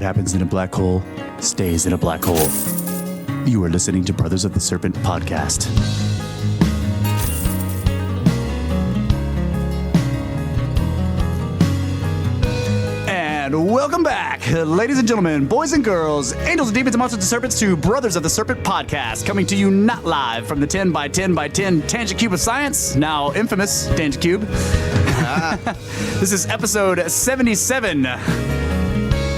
What happens in a black hole stays in a black hole. You are listening to Brothers of the Serpent podcast. And welcome back, ladies and gentlemen, boys and girls, angels and demons and monsters and serpents, to Brothers of the Serpent podcast, coming to you not live from the 10 by 10 by 10 Tangent Cube of Science, now infamous Tangent Cube. This is episode 77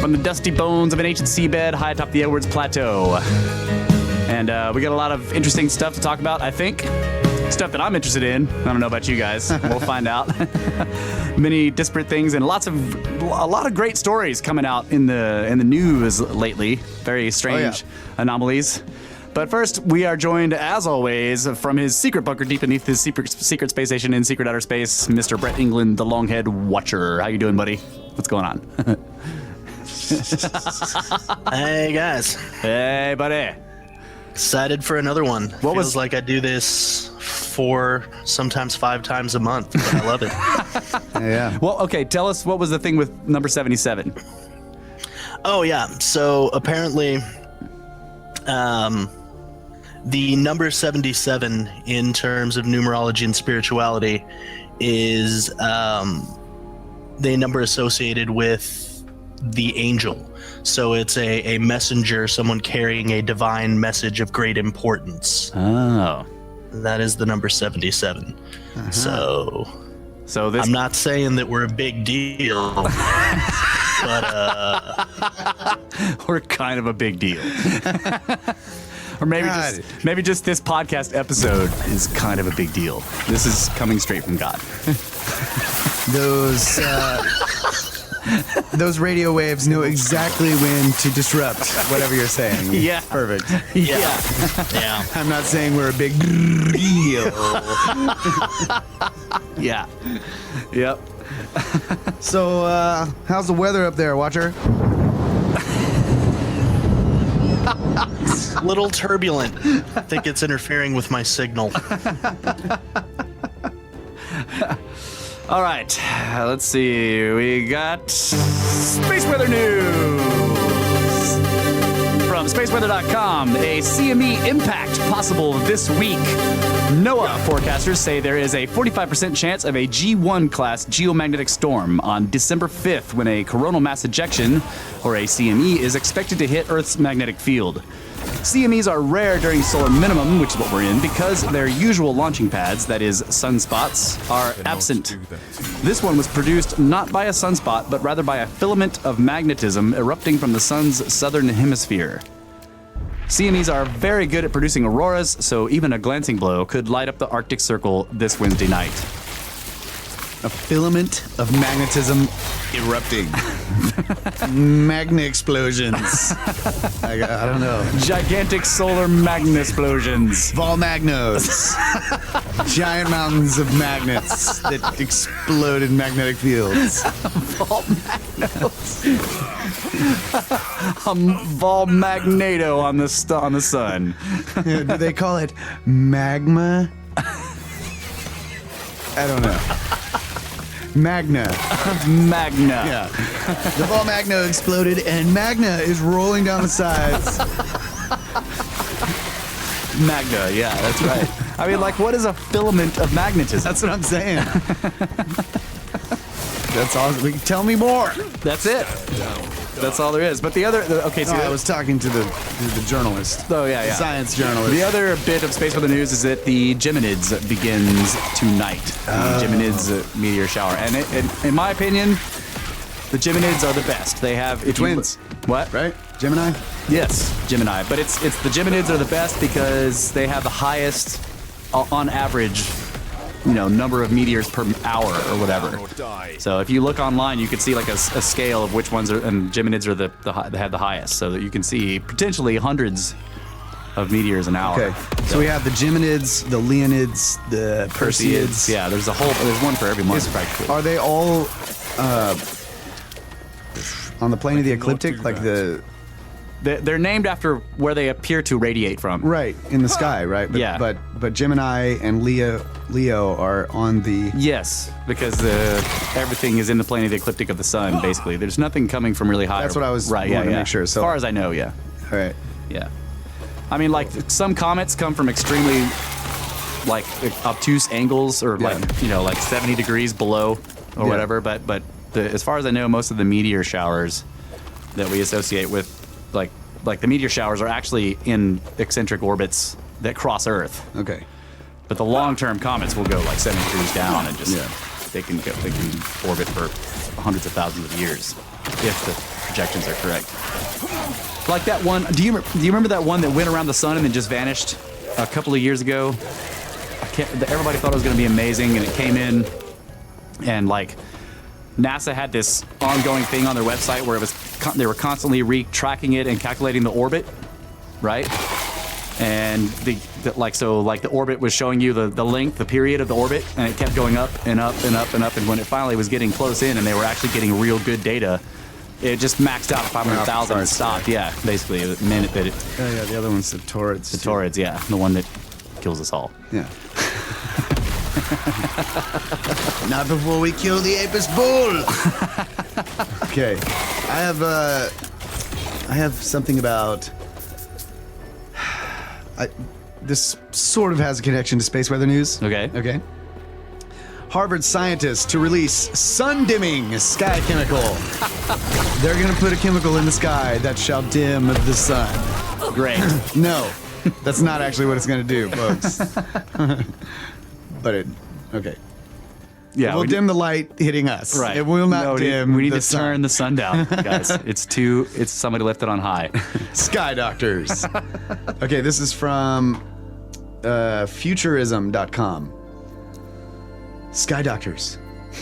from the dusty bones of an ancient seabed high atop the Edwards Plateau. And we got a lot of interesting stuff to talk about, I think. Stuff that I'm interested in. I don't know about you guys. We'll find out. Many disparate things and a lot of great stories coming out in the news lately. Very strange anomalies. But first, we are joined, as always, from his secret bunker deep beneath his secret space station in secret outer space, Mr. Brett England, the Longhead Watcher. How you doing, buddy? What's going on? Hey, guys. Hey, buddy. Excited for another one. Feels like I do this 4, sometimes 5 times a month, but I love it. Yeah. Well, okay, tell us, what was the thing with number 77? Oh, yeah. So apparently, the number 77 in terms of numerology and spirituality is the number associated with the angel. So it's a messenger, someone carrying a divine message of great importance. Oh. That is the number 77. Uh-huh. So this... I'm not saying that we're a big deal, but we're kind of a big deal. Or maybe just this podcast episode is kind of a big deal. This is coming straight from God. Those radio waves know exactly when to disrupt whatever you're saying. Yeah. Perfect. Yeah. I'm not saying we're a big deal. Yeah. Yep. So, how's the weather up there, Watcher? A little turbulent. I think it's interfering with my signal. All right, let's see. We got space weather news from spaceweather.com. A CME impact possible this week. NOAA forecasters say there is a 45% chance of a G1 class geomagnetic storm on December 5th when a coronal mass ejection, or a CME, is expected to hit Earth's magnetic field. CMEs are rare during solar minimum, which is what we're in, because their usual launching pads, that is, sunspots, are absent. This one was produced not by a sunspot, but rather by a filament of magnetism erupting from the sun's southern hemisphere. CMEs are very good at producing auroras, so even a glancing blow could light up the Arctic Circle this Wednesday night. A filament of magnetism erupting. Magna explosions. I don't know. Gigantic solar magna explosions. Vol magnos. Giant mountains of magnets that explode in magnetic fields. Vol magnos. Vol magneto on the sun. Do they call it magma? I don't know. Magna. Yeah. The Vol Magna exploded and magna is rolling down the sides. Magna, yeah, that's right. I mean, like, what is a filament of magnetism? That's what I'm saying. That's all. Tell me more. That's it. That's all there is. But the other, I was talking to the journalist. Oh, yeah. The science journalist. The other bit of space weather news is that the Geminids begins tonight. The Geminids meteor shower. And in my opinion, the Geminids are the best. They have... Twins. What? Right? Gemini? Yes, Gemini. But it's the Geminids are the best because they have the highest, on average, number of meteors per hour or whatever. So if you look online, you can see like a scale of which ones are, and Geminids are they have the highest, so that you can see potentially hundreds of meteors an hour. Okay. So we have the Geminids, the Leonids, the Perseids. Yeah, there's one for every month practically. Are they all on the plane of the ecliptic, like the They're named after where they appear to radiate from. Right, in the sky, right? But, Yeah. But Gemini and Leo are on the... Yes, because everything is in the plane of the ecliptic of the sun, basically. There's nothing coming from really high. That's what I was right, wanting yeah. to make sure. As So, far as I know, yeah. all right. Yeah. I mean, like, some comets come from extremely, like, obtuse angles or, like, like 70 degrees below or whatever. But as far as I know, most of the meteor showers that we associate with, like the meteor showers are actually in eccentric orbits that cross Earth. Okay. But the long-term comets will go like 70 degrees down and just they can orbit for hundreds of thousands of years if the projections are correct. Like that one. Do you remember that one that went around the sun and then just vanished a couple of years ago? Everybody thought it was going to be amazing, and it came in, and like NASA had this ongoing thing on their website where they were constantly tracking it and calculating the orbit, right? And the orbit was showing you the length, the period of the orbit, and it kept going up and up and up and up. And when it finally was getting close in, and they were actually getting real good data, it just maxed out at 500,000 and stopped. Yeah, basically, it meant that it. Oh yeah, the other one's the Taurids. The Taurids, yeah, the one that kills us all. Yeah. Not before we kill the Apis bull. Okay, I have something about. This sort of has a connection to space weather news. Okay. Okay. Harvard scientists to release sun-dimming sky chemical. They're going to put a chemical in the sky that shall dim the sun. Great. No, that's not actually what it's going to do, folks. But okay. Yeah, It will dim the light hitting us. Right. It will not dim We need the to sun. turn the sun down, guys. It's somebody lifted on high. Sky doctors. Okay, this is from futurism.com. Sky doctors.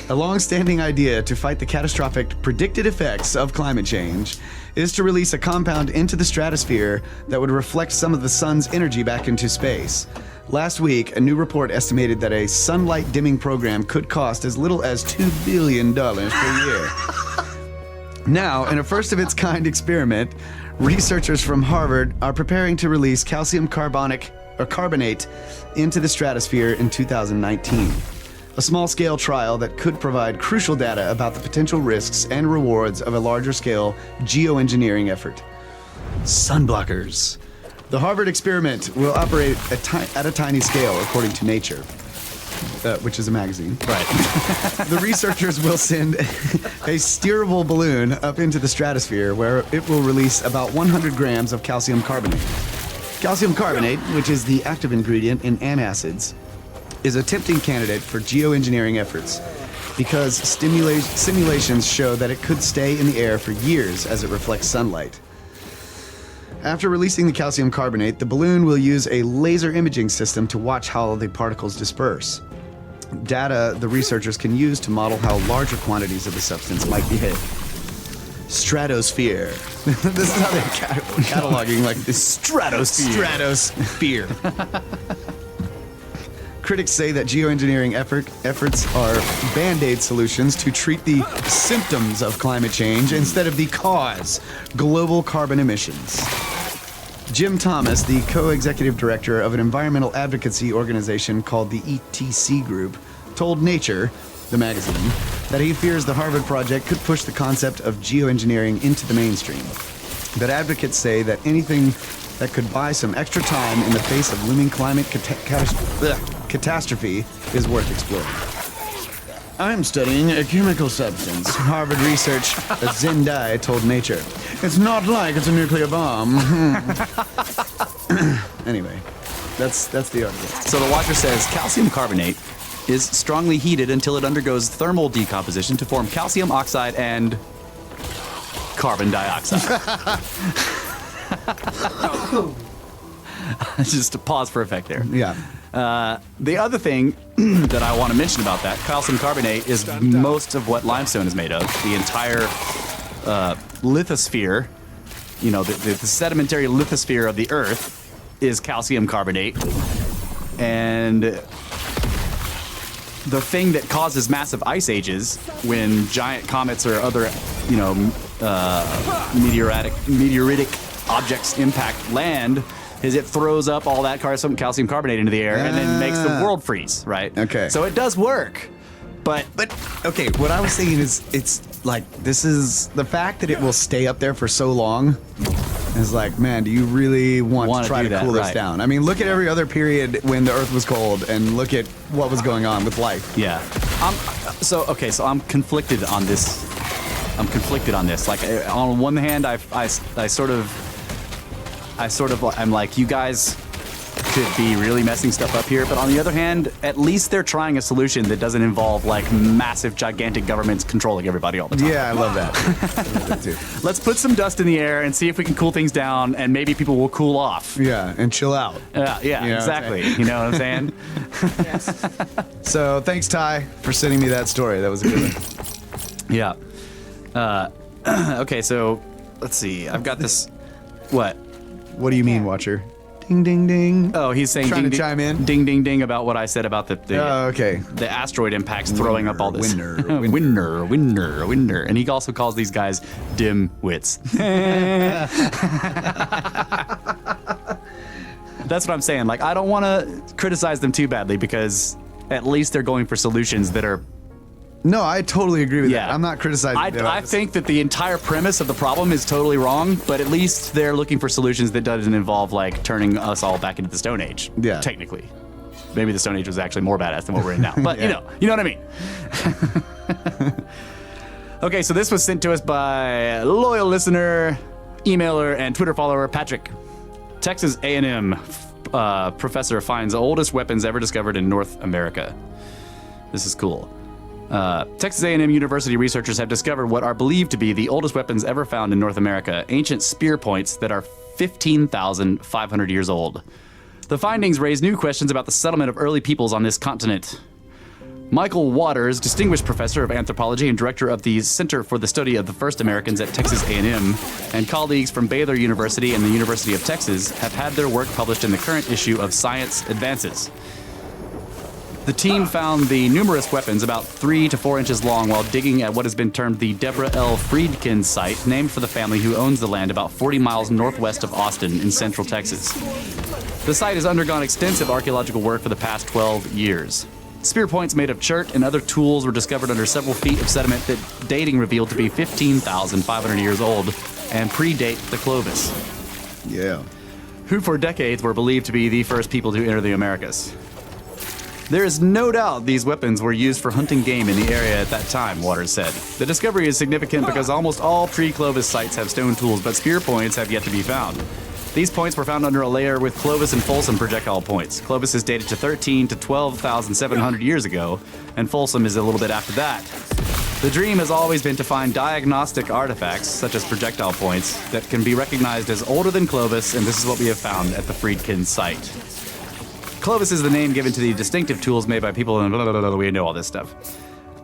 A long-standing idea to fight the catastrophic predicted effects of climate change is to release a compound into the stratosphere that would reflect some of the sun's energy back into space. Last week, a new report estimated that a sunlight dimming program could cost as little as $2 billion per year. Now, in a first-of-its-kind experiment, researchers from Harvard are preparing to release calcium carbonate into the stratosphere in 2019. A small-scale trial that could provide crucial data about the potential risks and rewards of a larger-scale geoengineering effort. Sunblockers. The Harvard experiment will operate at a tiny scale, according to Nature, which is a magazine. Right. The researchers will send a steerable balloon up into the stratosphere where it will release about 100 grams of calcium carbonate. Calcium carbonate, which is the active ingredient in antacids, is a tempting candidate for geoengineering efforts because simulations show that it could stay in the air for years as it reflects sunlight. After releasing the calcium carbonate, the balloon will use a laser imaging system to watch how the particles disperse. Data the researchers can use to model how larger quantities of the substance might behave. Stratosphere. This is how they're cataloging like this. Stratosphere. Stratosphere. Critics say that geoengineering efforts are band-aid solutions to treat the symptoms of climate change instead of the cause, global carbon emissions. Jim Thomas, the co-executive director of an environmental advocacy organization called the ETC Group, told Nature, the magazine, that he fears the Harvard project could push the concept of geoengineering into the mainstream. But advocates say that anything that could buy some extra time in the face of looming climate catastrophe is worth exploring. I'm studying a chemical substance, Harvard research Zendai told Nature. It's not like it's a nuclear bomb. Anyway, that's the article. So the Watcher says calcium carbonate is strongly heated until it undergoes thermal decomposition to form calcium oxide and carbon dioxide. Just a pause for effect there. Yeah. The other thing that I want to mention about that, calcium carbonate is most of what limestone is made of. The entire lithosphere, the sedimentary lithosphere of the Earth is calcium carbonate. And the thing that causes massive ice ages when giant comets or other, meteoritic objects impact land is it throws up all that calcium carbonate into the air and then makes the world freeze, right? Okay. So it does work. But okay, what I was thinking is it's like this is the fact that it will stay up there for so long is like, man, do you really want to try to cool this down? I mean, look at every other period when the Earth was cold and look at what was going on with life. Yeah. So I'm conflicted on this. Like on one hand, I'm like, you guys could be really messing stuff up here, but on the other hand, at least they're trying a solution that doesn't involve like massive, gigantic governments controlling everybody all the time. Yeah, I love that. I love that too. Let's put some dust in the air and see if we can cool things down, and maybe people will cool off. Yeah, and chill out. Yeah, exactly. You know what I'm saying? Yes. So thanks, Ty, for sending me that story. That was a good one. Yeah. Okay, so let's see. I've got this. What? What do you mean, Watcher? Ding, ding, ding. Oh, he's saying Trying ding, to chime in? Ding, ding, ding about what I said about the Oh, okay. the asteroid impacts throwing up all this. Winner. And he also calls these guys dim wits. That's what I'm saying. Like, I don't want to criticize them too badly because at least they're going for solutions that are. No, I totally agree with Yeah. that. I'm not criticizing them. I think that the entire premise of the problem is totally wrong, but at least they're looking for solutions that doesn't involve like turning us all back into the Stone Age. Yeah. Technically. Maybe the Stone Age was actually more badass than what we're in now. But Yeah. you know what I mean. Okay, so this was sent to us by loyal listener, emailer, and Twitter follower Patrick. Texas A&M professor finds oldest weapons ever discovered in North America. This is cool. Texas A&M University researchers have discovered what are believed to be the oldest weapons ever found in North America, ancient spear points that are 15,500 years old. The findings raise new questions about the settlement of early peoples on this continent. Michael Waters, distinguished professor of anthropology and director of the Center for the Study of the First Americans at Texas A&M, and colleagues from Baylor University and the University of Texas have had their work published in the current issue of Science Advances. The team found the numerous weapons about 3 to 4 inches long while digging at what has been termed the Deborah L. Friedkin site, named for the family who owns the land about 40 miles northwest of Austin in central Texas. The site has undergone extensive archaeological work for the past 12 years. Spear points made of chert and other tools were discovered under several feet of sediment that dating revealed to be 15,500 years old and predate the Clovis, Yeah. who for decades were believed to be the first people to enter the Americas. There is no doubt these weapons were used for hunting game in the area at that time, Waters said. The discovery is significant because almost all pre-Clovis sites have stone tools, but spear points have yet to be found. These points were found under a layer with Clovis and Folsom projectile points. Clovis is dated to 13 to 12,700 years ago, and Folsom is a little bit after that. The dream has always been to find diagnostic artifacts, such as projectile points, that can be recognized as older than Clovis, and this is what we have found at the Friedkin site. Clovis is the name given to the distinctive tools made by people, and blah, blah, blah, blah, we know all this stuff.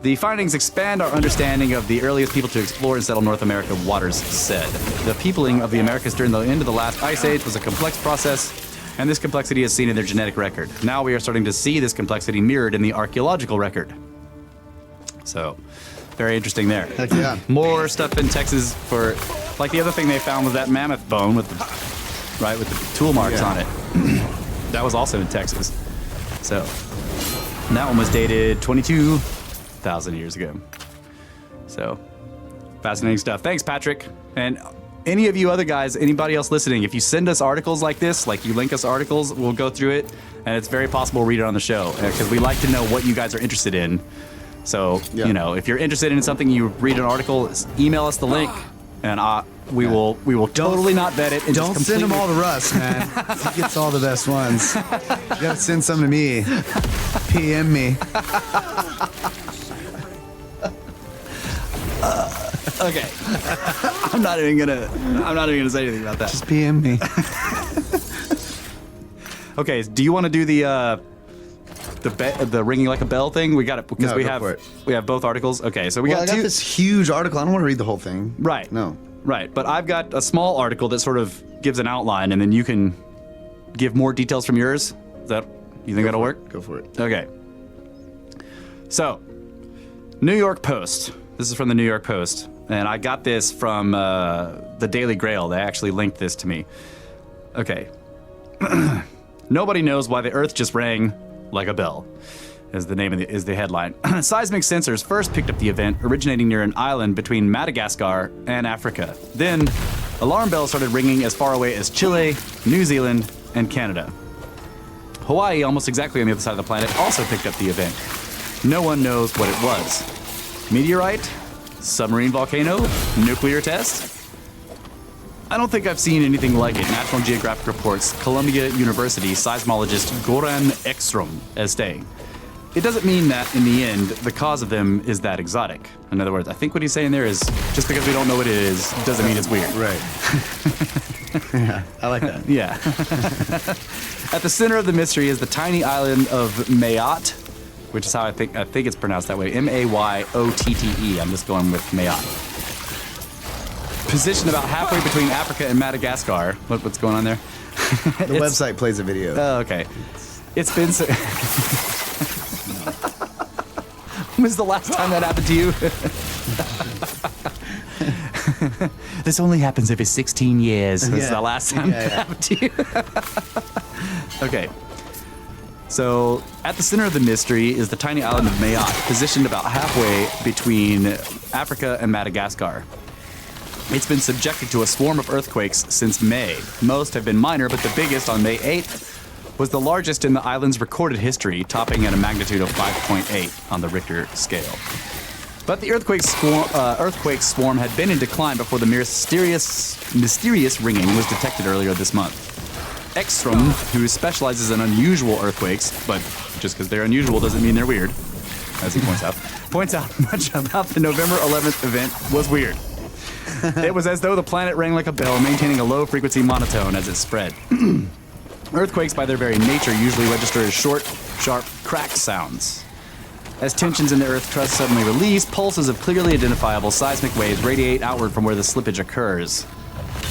The findings expand our understanding of the earliest people to explore and settle North America, Waters said. The peopling of the Americas during the end of the last ice age was a complex process, and this complexity is seen in their genetic record. Now we are starting to see this complexity mirrored in the archaeological record. So, very interesting there. Heck yeah. More stuff in Texas for, like the other thing they found was that mammoth bone with the tool marks on it. That was also in Texas. So, and that one was dated 22,000 years ago. So, fascinating stuff. Thanks, Patrick. And any of you other guys, anybody else listening, if you send us articles like this, like you link us articles, we'll go through it, and it's very possible we'll read it on the show, because we like to know what you guys are interested in. So, you know, if you're interested in something, you read an article, email us the link, and we will totally not vet it. And Don't just send them completely- all to Russ, man. He gets all the best ones. You gotta send some to me. PM me. Okay. I'm not even gonna say anything about that. Just PM me. Okay, do you want to do the ringing like a bell thing? We got it because No, we go for it. have both articles. Okay, so we Well, got I got two. this huge article. I don't want to read the whole thing. Right. No. Right, but I've got a small article that sort of gives an outline, and then you can give more details from yours. You think that'll work? Go for it. Okay. So, New York Post. This is from the New York Post. And I got this from the Daily Grail. They actually linked this to me. Okay. Nobody knows why the Earth just rang like a bell, is the name of is the headline. Seismic sensors first picked up the event, originating near an island between Madagascar and Africa. Then, alarm bells started ringing as far away as Chile, New Zealand, and Canada. Hawaii, almost exactly on the other side of the planet, also picked up the event. No one knows what it was. Meteorite? Submarine volcano? Nuclear test? I don't think I've seen anything like it. National Geographic reports Columbia University seismologist Goran Ekstrom as staying. It doesn't mean that, in the end, the cause of them is that exotic. In other words, I think what he's saying there is, just because we don't know what it is, doesn't mean it's weird. Right. Yeah, I like that. Yeah. At the center of the mystery is the tiny island of Mayotte, which is how I think it's pronounced that way. Mayottte. I'm just going with Mayotte. Positioned about halfway between Africa and Madagascar. What's going on there? The website plays a video. Oh, okay. It's been so... When's the last time that happened to you? This only happens every 16 years. This is the last time that happened to you. Okay. So, at the center of the mystery is the tiny island of Mayotte, positioned about halfway between Africa and Madagascar. It's been subjected to a swarm of earthquakes since May. Most have been minor, but the biggest on May 8th was the largest in the island's recorded history, topping at a magnitude of 5.8 on the Richter scale. But the earthquake swarm had been in decline before the mysterious ringing was detected earlier this month. Ekstrom, who specializes in unusual earthquakes, but just because they're unusual doesn't mean they're weird, as he points out much about the November 11th event was weird. It was as though the planet rang like a bell, maintaining a low-frequency monotone as it spread. Earthquakes, by their very nature, usually register as short, sharp, cracked sounds. As tensions in the Earth crust suddenly release, pulses of clearly identifiable seismic waves radiate outward from where the slippage occurs.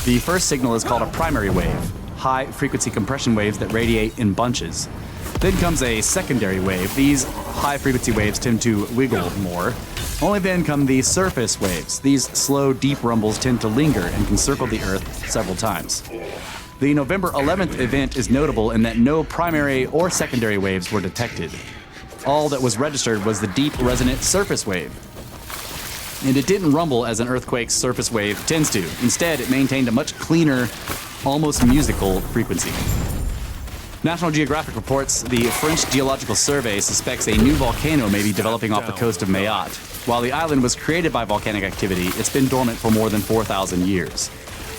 The first signal is called a primary wave, high-frequency compression waves that radiate in bunches. Then comes a secondary wave. These high-frequency waves tend to wiggle more. Only then come the surface waves. These slow, deep rumbles tend to linger and can circle the Earth several times. The November 11th event is notable in that no primary or secondary waves were detected. All that was registered was the deep, resonant surface wave. And it didn't rumble as an earthquake's surface wave tends to. Instead, it maintained a much cleaner, almost musical frequency. National Geographic reports the French Geological Survey suspects a new volcano may be developing off the coast of Mayotte. While the island was created by volcanic activity, it's been dormant for more than 4,000 years.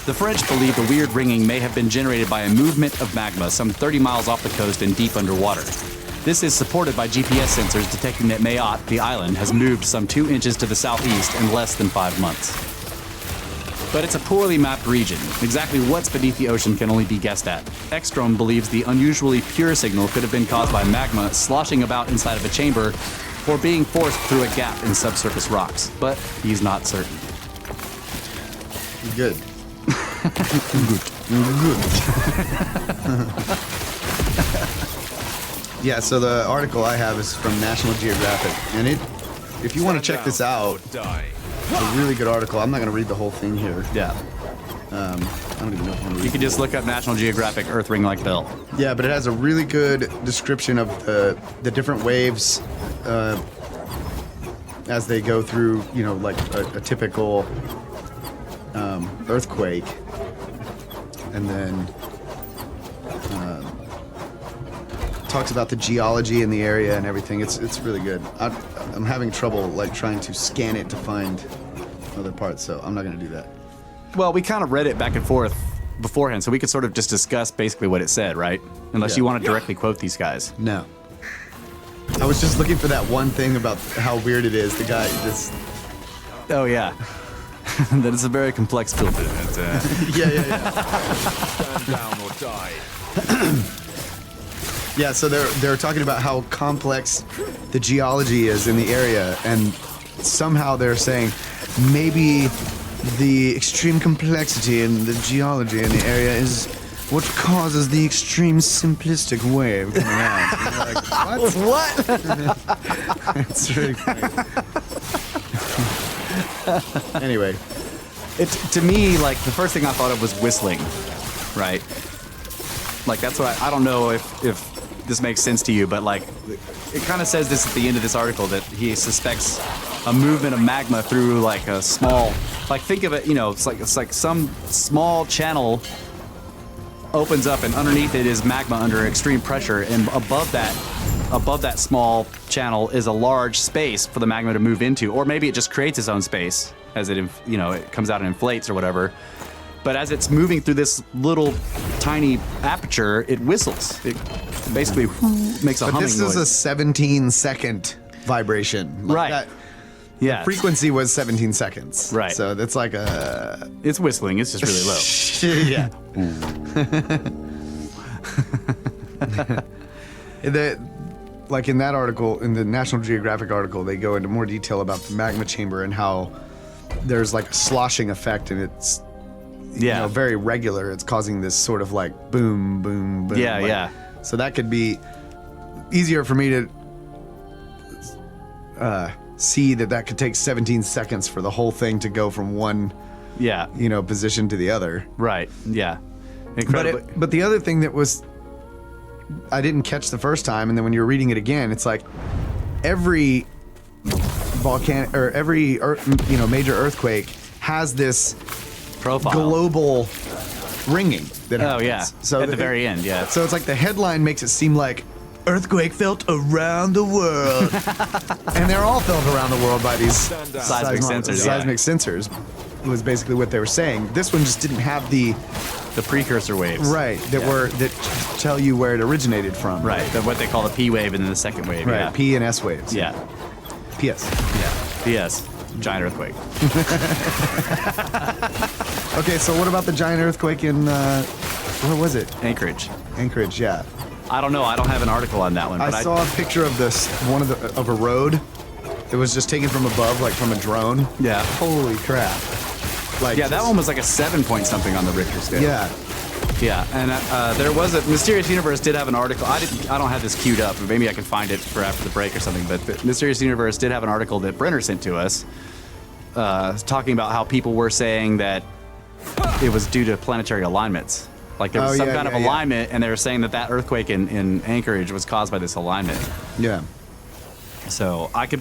The French believe the weird ringing may have been generated by a movement of magma some 30 miles off the coast and deep underwater. This is supported by GPS sensors detecting that Mayotte, the island, has moved some 2 inches to the southeast in less than 5 months. But it's a poorly mapped region. Exactly what's beneath the ocean can only be guessed at. Ekstrom believes the unusually pure signal could have been caused by magma sloshing about inside of a chamber or being forced through a gap in subsurface rocks, but he's not certain. Good. Yeah, so the article I have is from National Geographic, and if you want to check this out, it's a really good article. I'm not going to read the whole thing here. Yeah. I don't even know if I'm going to read You can just look up National Geographic Earth Ring Like Bell. Yeah, but it has a really good description of the different waves as they go through, like a typical earthquake. And then talks about the geology in the area and everything. It's really good. I'm having trouble trying to scan it to find other parts, so I'm not going to do that. Well, we kind of read it back and forth beforehand, so we could sort of just discuss basically what it said, right? Unless you want to directly quote these guys. No. I was just looking for that one thing about how weird it is. The guy just... Oh, yeah. That it's a very complex filter. Yeah. Stand down or die. Yeah, so they're talking about how complex the geology is in the area, and somehow they're saying maybe the extreme complexity in the geology in the area is what causes the extreme simplistic wave coming out. Like, what? It's really funny. Anyway, To me, like, the first thing I thought of was whistling, right? Like, that's what I don't know if this makes sense to you, but, like, it kind of says this at the end of this article that he suspects a movement of magma through, like, a small, like, think of it, you know, it's like some small channel opens up, and underneath it is magma under extreme pressure, and above that small channel is a large space for the magma to move into, or maybe it just creates its own space as it, you know, it comes out and inflates or whatever. But as it's moving through this little tiny aperture, it whistles. It basically makes a but humming this noise. is a 17-second vibration. Like Right. that- Yeah. frequency was 17 seconds. Right. So that's like a... It's whistling. It's just really low. yeah. Like in that article, in the National Geographic article, they go into more detail about the magma chamber and how there's like a sloshing effect, and it's you know, very regular. It's causing this sort of like boom, boom, boom. Yeah, like, yeah. So that could be easier for me to see that could take 17 seconds for the whole thing to go from one, Yeah. you know, position to the other. Right. Yeah. But Incredibly. but the other thing that was I didn't catch the first time, and then when you're reading it again, it's like every volcanic or every major earthquake has this Profile. global ringing that Oh happens. yeah. So At the very end. Yeah. So it's like the headline makes it seem like earthquake felt around the world, and they're all felt around the world by these Seismic sensors, Seismic sensors was basically what they were saying. This one just didn't have the precursor waves. right that tell you where it originated from. Right. What they call the P wave and then the second wave. Right. Yeah. P and S waves. Yeah. PS. Yeah. PS. Giant earthquake. Okay, so what about the giant earthquake in where was it? Anchorage. Anchorage. Yeah. I don't know. I don't have an article on that one. But I saw a picture of this of a road. It was just taken from above, like from a drone. Yeah. Holy crap! Like Yeah, that one was like a 7 point something on the Richter scale. Yeah. Yeah, and there was a Mysterious Universe did have an article. I don't have this queued up, but maybe I can find it for after the break or something. But the Mysterious Universe did have an article that Brenner sent to us, talking about how people were saying that it was due to planetary alignments. Like there was some kind of alignment, and they were saying that earthquake in Anchorage was caused by this alignment. Yeah. So I can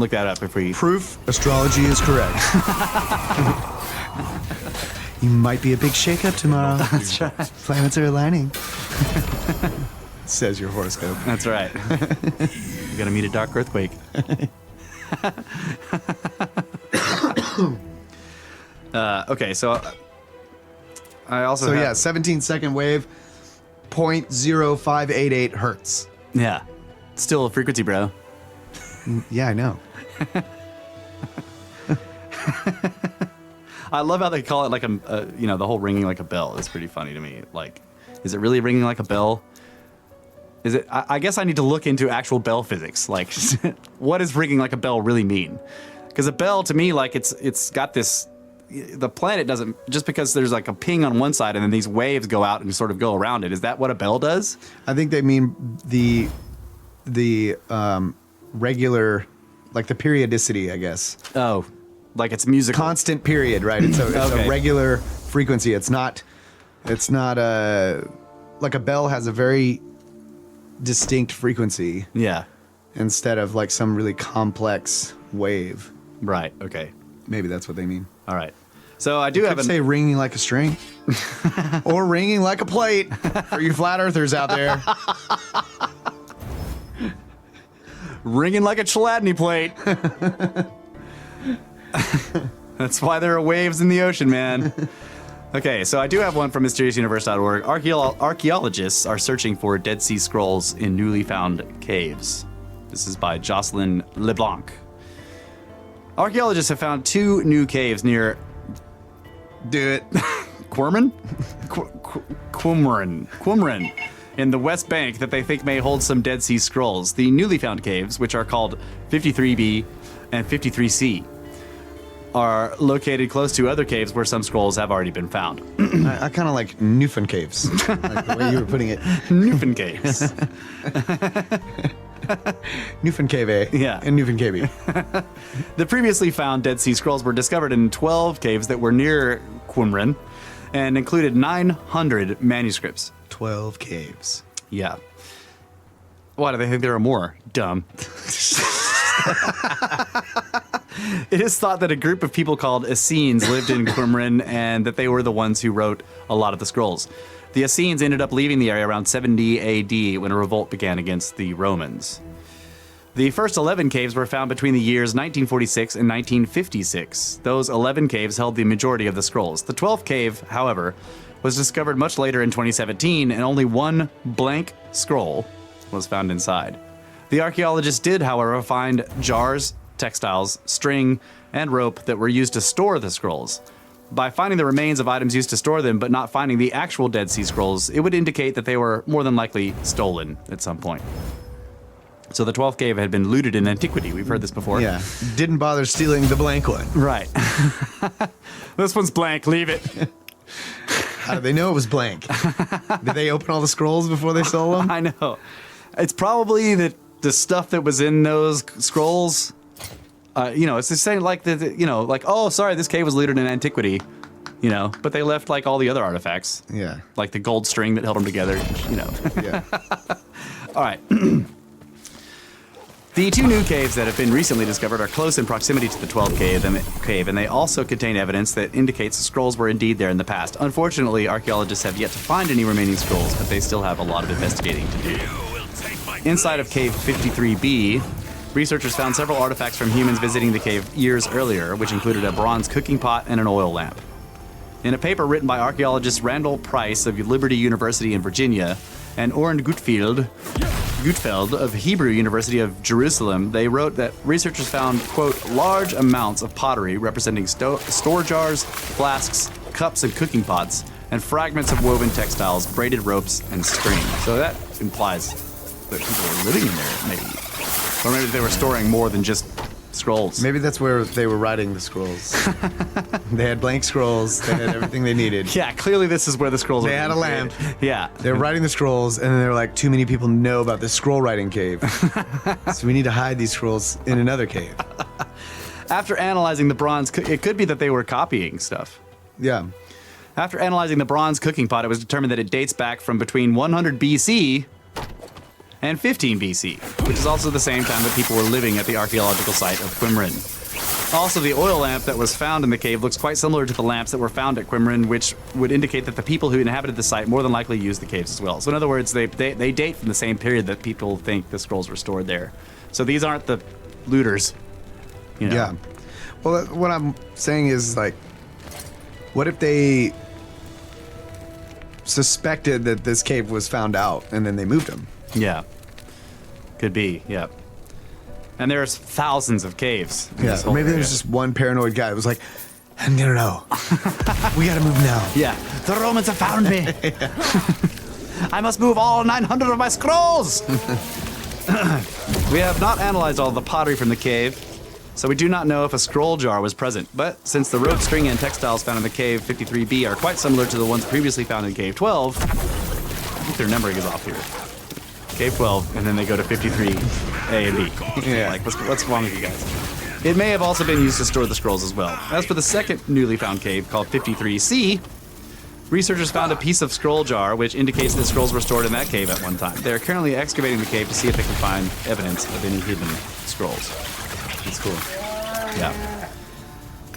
look that up if we. Proof astrology is correct. You might be a big shakeup tomorrow. That's right. Planets are aligning. Says your horoscope. That's right. You're gonna meet a dark earthquake. Okay, so I also So have, yeah, 17-second wave, 0.0588 hertz. yeah, still a frequency, bro. Yeah, I know. I love how they call it like the whole ringing like a bell is pretty funny to me. Like, is it really ringing like a bell? Is it? I guess I need to look into actual bell physics. Like, what does ringing like a bell really mean? Because a bell to me, like it's got this. The planet doesn't, just because there's like a ping on one side and then these waves go out and sort of go around it. Is that what a bell does? I think they mean the regular, like the periodicity, I guess. Oh, like it's musical. Constant period, right? It's a regular frequency. It's not like a bell has a very distinct frequency Yeah. instead of like some really complex wave. Right. Okay. Maybe that's what they mean. All right. So I do have Could say ringing like a string or ringing like a plate for you flat earthers out there. ringing like a Chladni plate. That's why there are waves in the ocean, man. Okay, so I do have one from mysteriousuniverse.org. Archaeologists are searching for Dead Sea Scrolls in newly found caves. This is by Jocelyn LeBlanc. Archaeologists have found 2 new caves near Do it. Qumran in the West Bank that they think may hold some Dead Sea Scrolls. The newly found caves, which are called 53B and 53C, are located close to other caves where some scrolls have already been found. I kind of like Newfound caves, like the way you were putting it. Newfound caves. Nufen Yeah. and Nufen Cave. The previously found Dead Sea Scrolls were discovered in 12 caves that were near Qumran and included 900 manuscripts. 12 caves. Yeah. Why do they think there are more? Dumb. It is thought that a group of people called Essenes lived in Qumran and that they were the ones who wrote a lot of the scrolls. The Essenes ended up leaving the area around 70 AD when a revolt began against the Romans. The first 11 caves were found between the years 1946 and 1956. Those 11 caves held the majority of the scrolls. The 12th cave, however, was discovered much later in 2017, and only one blank scroll was found inside. The archaeologists did, however, find jars, textiles, string, and rope that were used to store the scrolls. By finding the remains of items used to store them, but not finding the actual Dead Sea Scrolls, it would indicate that they were more than likely stolen at some point. So the 12th cave had been looted in antiquity. We've heard this before. Yeah. Didn't bother stealing the blank one. Right. This one's blank. Leave it. How did they know it was blank? Did they open all the scrolls before they sold them? I know. It's probably that the stuff that was in those scrolls, it's the same like oh, sorry, this cave was looted in antiquity, but they left like all the other artifacts. Yeah. Like the gold string that held them together, Yeah. All right. The two new caves that have been recently discovered are close in proximity to the 12th cave, and they also contain evidence that indicates the scrolls were indeed there in the past. Unfortunately, archaeologists have yet to find any remaining scrolls, but they still have a lot of investigating to do. Inside of Cave 53B, researchers found several artifacts from humans visiting the cave years earlier, which included a bronze cooking pot and an oil lamp. In a paper written by archaeologist Randall Price of Liberty University in Virginia and Oren Gutfeld of Hebrew University of Jerusalem, they wrote that researchers found, quote, large amounts of pottery representing store jars, flasks, cups, and cooking pots, and fragments of woven textiles, braided ropes, and string. So that implies that people were living in there, maybe. Or maybe they were storing more than just scrolls. Maybe that's where they were writing the scrolls. They had blank scrolls. They had everything they needed. Yeah, clearly this is where the scrolls They are had a being lamp. created. Yeah. They were writing the scrolls, and then they were like, too many people know about this scroll writing cave. So we need to hide these scrolls in another cave. After analyzing the bronze, it could be that they were copying stuff. Yeah. After analyzing the bronze cooking pot, it was determined that it dates back from between 100 BC and 15 BC, which is also the same time that people were living at the archaeological site of Qumran. Also, the oil lamp that was found in the cave looks quite similar to the lamps that were found at Qumran, which would indicate that the people who inhabited the site more than likely used the caves as well. So in other words, they date from the same period that people think the scrolls were stored there. So these aren't the looters. Yeah. Well, what I'm saying is, like, what if they suspected that this cave was found out and then they moved them? Yeah. Could be, yeah. And there's thousands of caves. in this Yeah. whole Maybe area. there's just one paranoid guy that was like, no. We gotta move now. Yeah. The Romans have found me. I must move all 900 of my scrolls. We have not analyzed all the pottery from the cave, so we do not know if a scroll jar was present. But since the rope, string, and textiles found in the cave 53B are quite similar to the ones previously found in cave 12, I think their numbering is off here. Cave 12, and then they go to 53A and B. Yeah. Like, what's wrong with you guys? It may have also been used to store the scrolls as well. As for the second newly found cave, called 53C, researchers found a piece of scroll jar, which indicates that scrolls were stored in that cave at one time. They are currently excavating the cave to see if they can find evidence of any hidden scrolls. It's cool. Yeah.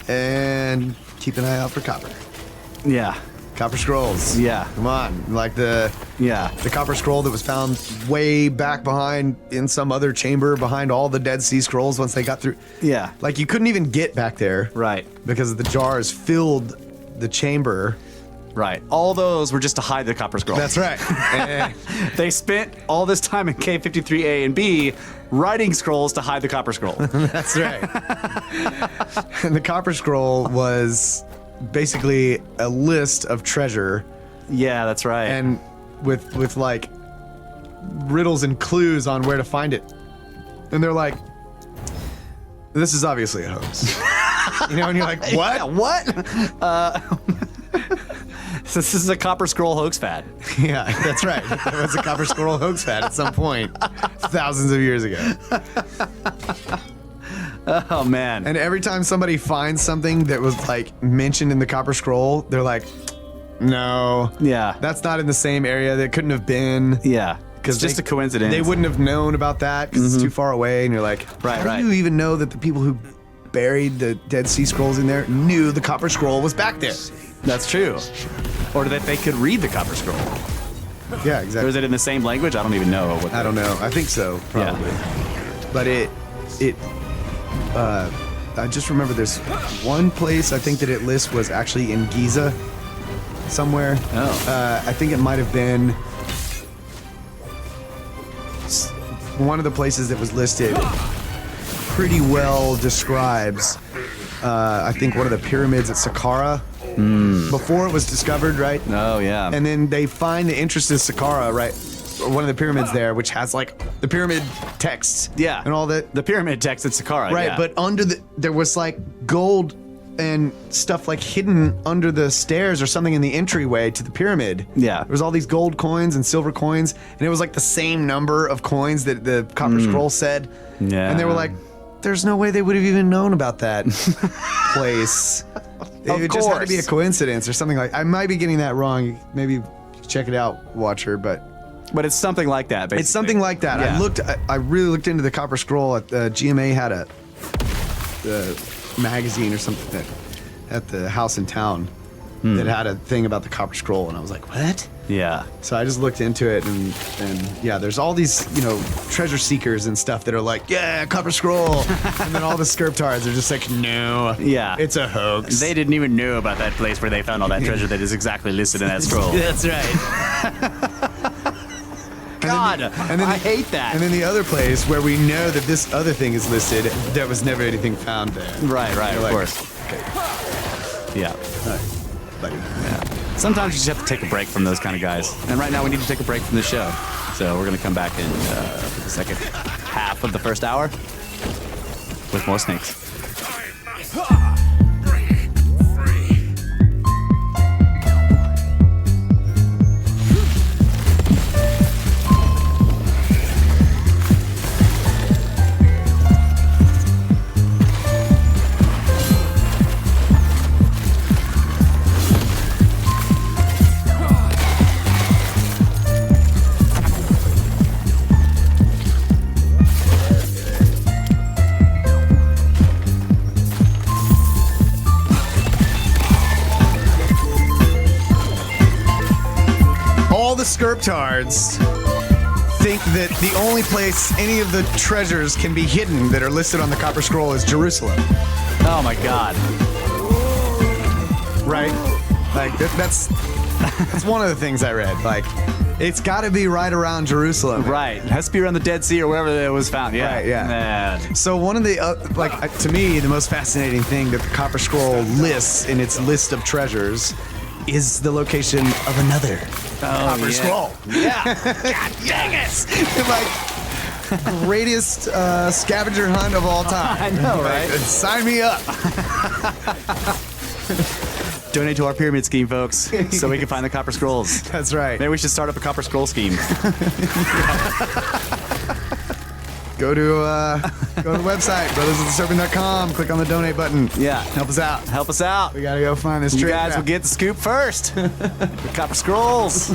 And keep an eye out for copper. Yeah. Copper scrolls. Yeah. Come on. Like the Yeah. copper scroll that was found way back behind in some other chamber behind all the Dead Sea Scrolls once they got through. Yeah. Like, you couldn't even get back there. Right. Because the jars filled the chamber. Right. All those were just to hide the copper scroll. That's right. Eh, They spent all this time in cave 53A and B writing scrolls to hide the copper scroll. that's right. And the copper scroll was basically a list of treasure, Yeah, that's right. and with like riddles and clues on where to find it. And they're like, this is obviously a hoax. And you're like, what? Yeah, what? This is a Copper Scroll hoax fad. Yeah, that's right. It was a Copper Scroll hoax fad at some point, thousands of years ago. Oh, man. And every time somebody finds something that was like mentioned in the Copper Scroll, they're like, no. Yeah. That's not in the same area. That couldn't have been. Yeah. Because It's just a coincidence. They wouldn't have known about that because it's too far away. And you're like, Right, how do you even know that the people who buried the Dead Sea Scrolls in there knew the Copper Scroll was back there? That's true. Or that they could read the Copper Scroll. Yeah, Or exactly. is it in the same language? I don't even know. I don't know. I think so, probably. But I just remember there's one place I think that it lists was actually in Giza somewhere. Oh. I think it might have been one of the places that was listed pretty well describes, I think, one of the pyramids at Saqqara before it was discovered, right? Oh, yeah. And then they find the interest in Saqqara, right? One of the pyramids there, which has like the pyramid texts, Yeah. and all that, The pyramid text at Saqqara. right? yeah. But under there was like gold and stuff like hidden under the stairs or something in the entryway to the pyramid. Yeah. There was all these gold coins and silver coins, and it was like the same number of coins that the Copper Scroll said. Yeah. And they were like, "There's no way they would have even known about that place. It just had to be a course. coincidence or something like." I might be getting that wrong. Maybe check it out, Watcher, but. But it's something like that, basically. It's something like that. Yeah. I really looked into the Copper Scroll. GMA had a magazine or something at the house in town that had a thing about the Copper Scroll, and I was like, what? Yeah. So I just looked into it, and yeah, there's all these, treasure seekers and stuff that are like, yeah, Copper Scroll, and then all the Scriptards are just like, no, Yeah. it's a hoax. They didn't even know about that place where they found all that treasure that is exactly listed in that scroll. That's right. God, and then I hate that. And then the other place where we know that this other thing is listed, there was never anything found there. Right, You're of like, course. Okay, Yeah. all right, buddy. Yeah. Sometimes you just have to take a break from those kind of guys. And right now we need to take a break from the show. So we're going to come back in for the second half of the first hour with more snakes. All the Scriptards think that the only place any of the treasures can be hidden that are listed on the Copper Scroll is Jerusalem, Oh my God. right? Like that's one of the things I read. Like, it's got to be right around Jerusalem. Right. It has to be around the Dead Sea or wherever it was found. Yeah. Right, yeah. Man. So one of the to me, the most fascinating thing that the Copper Scroll lists in its list of treasures is the location of another Copper yeah. Scroll. Yeah. God dang it. Like, greatest scavenger hunt of all time. I know, right? Like, sign me up. Donate to our pyramid scheme, folks, so we can find the Copper Scrolls. That's right. Maybe we should start up a Copper Scroll scheme. Go to the website, brothersoftheserpent.com. Click on the donate button. Yeah. Help us out. Help us out. We gotta go find this You trick. guys will get the scoop first. The Copper Scrolls.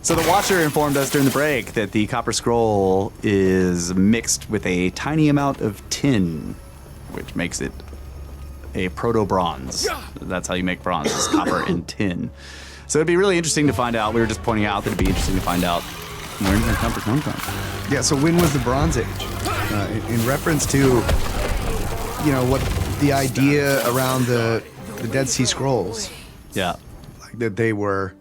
So the Watcher informed us during the break that the Copper Scroll is mixed with a tiny amount of tin, which makes it a proto-bronze. That's how you make bronze, is copper and tin. So it'd be really interesting to find out. We were just pointing out that it'd be interesting to find out where did the copper come from. Yeah, so when was the Bronze Age? In reference to, what the idea around the Dead Sea Scrolls, Yeah. like that they were.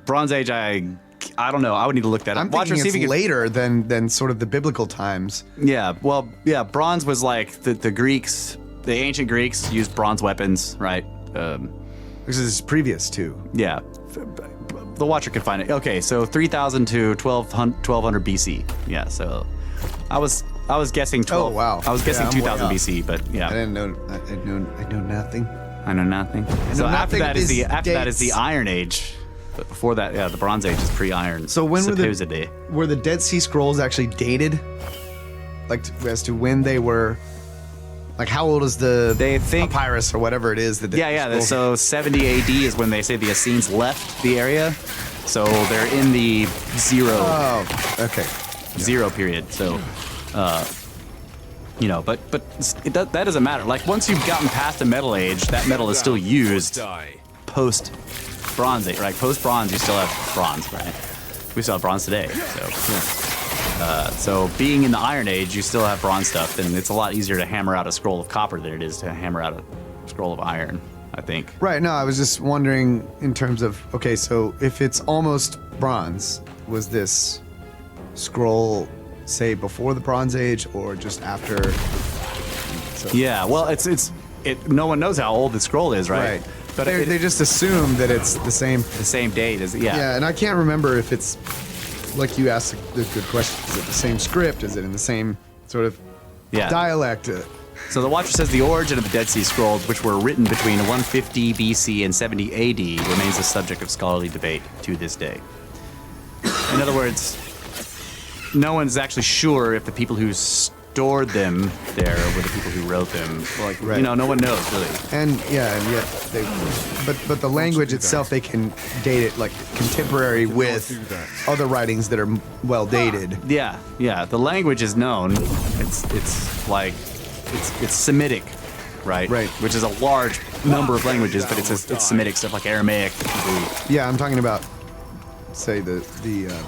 Bronze Age, I don't know. I would need to look that up. I'm Watcher, thinking see it's if you can. later than sort of the biblical times. Yeah, well, yeah, bronze was like the Greeks, the ancient Greeks used bronze weapons, right? This is previous to. Yeah, the Watcher could find it. Okay, so 3000 to 1200 BC. Yeah, so I was guessing 12. Oh, wow. I was guessing Yeah, I'm way 2000 off. BC, but I yeah. didn't know. I know nothing. I know nothing. So after that is the Iron Age. But before that, yeah, the Bronze Age is pre-iron. So when supposedly. were the Dead Sea Scrolls actually dated? Like as to when they were. Like how old is the papyrus or whatever it is? So 70 AD is when they say the Essenes left the area. So they're in the zero period. So, that doesn't matter. Like once you've gotten past the Metal Age, that metal is still used post Bronze Age, right? Post Bronze, you still have bronze, right? We still have bronze today. So being in the Iron Age, you still have bronze stuff, then it's a lot easier to hammer out a scroll of copper than it is to hammer out a scroll of iron, I think. Right, no, I was just wondering in terms of, okay, so if it's almost bronze, was this scroll, say, before the Bronze Age or just after? Yeah, well, no one knows how old the scroll is, right? Right. But they just assume that it's the same date as, yeah. Yeah, and I can't remember if it's, like you asked the good question, is it the same script? Is it in the same sort of dialect? So the Watcher says the origin of the Dead Sea Scrolls, which were written between 150 BC and 70 AD, remains a subject of scholarly debate to this day. In other words, no one's actually sure if the people who stored them there were the people who wrote them. Like, no one knows really. And yet but the language itself, they can date it like contemporary with other writings that are well dated. Yeah. The language is known. It's Semitic, right? Right. Which is a large number of languages, but it's Semitic stuff like Aramaic. Yeah, I'm talking about, say the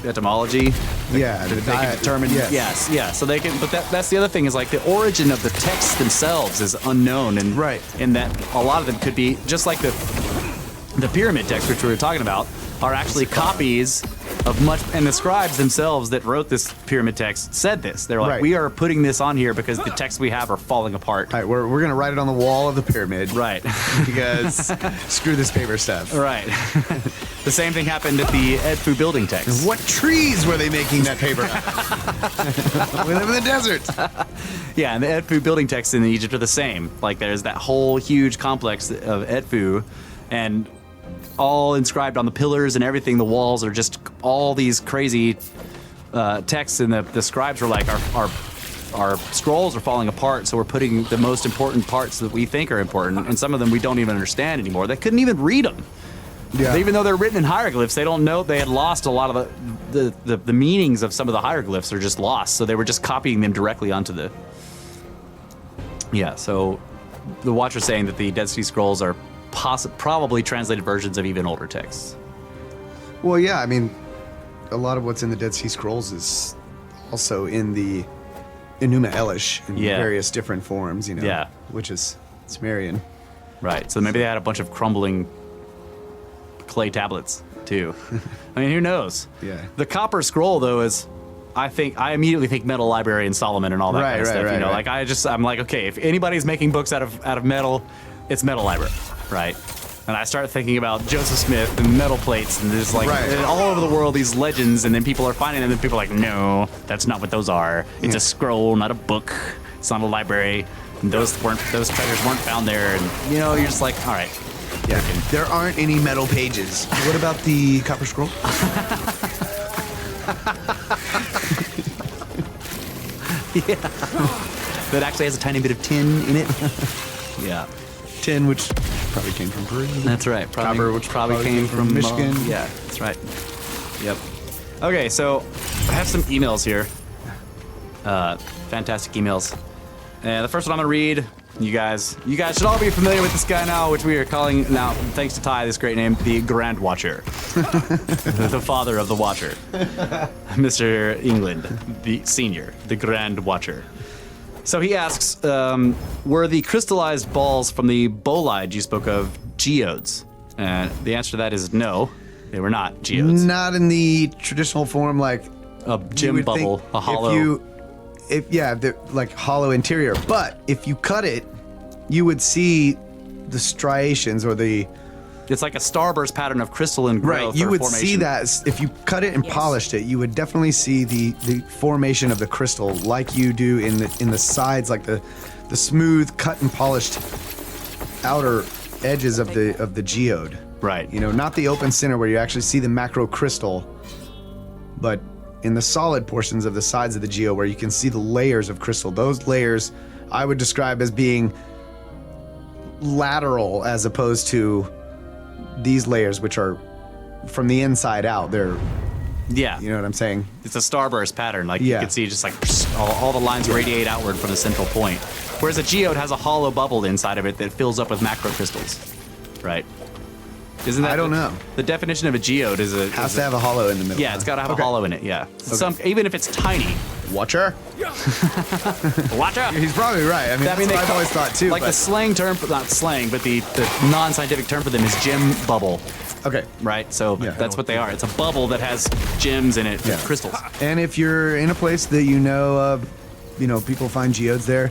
etymology. The they can determine. Yes. So they can. But that's the other thing is like the origin of the texts themselves is unknown, and in that a lot of them could be just like the pyramid text, which we were talking about, are actually copies of much, and the scribes themselves that wrote this pyramid text said this. They're like, we are putting this on here because the texts we have are falling apart. Right, we're gonna write it on the wall of the pyramid. Right. Because screw this paper stuff. Right. The same thing happened at the Edfu building text. What trees were they making that paper out? We live in the desert. Yeah, and the Edfu building texts in Egypt are the same. Like there's that whole huge complex of Edfu, and all inscribed on the pillars and everything. The walls are just all these crazy texts, and the scribes were like, our scrolls are falling apart, so we're putting the most important parts that we think are important, and some of them we don't even understand anymore. They couldn't even read them. Yeah. Even though they're written in hieroglyphs, they don't know. They had lost a lot of the meanings of some of the hieroglyphs are just lost, so they were just copying them directly onto the. Yeah, so the Watcher's saying that the Dead Sea Scrolls are probably translated versions of even older texts. Well, yeah, I mean, a lot of what's in the Dead Sea Scrolls is also in the Enuma Elish in various different forms, which is Sumerian. Right, so maybe they had a bunch of crumbling clay tablets, too. I mean, who knows? Yeah. The Copper Scroll, though, is... I immediately think Metal Library and Solomon and all that kind of stuff. Like I'm like, okay, if anybody's making books out of metal, it's Metal Library, right? And I start thinking about Joseph Smith and metal plates, and there's like all over the world these legends, and then people are finding them, and people are like, no, that's not what those are. It's a scroll, not a book. It's not a library. And those treasures weren't found there, and you're just like, all right. Yeah. There aren't any metal pages. What about the Copper Scroll? Yeah. That actually has a tiny bit of tin in it. Yeah. Tin, which probably came from Peru. That's right. Copper, which probably came from Michigan. Yeah, that's right. Yep. Okay, so I have some emails here. Fantastic emails. And the first one I'm going to read, you guys should all be familiar with this guy now, which we are calling now, thanks to Ty, this great name, the Grand Watcher. The father of the Watcher. Mr. England, the senior, the Grand Watcher. So he asks, were the crystallized balls from the bolide you spoke of geodes? And the answer to that is no, they were not geodes. Not in the traditional form, like a gem bubble, a hollow. They're like hollow interior. But if you cut it, you would see the striations or the. It's like a starburst pattern of crystalline growth. Right, you would formation. see that if you cut it and polished it. You would definitely see the formation of the crystal, like you do in the sides, like the smooth cut and polished outer edges of the geode. Right. You know, not the open center where you actually see the macro crystal, but in the solid portions of the sides of the geo where you can see the layers of crystal. Those layers I would describe as being lateral as opposed to these layers, which are from the inside out. They're, Yeah. you know what I'm saying? It's a starburst pattern. Like Yeah. you can see just like all the lines radiate outward from the central point. Whereas a geode has a hollow bubble inside of it that fills up with macrocrystals. Right? Isn't that I don't know. The definition of a geode is a Has to have a hollow in the middle. yeah, it's got to have Okay. a hollow in it. Yeah, even if it's tiny. Watcher. Watch out! He's probably right. I mean, that's what I've always thought too. Like but, the slang term, not slang, but the non-scientific term for them is gem bubble. okay. Right? So Yeah. that's what they are. It's a bubble that has gems in it, Yeah. crystals. And if you're in a place that you know people find geodes there,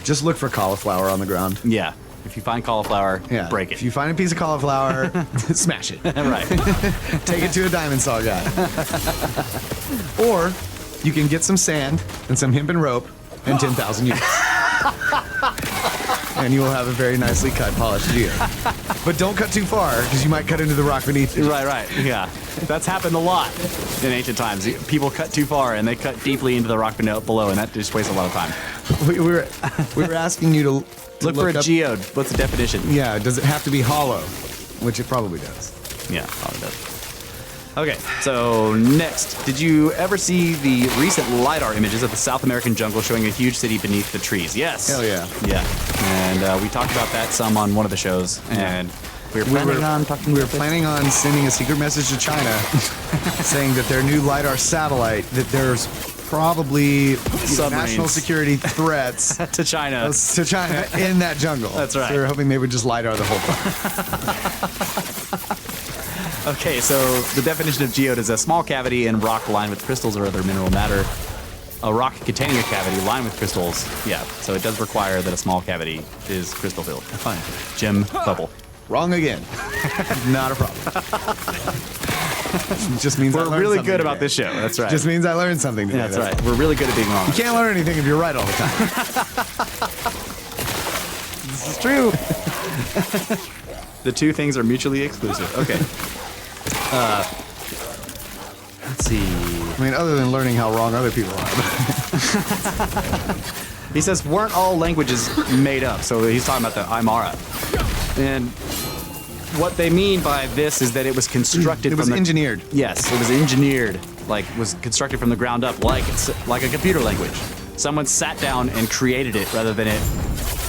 just look for cauliflower on the ground. Yeah. If you find cauliflower, Yeah. break it. If you find a piece of cauliflower, smash it. Right. Take it to a diamond saw guy. Or you can get some sand and some hemp and rope and 10,000 units. And you will have a very nicely cut, polished geode. But don't cut too far, because you might cut into the rock beneath you. Right. Yeah. That's happened a lot in ancient times. People cut too far and they cut deeply into the rock below, and that just wastes a lot of time. We were asking you to Look for a up, geode. What's the definition? Yeah, does it have to be hollow? Which it probably does. Yeah, probably does. Okay, so next, did you ever see the recent LiDAR images of the South American jungle showing a huge city beneath the trees? Yes. Hell yeah. Yeah, and we talked about that some on one of the shows, and we were planning on sending a secret message to China saying that their new LiDAR satellite, that there's probably Submarines. national security threats to China. to China in that jungle. That's right. So we're hoping they would just LiDAR the whole thing. Okay, so the definition of geode is a small cavity in rock lined with crystals or other mineral matter. A rock containing a cavity lined with crystals. Yeah, so it does require that a small cavity is crystal filled. Fine. Gem bubble. Wrong again. Not a problem. It just means I We're learned really something good about today. this show. That's right. Just means I learned something today. That's right. We're really good at being wrong. You can't learn anything if you're right all the time. This is true. The two things are mutually exclusive. Okay. Let's see. I mean, other than learning how wrong other people are. He says, weren't all languages made up? So he's talking about the Aymara. And what they mean by this is that it was constructed It was engineered. Yes, it was engineered, was constructed from the ground up, like a computer language. Someone sat down and created it rather than it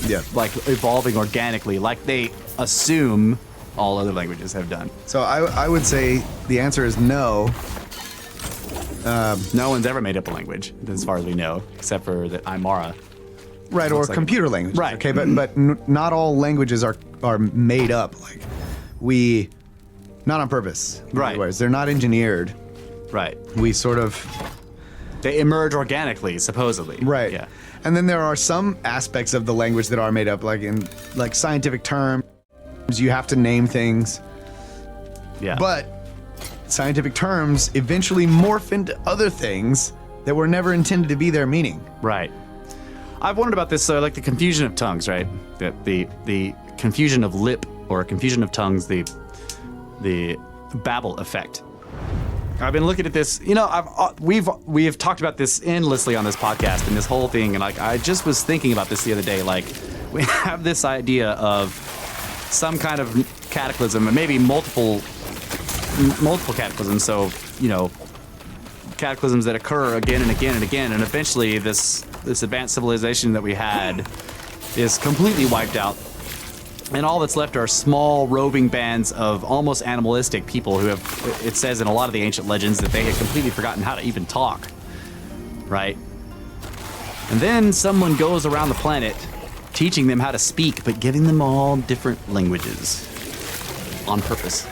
Yeah. evolving organically, like they assume all other languages have done. So I would say the answer is no. No one's ever made up a language, as far as we know, except for the Aymara. Right, or Looks like- computer languages. Right. Okay, but not all languages are made up. Like not on purpose. In Right. other words, they're not engineered. Right. We sort of They emerge organically, supposedly. right. Yeah. And then there are some aspects of the language that are made up, like in scientific terms. You have to name things, Yeah. but scientific terms eventually morph into other things that were never intended to be their meaning. Right. I've wondered about this, like the confusion of tongues, right? The confusion of lip or confusion of tongues, the Babel effect. I've been looking at this. You know, we have talked about this endlessly on this podcast and this whole thing, and I just was thinking about this the other day. Like, we have this idea of some kind of cataclysm, and maybe multiple cataclysms. So, cataclysms that occur again and again and again, and eventually this advanced civilization that we had is completely wiped out, and all that's left are small roving bands of almost animalistic people who have, it says in a lot of the ancient legends, that they had completely forgotten how to even talk, right? And then someone goes around the planet teaching them how to speak, but giving them all different languages on purpose.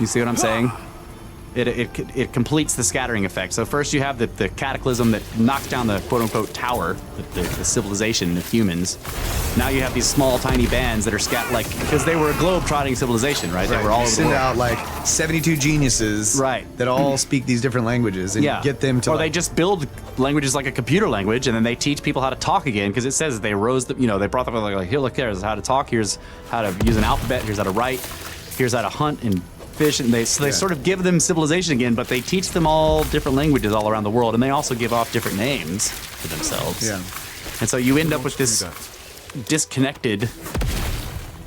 You see what I'm saying? it completes the scattering effect. So first you have the cataclysm that knocks down the quote-unquote tower, the civilization of humans. Now you have these small, tiny bands that are because they were a globe-trotting civilization, right? They were all over the send world. out like 72 geniuses, Right. that all speak these different languages, and get them to. Or they just build languages like a computer language, and then they teach people how to talk again, because it says they rose, they brought them like, here, look, here's how to talk, here's how to use an alphabet, here's how to write, here's how to hunt and fish, and they sort of give them civilization again, but they teach them all different languages all around the world, and they also give off different names for themselves. Yeah. And so you end up with this disconnected,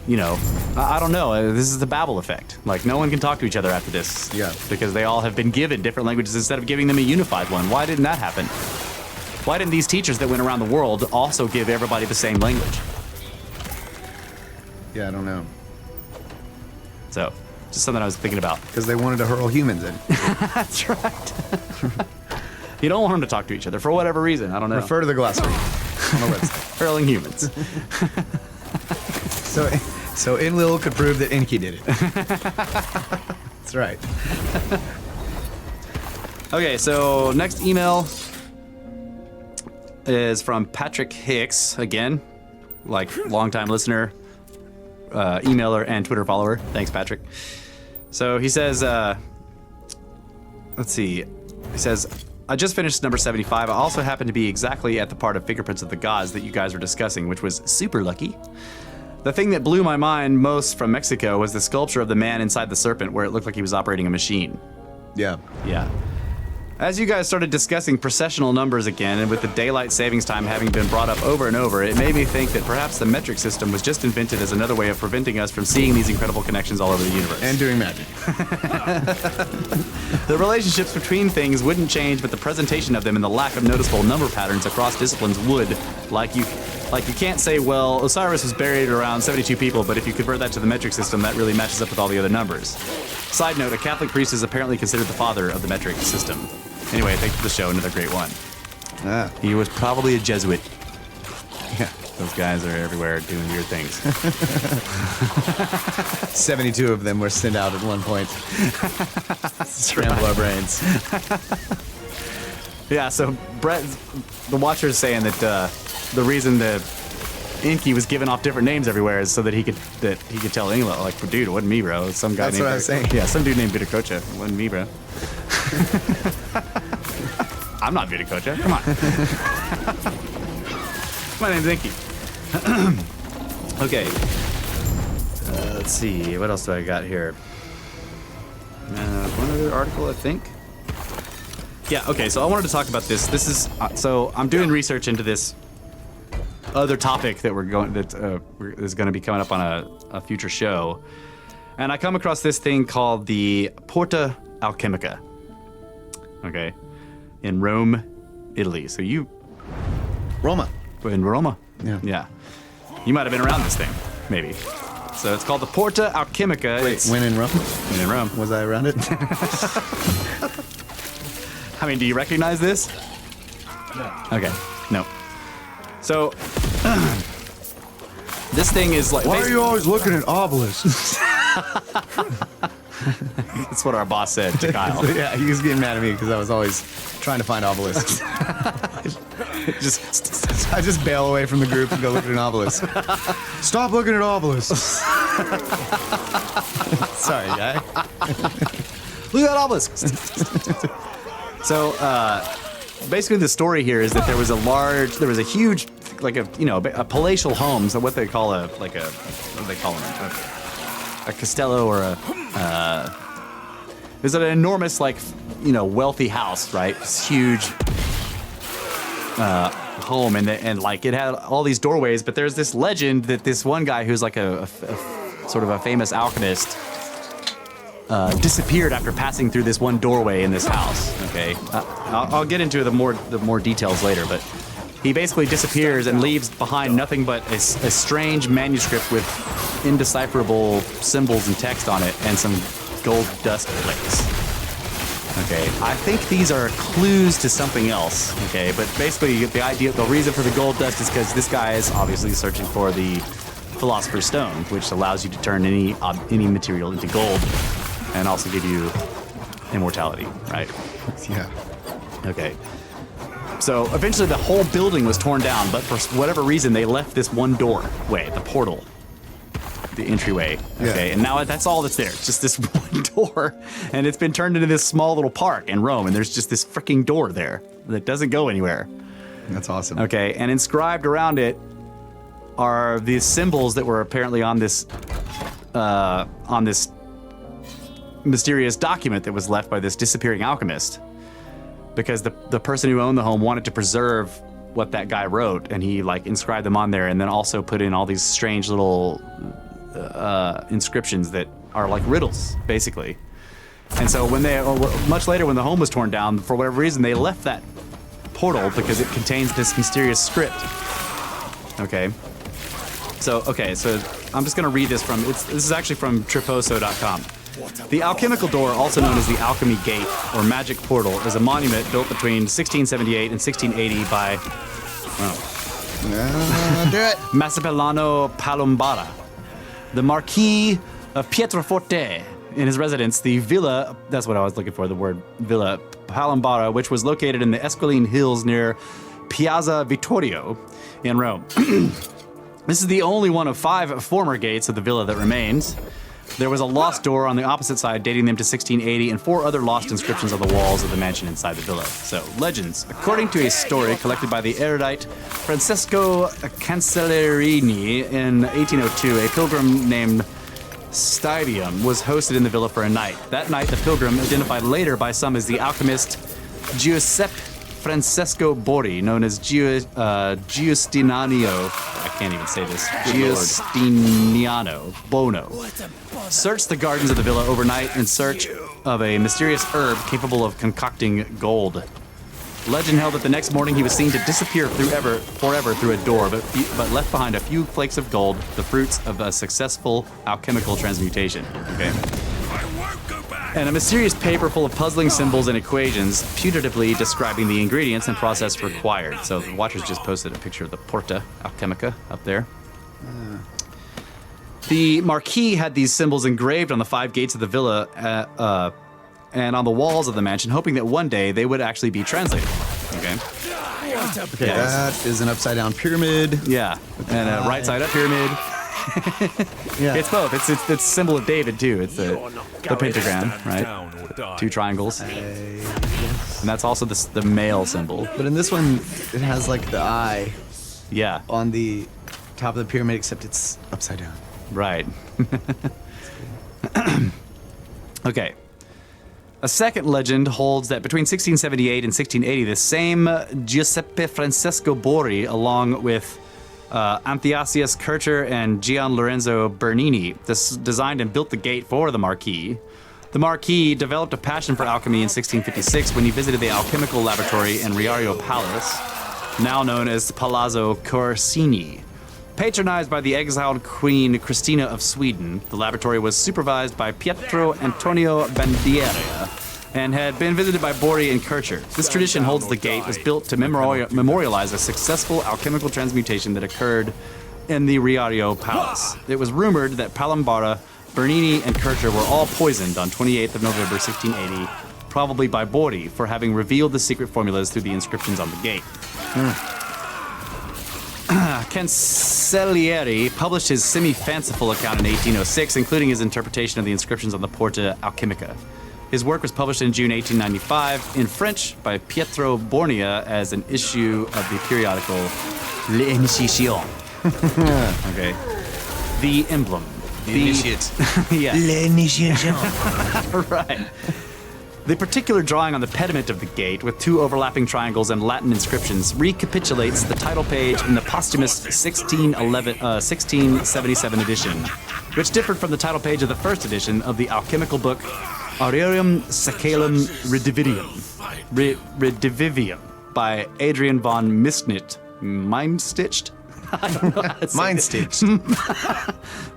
I don't know. This is the Babel effect. Like, no one can talk to each other after this. Yeah. Because they all have been given different languages instead of giving them a unified one. Why didn't that happen? Why didn't these teachers that went around the world also give everybody the same language? Yeah, I don't know. So, just something I was thinking about. Because they wanted to hurl humans in. That's right. You don't want them to talk to each other for whatever reason. I don't know. Refer to the glossary on the website. Hurling humans. So Enlil could prove that Enki did it. That's right. Okay, so next email is from Patrick Hicks, again, like longtime listener, emailer, and Twitter follower. Thanks, Patrick. So he says, let's see. He says, I just finished number 75. I also happened to be exactly at the part of Fingerprints of the Gods that you guys were discussing, which was super lucky. The thing that blew my mind most from Mexico was the sculpture of the man inside the serpent, where it looked like he was operating a machine. Yeah. Yeah. As you guys started discussing processional numbers again, and with the daylight savings time having been brought up over and over, it made me think that perhaps the metric system was just invented as another way of preventing us from seeing these incredible connections all over the universe. And doing magic. The relationships between things wouldn't change, but the presentation of them and the lack of noticeable number patterns across disciplines would. Like you can't say, well, Osiris was buried around 72 people, but if you convert that to the metric system, that really matches up with all the other numbers. Side note, a Catholic priest is apparently considered the father of the metric system. Anyway, thanks for the show. Another great one. Ah. He was probably a Jesuit. Yeah, those guys are everywhere doing weird things. 72 of them were sent out at one point. Scramble our brains. Yeah, so Brett, the Watcher, is saying that the reason the Enki was giving off different names everywhere is so that he could tell England, like, dude, it wasn't me, bro. It was some guy That's named what I was saying. Yeah, some dude named Vitacocha. It wasn't me, bro. I'm not Vitacocha. Come on. My name's Enki. Okay. Let's see. What else do I got here? One other article, I think. Yeah, okay, so I wanted to talk about this. This is, so I'm doing research into this other topic that is going to be coming up on a future show. And I come across this thing called the Porta Alchemica. Okay. In Rome, Italy. So Roma. in Roma? Yeah. Yeah. You might have been around this thing, maybe. So it's called the Porta Alchemica. Wait, when in Rome? When in Rome. Was I around it? I mean, do you recognize this? Okay. No. So, this thing is like... Why are you always looking at obelisks? That's what our boss said to Kyle. Yeah, he was getting mad at me because I was always trying to find obelisks. I just bail away from the group and go look at an obelisk. Stop looking at obelisks. Sorry, guy. Look at that obelisk. So, basically the story here is that there was a huge, like a palatial home, so what they call what do they call them? A castello or there's an enormous, wealthy house, right? This huge home, and like it had all these doorways, but there's this legend that this one guy who's like a sort of a famous alchemist disappeared after passing through this one doorway in this house. Okay, I'll get into the more details later, but he basically disappears and leaves behind nothing but a strange manuscript with indecipherable symbols and text on it and some gold dust flakes. Okay, I think these are clues to something else. Okay, but basically the reason for the gold dust is because this guy is obviously searching for the Philosopher's Stone, which allows you to turn any material into gold, and also give you immortality, right? Yeah. Okay. So eventually the whole building was torn down, but for whatever reason they left this one doorway, the portal, the entryway. Okay, Yeah. and now that's all that's there. It's just this one door, and it's been turned into this small little park in Rome, and there's just this freaking door there that doesn't go anywhere. That's awesome. Okay, and inscribed around it are these symbols that were apparently on this mysterious document that was left by this disappearing alchemist. Because the person who owned the home wanted to preserve what that guy wrote, and he like inscribed them on there, and then also put in all these strange little inscriptions that are like riddles, basically. And so when much later, when the home was torn down, for whatever reason, they left that portal because it contains this mysterious script. Okay. So I'm just gonna read this from. This is actually from Triposo.com. The alchemical door, also known as the Alchemy Gate or Magic Portal, is a monument built between 1678 and 1680 by Do it. Massimiliano Palombara, the Marquis of Pietroforte, in his residence, the Villa, that's what I was looking for, the word Villa Palombara, which was located in the Esquiline Hills near Piazza Vittorio in Rome. This is the only one of 5 former gates of the villa that remains. There was a lost door on the opposite side dating them to 1680 and 4 other lost inscriptions on the walls of the mansion inside the villa. So, legends. According to a story collected by the erudite Francesco Cancellerini in 1802, a pilgrim named Stydium was hosted in the villa for a night. That night, the pilgrim, identified later by some as the alchemist Giuseppe Francesco Bori, known as Giustiniano, I can't even say this, Giustiniano Bono, searched the gardens of the villa overnight in search of a mysterious herb capable of concocting gold. Legend held that the next morning he was seen to disappear forever through a door, but left behind a few flakes of gold, the fruits of a successful alchemical transmutation. Okay. And a mysterious paper full of puzzling symbols and equations, putatively describing the ingredients and process required. So the watchers just posted a picture of the Porta Alchemica up there. The Marquis had these symbols engraved on the 5 gates of the villa and on the walls of the mansion, hoping that one day they would actually be translated. Okay. Okay, that is an upside down pyramid. Yeah, and a right side up pyramid. Yeah. It's both. It's symbol of David too. It's the pentagram, right? 2 triangles, and that's also the male symbol. But in this one, it has like the eye Yeah, on the top of the pyramid, except it's upside down. right. Okay. A second legend holds that between 1678 and 1680, the same Giuseppe Francesco Bori, along with Anthiasius Kircher and Gian Lorenzo Bernini, designed and built the gate for the Marquis. The Marquis developed a passion for alchemy in 1656 when he visited the alchemical laboratory in Riario Palace, now known as Palazzo Corsini. Patronized by the exiled Queen Christina of Sweden, the laboratory was supervised by Pietro Antonio Bandiera and had been visited by Bori and Kircher. This tradition holds the gate was built to memorialize a successful alchemical transmutation that occurred in the Riario Palace. It was rumored that Palombara, Bernini, and Kircher were all poisoned on 28th of November 1680, probably by Bori for having revealed the secret formulas through the inscriptions on the gate. Cancellieri published his semi-fanciful account in 1806, including his interpretation of the inscriptions on the Porta Alchemica. His work was published in June 1895 in French by Pietro Bornia as an issue of the periodical L'Initiation. Okay. The emblem. The initiate. Yeah. L'Initiation. Right. The particular drawing on the pediment of the gate, with 2 overlapping triangles and Latin inscriptions, recapitulates the title page in the posthumous 1677 edition, which differed from the title page of the first edition of the alchemical book Aurelium Sacralum Redivivium by Adrian von Meinstitched? I don't know how to say Meinstitched.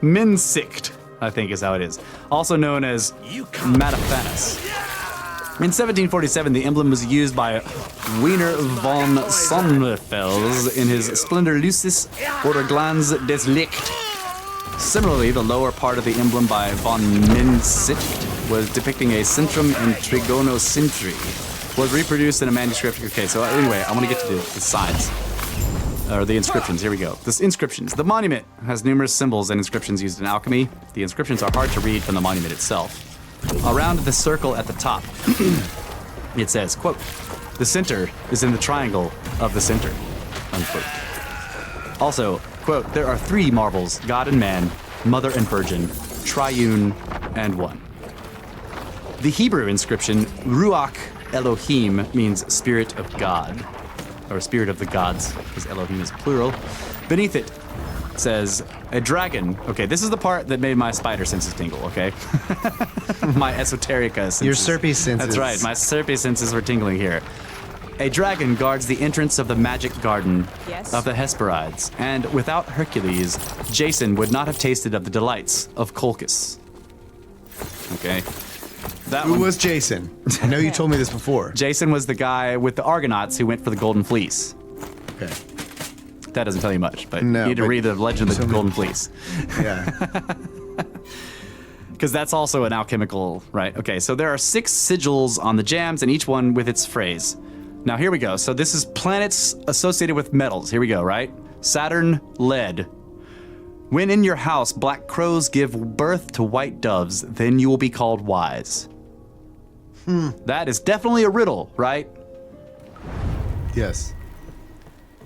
Minsicht, I think is how it is. Also known as Mataphanus. In 1747, the emblem was used by Wiener von Sonnenfels in his Splendor Lucis oder Glanz des Licht. Similarly, the lower part of the emblem by von Minsicht was depicting a centrum and trigonocintry. Was reproduced in a manuscript. Okay, so anyway, I want to get to the signs. Or the inscriptions. Here we go. This inscriptions. The monument has numerous symbols and inscriptions used in alchemy. The inscriptions are hard to read from the monument itself. Around the circle at the top, it says, quote, "The center is in the triangle of the center," unquote. Also, quote, "There are 3 marbles, God and man, mother and virgin, triune, and one." The Hebrew inscription, Ruach Elohim, means spirit of God, or spirit of the gods, because Elohim is plural. Beneath it says, a dragon. Okay, this is the part that made my spider senses tingle, okay? My esoterica senses. Your Serpy senses. That's right, my Serpy senses were tingling here. A dragon guards the entrance of the magic garden of the Hesperides, and without Hercules, Jason would not have tasted of the delights of Colchis. Okay. That Who one. was Jason? I know you told me this before. Jason was the guy with the Argonauts who went for the Golden Fleece. Okay. That doesn't tell you much, but No, you need to but read the Legend of the Golden Fleece. Yeah. Because that's also an alchemical, right? Okay, so there are 6 sigils on the jams, and each one with its phrase. Now, here we go. So this is planets associated with metals. Here we go, right? Saturn, lead. When in your house, black crows give birth to white doves, then you will be called wise. That is definitely a riddle, right? Yes.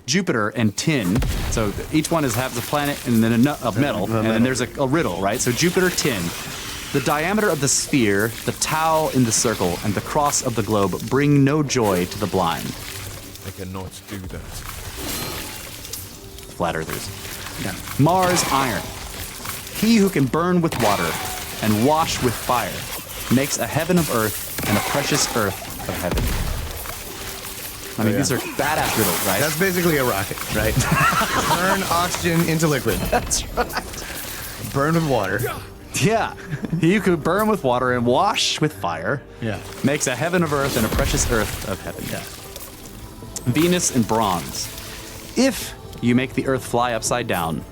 Jupiter and tin. So each one has a planet and then a metal, and then there's a riddle, right? So Jupiter, tin. The diameter of the sphere, the tau in the circle, and the cross of the globe bring no joy to the blind. I cannot do that. Flat earthers. Yeah. Mars, iron. He who can burn with water and wash with fire makes a heaven of earth and a precious earth of heaven. I mean, these are badass riddles, right? That's basically a rocket, right? Burn oxygen into liquid. That's right. Burn with water. Yeah. He who could burn with water and wash with fire Yeah. makes a heaven of earth and a precious earth of heaven. Yeah. Venus and bronze. If you make the earth fly upside down,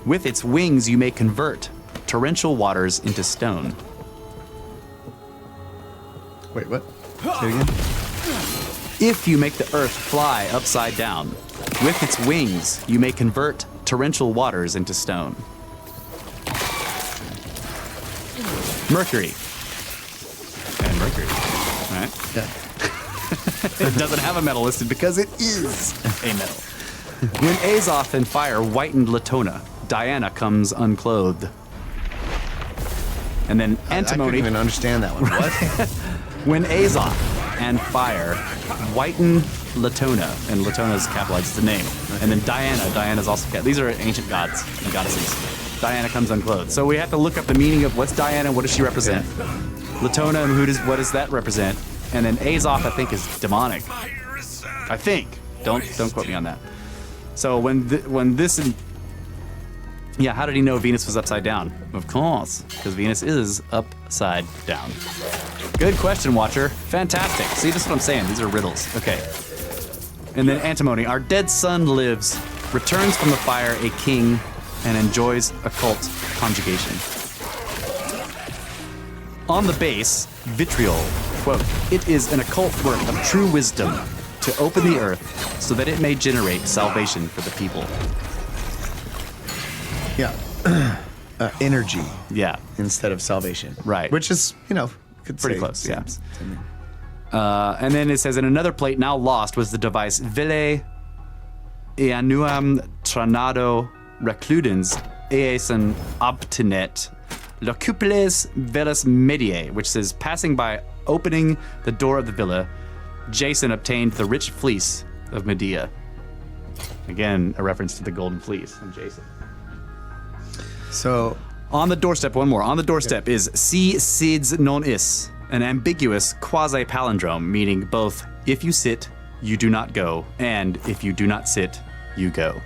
with its wings you may convert torrential waters into stone. Wait, what? Say it again? If you make the earth fly upside down, with its wings you may convert torrential waters into stone. Mercury. And Mercury, right? Yeah. It doesn't have a metal listed because it is a metal. When Azoth and fire whitened Latona, Diana comes unclothed. And then I antimony. couldn't even understand that one. What? When Azoth and fire whiten Latona, and Latona's capitalized, it's the name. And then Diana's also these are ancient gods and goddesses. Diana comes unclothed. So we have to look up the meaning of what's Diana, what does she represent? Latona, and what does that represent? And then Azoth, I think, is demonic. I think. Don't quote me on that. So how did he know Venus was upside down? Of course, because Venus is upside down. Good question, Watcher. Fantastic. See, this is what I'm saying. These are riddles. Okay. And then antimony. Our dead son lives, returns from the fire a king, and enjoys occult conjugation. On the base, vitriol. Quote, it is an occult work of true wisdom to open the earth so that it may generate salvation for the people. Yeah. Energy Yeah. instead of salvation. Right. Which is, could Pretty say close, yeah. same thing. And then it says, in another plate now lost was the device Vile eanuam tranado recludens eason obtinet locupiles velas mediae, which says, passing by opening the door of the villa, Jason obtained the rich fleece of Medea. Again, a reference to the golden fleece from Jason. So, On the doorstep, one more. On the doorstep is si sids non is, an ambiguous quasi-palindrome, meaning both if you sit, you do not go, and if you do not sit, you go.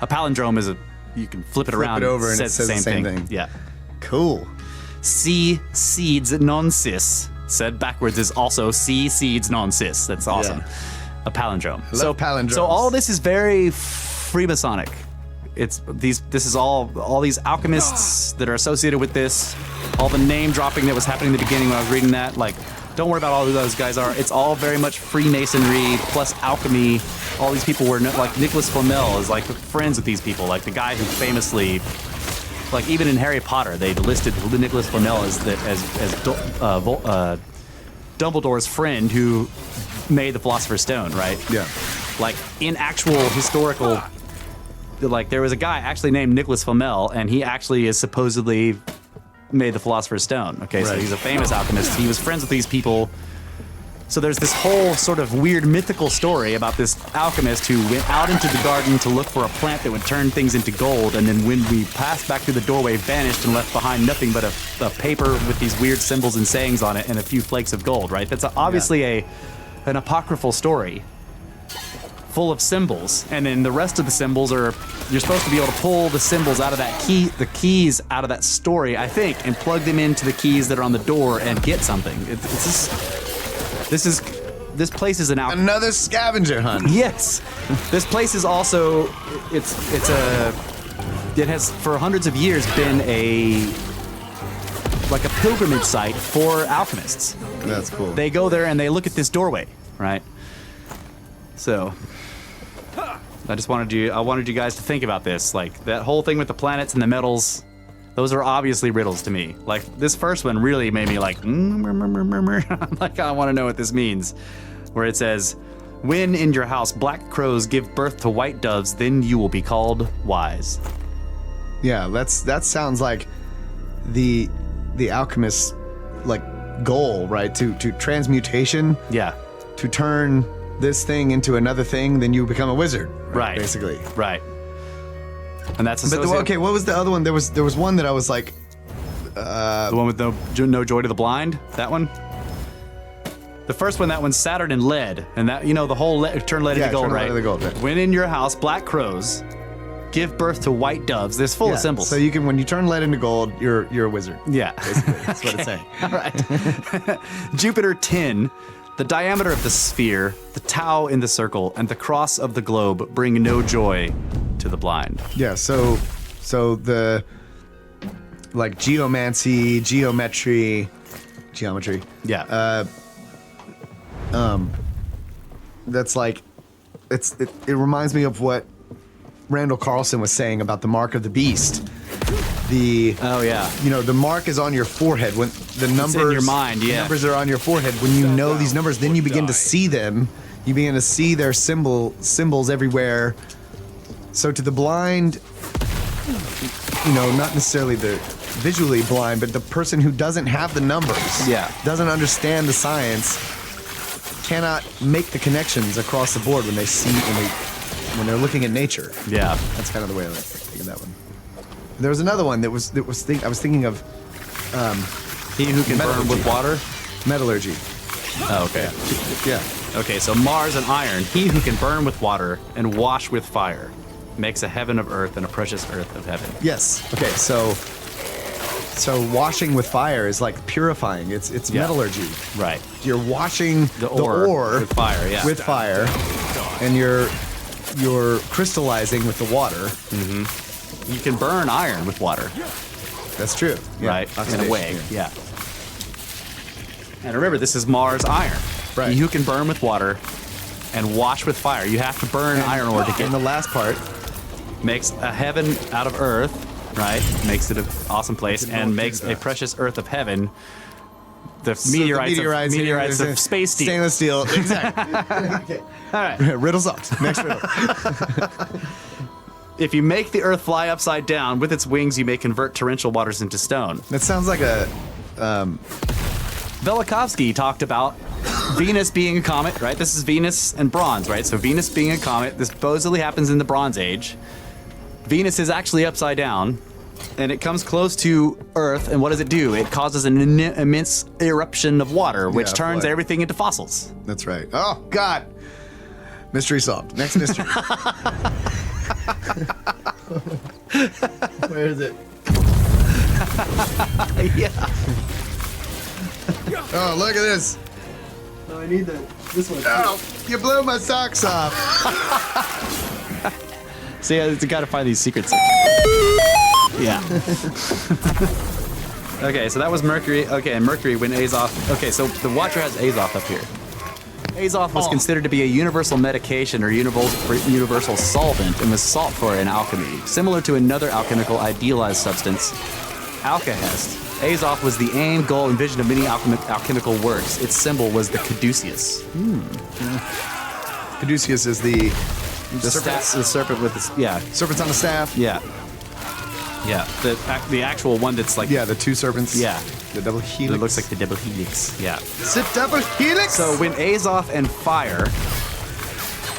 A palindrome is you can flip it around. over and it says says the same thing. Yeah. cool. Si seeds non cis, said backwards, is also si seeds non cis. That's awesome. Yeah. A palindrome. Love palindromes. So all this is very Freemasonic. it's these. This is all these alchemists that are associated with this. All the name dropping that was happening in the beginning when I was reading that. Like, don't worry about all who those guys are. It's all very much Freemasonry plus alchemy. All these people were like Nicholas Flamel is like friends with these people. Like the guy who famously, like even in Harry Potter, they listed Nicholas Flamel as Dumbledore's friend who made the Philosopher's Stone, right? Yeah. Like in actual historical, like there was a guy actually named Nicholas Flamel, and he actually is supposedly made the Philosopher's Stone. Okay, so Right. he's a famous alchemist. He was friends with these people. So there's this whole sort of weird mythical story about this alchemist who went out into the garden to look for a plant that would turn things into gold, and then when we passed back through the doorway, vanished and left behind nothing but a paper with these weird symbols and sayings on it and a few flakes of gold, right? That's obviously an apocryphal story full of symbols, and then the rest of the symbols are, you're supposed to be able to pull the symbols out of that key, the keys out of that story, I think, and plug them into the keys that are on the door and get something. This place is an Another scavenger hunt. Yes, this place is also it has for hundreds of years been a pilgrimage site for alchemists. That's cool. They go there and they look at this doorway, right? So I wanted you guys to think about this, like that whole thing with the planets and the metals. Those are obviously riddles to me. Like this first one really made me like, like I want to know what this means. Where it says, "When in your house black crows give birth to white doves, then you will be called wise." Yeah, that sounds like the alchemist's like goal, right? To transmutation. Yeah. To turn this thing into another thing, then you become a wizard. Right. Basically. Right. And that's But okay, what was the other one? There was one that I was like, the one with no joy to the blind. That one. The first one, that one's Saturn and lead, and that the whole turn lead into gold, turn right? lead into gold, right. When in your house black crows give birth to white doves. This full of symbols. So you can, when you turn lead into gold, you're a wizard. Yeah. Basically, that's what it's saying. All right. Jupiter 10. The diameter of the sphere, the tau in the circle, and the cross of the globe bring no joy to the blind. Yeah, so the like geomancy, geometry. Yeah. That's like it reminds me of what Randall Carlson was saying about the mark of the beast. Oh yeah. The mark is on your forehead when the numbers in your mind, yeah. The numbers are on your forehead. When you know these numbers, then you begin to see them. You begin to see their symbols everywhere. So to the blind, not necessarily the visually blind, but the person who doesn't have the numbers, doesn't understand the science, cannot make the connections across the board when they're looking at nature. Yeah. That's kind of the way I like to think of that one. There was another one I was thinking of. He who can burn with water. Metallurgy. Oh, okay. Yeah. Okay, so Mars and iron. He who can burn with water and wash with fire makes a heaven of earth and a precious earth of heaven. Yes. Okay. So washing with fire is like purifying. It's metallurgy. Right. You're washing the ore with fire. Yeah. With fire, and you're crystallizing with the water. Mm-hmm. You can burn iron with water. That's true. Yeah. Right. In a way. Yeah. And remember, this is Mars iron. Right. He who can burn with water and wash with fire. You have to burn iron ore to get. And the last part makes a heaven out of earth, right? Makes it an awesome place, and makes a precious earth of heaven. The meteorites of space steel. Stainless steel. Exactly. Okay. All right. Riddle solved. Next riddle. If you make the earth fly upside down, with its wings you may convert torrential waters into stone. That sounds like a... Velikovsky talked about Venus being a comet, right? This is Venus and bronze, right? So Venus being a comet, this supposedly happens in the Bronze Age. Venus is actually upside down, and it comes close to Earth, and what does it do? It causes an immense eruption of water, which turns everything into fossils. That's right. Oh, God. Mystery solved. Next mystery. Where is it? Yeah. Oh, look at this. Oh, I need this one. Oh, you blew my socks off. See, it's got to find these secrets. Yeah. Okay, so that was Mercury. Okay, and Mercury when Azoth. Okay, so the Watcher has Azoth up here. Azoth was considered to be a universal medication or universal solvent and was sought for in alchemy. Similar to another alchemical idealized substance, Alkahest. Azoth was the aim, goal, and vision of many alchemical works. Its symbol was the caduceus. Caduceus is the serpent with the yeah. serpents on the staff. Yeah. Yeah, the actual one that's like Yeah, the two serpents. Yeah. The double helix. It looks like the double helix. Yeah. It's a double helix. So when Azoth and fire.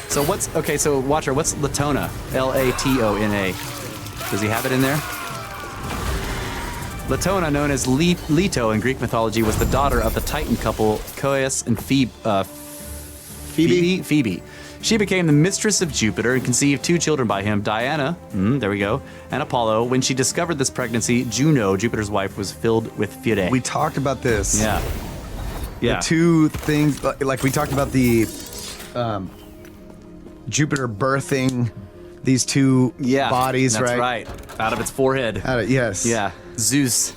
So what's okay? So Watcher, what's Latona? Latona. Does he have it in there? Latona, known as Leto in Greek mythology, was the daughter of the Titan couple Coeus and Phoebe. She became the mistress of Jupiter and conceived two children by him, Diana, there we go, and Apollo. When she discovered this pregnancy, Juno, Jupiter's wife, was filled with fury. We talked about this. Yeah. Yeah. The two things, like we talked about the Jupiter birthing these two bodies, that's right? Out of its forehead. Yes. Yeah. Zeus.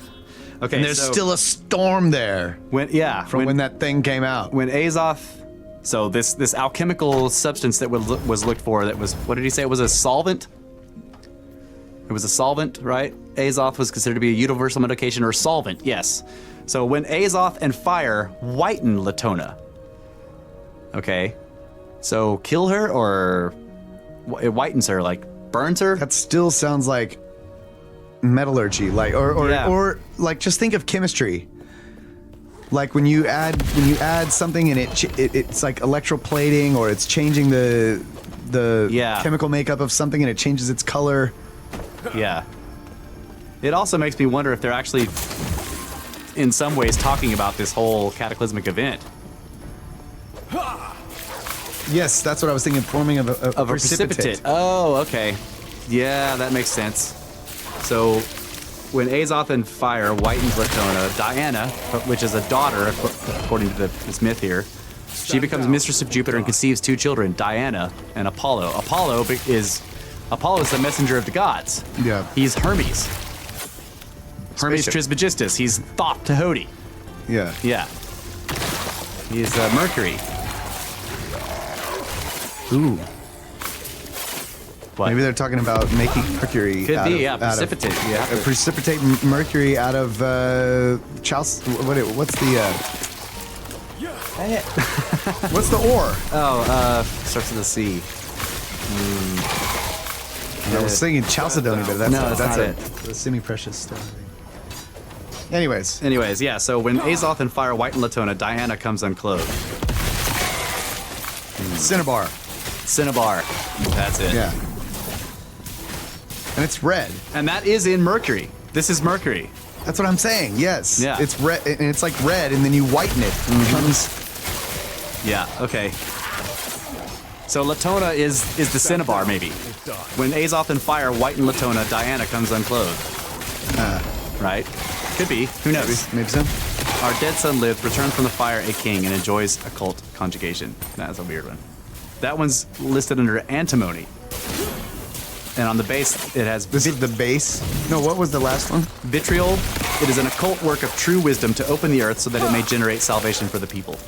Okay. And there's still a storm there when that thing came out. When Azoth. So this alchemical substance that was looked for, that was, what did he say? It was a solvent? It was a solvent, right? Azoth was considered to be a universal medication or solvent, yes. So when Azoth and fire whiten Latona, okay, so kill her or it whitens her, like burns her? That still sounds like metallurgy, like or like just think of chemistry. Like when you add something and it's like electroplating or it's changing the chemical makeup of something and it changes its color. Yeah. It also makes me wonder if they're actually in some ways talking about this whole cataclysmic event. Yes, that's what I was thinking. Forming of a precipitate. Oh, okay. Yeah, that makes sense. So when Azoth and fire whitens Latona, Diana, which is a daughter, according to this myth here, she becomes mistress of Jupiter and conceives two children, Diana and Apollo. Apollo is the messenger of the gods. Yeah. He's Hermes. Hermes Trismegistus. He's Thoth Tehoti. Yeah. Yeah. He's Mercury. Ooh. What? Maybe they're talking about making Mercury. Could be, precipitate. Precipitate Mercury out of what's the what's the ore? Oh, starts with a C. I was thinking chalcedony, but that's not it. The semi-precious stuff. Anyways, yeah. So when Azoth and fire whiten Latona, Diana comes unclothed. Cinnabar. That's it. Yeah. And it's red. And that is in Mercury. This is Mercury. That's what I'm saying. Yes. Yeah. It's red, and it's like red, and then you whiten it. And it becomes. Yeah. Okay. So Latona is the cinnabar, maybe. When Azoth and fire whiten Latona, Diana comes unclothed. Right? Could be. Who knows? Maybe so. Our dead son lived, returned from the fire a king, and enjoys occult conjugation. That's a weird one. That one's listed under antimony. And on the base, it has... This is the base? No, what was the last one? Vitriol. It is an occult work of true wisdom to open the earth so that it may generate salvation for the people.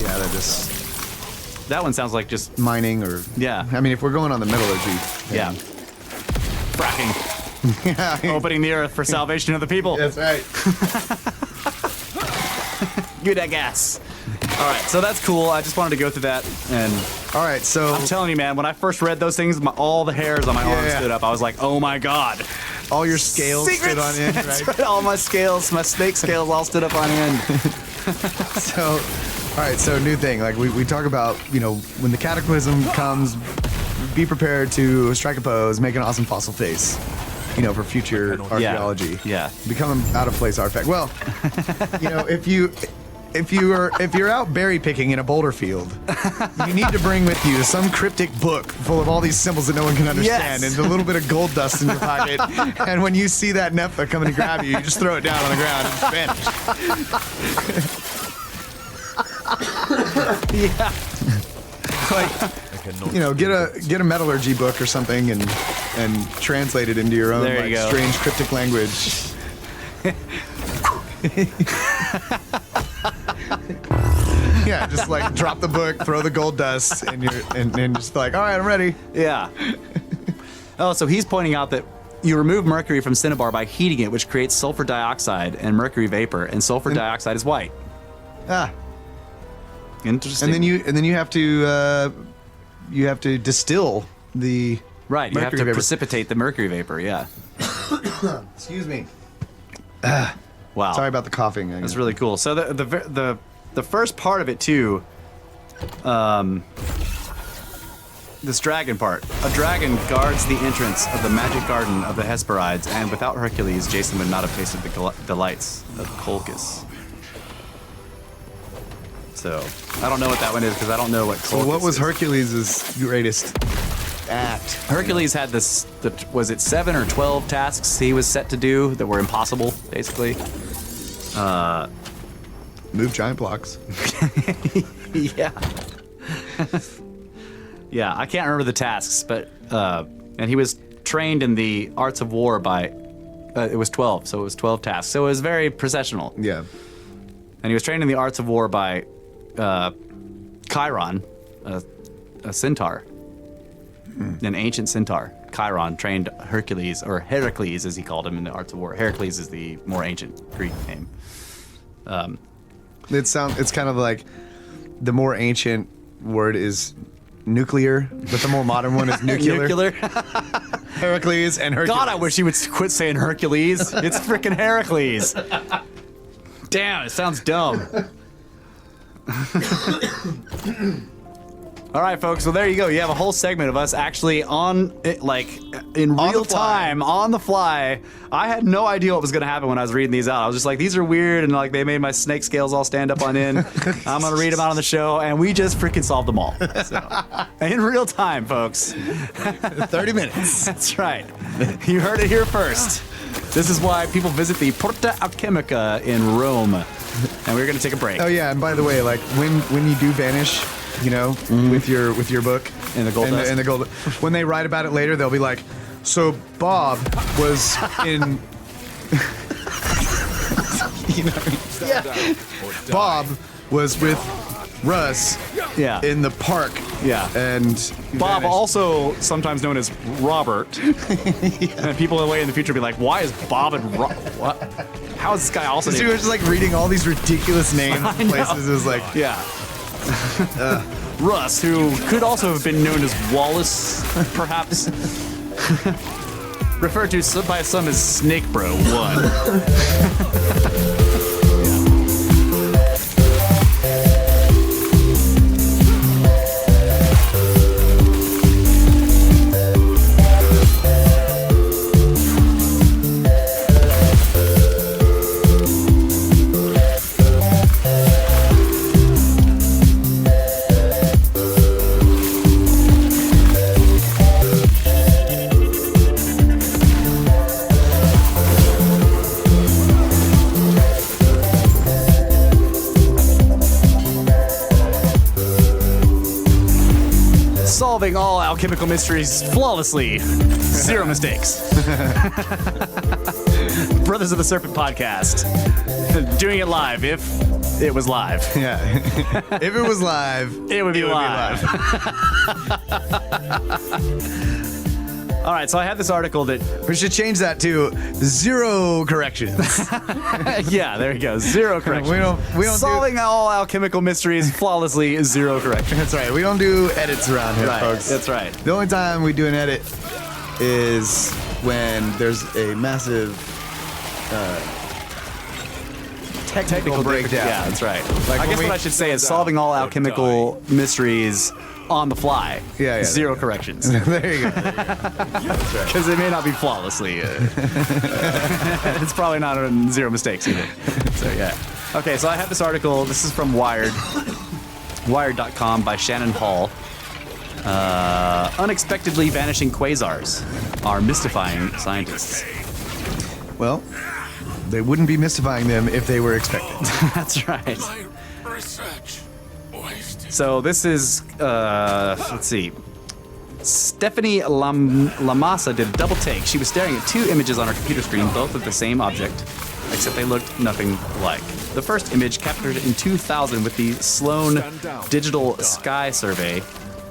Yeah, that just... That one sounds like just... Mining or... Yeah. I mean, if we're going on the metallurgy... Yeah. Fracking. Yeah. Opening the earth for salvation of the people. That's right. Good gas. All right, so that's cool. I just wanted to go through that, and All right, so... I'm telling you, man, when I first read those things, all the hairs on my arms stood up. I was like, oh my god. all your scales stood on end, That's right? right. All my scales, my snake scales all stood up on end. So, all right, so new thing. Like, we talk about, when the cataclysm comes, be prepared to strike a pose, make an awesome fossil face. For future archaeology. Yeah. Become an out of place artifact. Well, if you're out berry picking in a boulder field, you need to bring with you some cryptic book full of all these symbols that no one can understand, Yes. and a little bit of gold dust in your pocket. And when you see that Nepha coming to grab you, you just throw it down on the ground and vanish. Yeah. Like, get a metallurgy book or something and translate it into your own There you go. strange cryptic language. Yeah, just like drop the book, throw the gold dust, and just like, all right, I'm ready. Yeah. Oh, so he's pointing out that you remove mercury from cinnabar by heating it, which creates sulfur dioxide and mercury vapor, and sulfur dioxide is white. Ah, Interesting. and then you have to distill the right, you have mercury to vapor. precipitate the mercury vapor. Yeah. Excuse me. Wow. Sorry about the coughing. That's really cool. So the first part of it too, this dragon part. A dragon guards the entrance of the magic garden of the Hesperides, and without Hercules, Jason would not have tasted the delights of Colchis. So I don't know what that one is because I don't know what Colchis So what was is. Hercules' greatest act? Hercules had this, was it 7 or 12 tasks he was set to do that were impossible, basically? Move giant blocks. Yeah. Yeah, I can't remember the tasks, but, and he was trained in the arts of war by, it was 12, so it was 12 tasks. So it was very processional. Yeah. And he was trained in the arts of war by Chiron, a centaur, an ancient centaur. Chiron trained Hercules, or Heracles as he called him in the arts of war. Heracles is the more ancient Greek name. It's kind of like the more ancient word is nuclear, but the more modern one is nuclear. Nuclear. Heracles and Hercules. God, I wish he would quit saying Hercules. It's freaking Heracles. Damn, it sounds dumb. All right, folks. Well, there you go. You have a whole segment of us actually in real time, on the fly. I had no idea what was going to happen when I was reading these out. I was just like, these are weird, and like they made my snake scales all stand up on end. I'm going to read them out on the show, and we just freaking solved them all. So, in real time, folks. 30 minutes. That's right. You heard it here first. This is why people visit the Porta Alchemica in Rome. And we're going to take a break. Oh yeah, and by the way, like when you do vanish, with your book And the gold dust. and the gold, when they write about it later, they'll be like, so Bob was in. Bob was with Russ Yeah. in the park. Yeah. And Bob, vanished. also sometimes known as Robert. And people away in the future will be like, why is Bob and what? How is this guy also This dude named? was just like reading all these ridiculous names I and know. places. It was like, Yeah. Russ, who could also have been known as Wallace, perhaps. Referred to by some as Snake Bro 1. Solving all alchemical mysteries flawlessly. 0 mistakes. Brothers of the Serpent podcast. Doing it live if it was live. yeah. If it was live, It would be live. All right, so I have this article that, We should change that to 0 corrections. yeah, there you go. 0 corrections. We don't do- Solving all alchemical mysteries flawlessly, 0 corrections. That's right. We don't do edits around here, Right, folks. that's right. The only time we do an edit is when there's a massive technical breakdown. Yeah, that's right. Like I when guess we- what I should say is solving all alchemical mysteries on the fly. Yeah, 0 corrections. There you go. Because it may not be flawlessly. It's probably not 0 mistakes either. So, yeah. Okay, so I have this article. This is from Wired. Wired.com by Shannon Hall. Unexpectedly vanishing quasars are mystifying scientists. Well, they wouldn't be mystifying them if they were expected. That's right. My research wasted. So this is, let's see. Stephanie Lamassa did a double take. She was staring at two images on her computer screen, both of the same object, except they looked nothing alike. The first image, captured in 2000 with the Sloan Digital Sky Survey,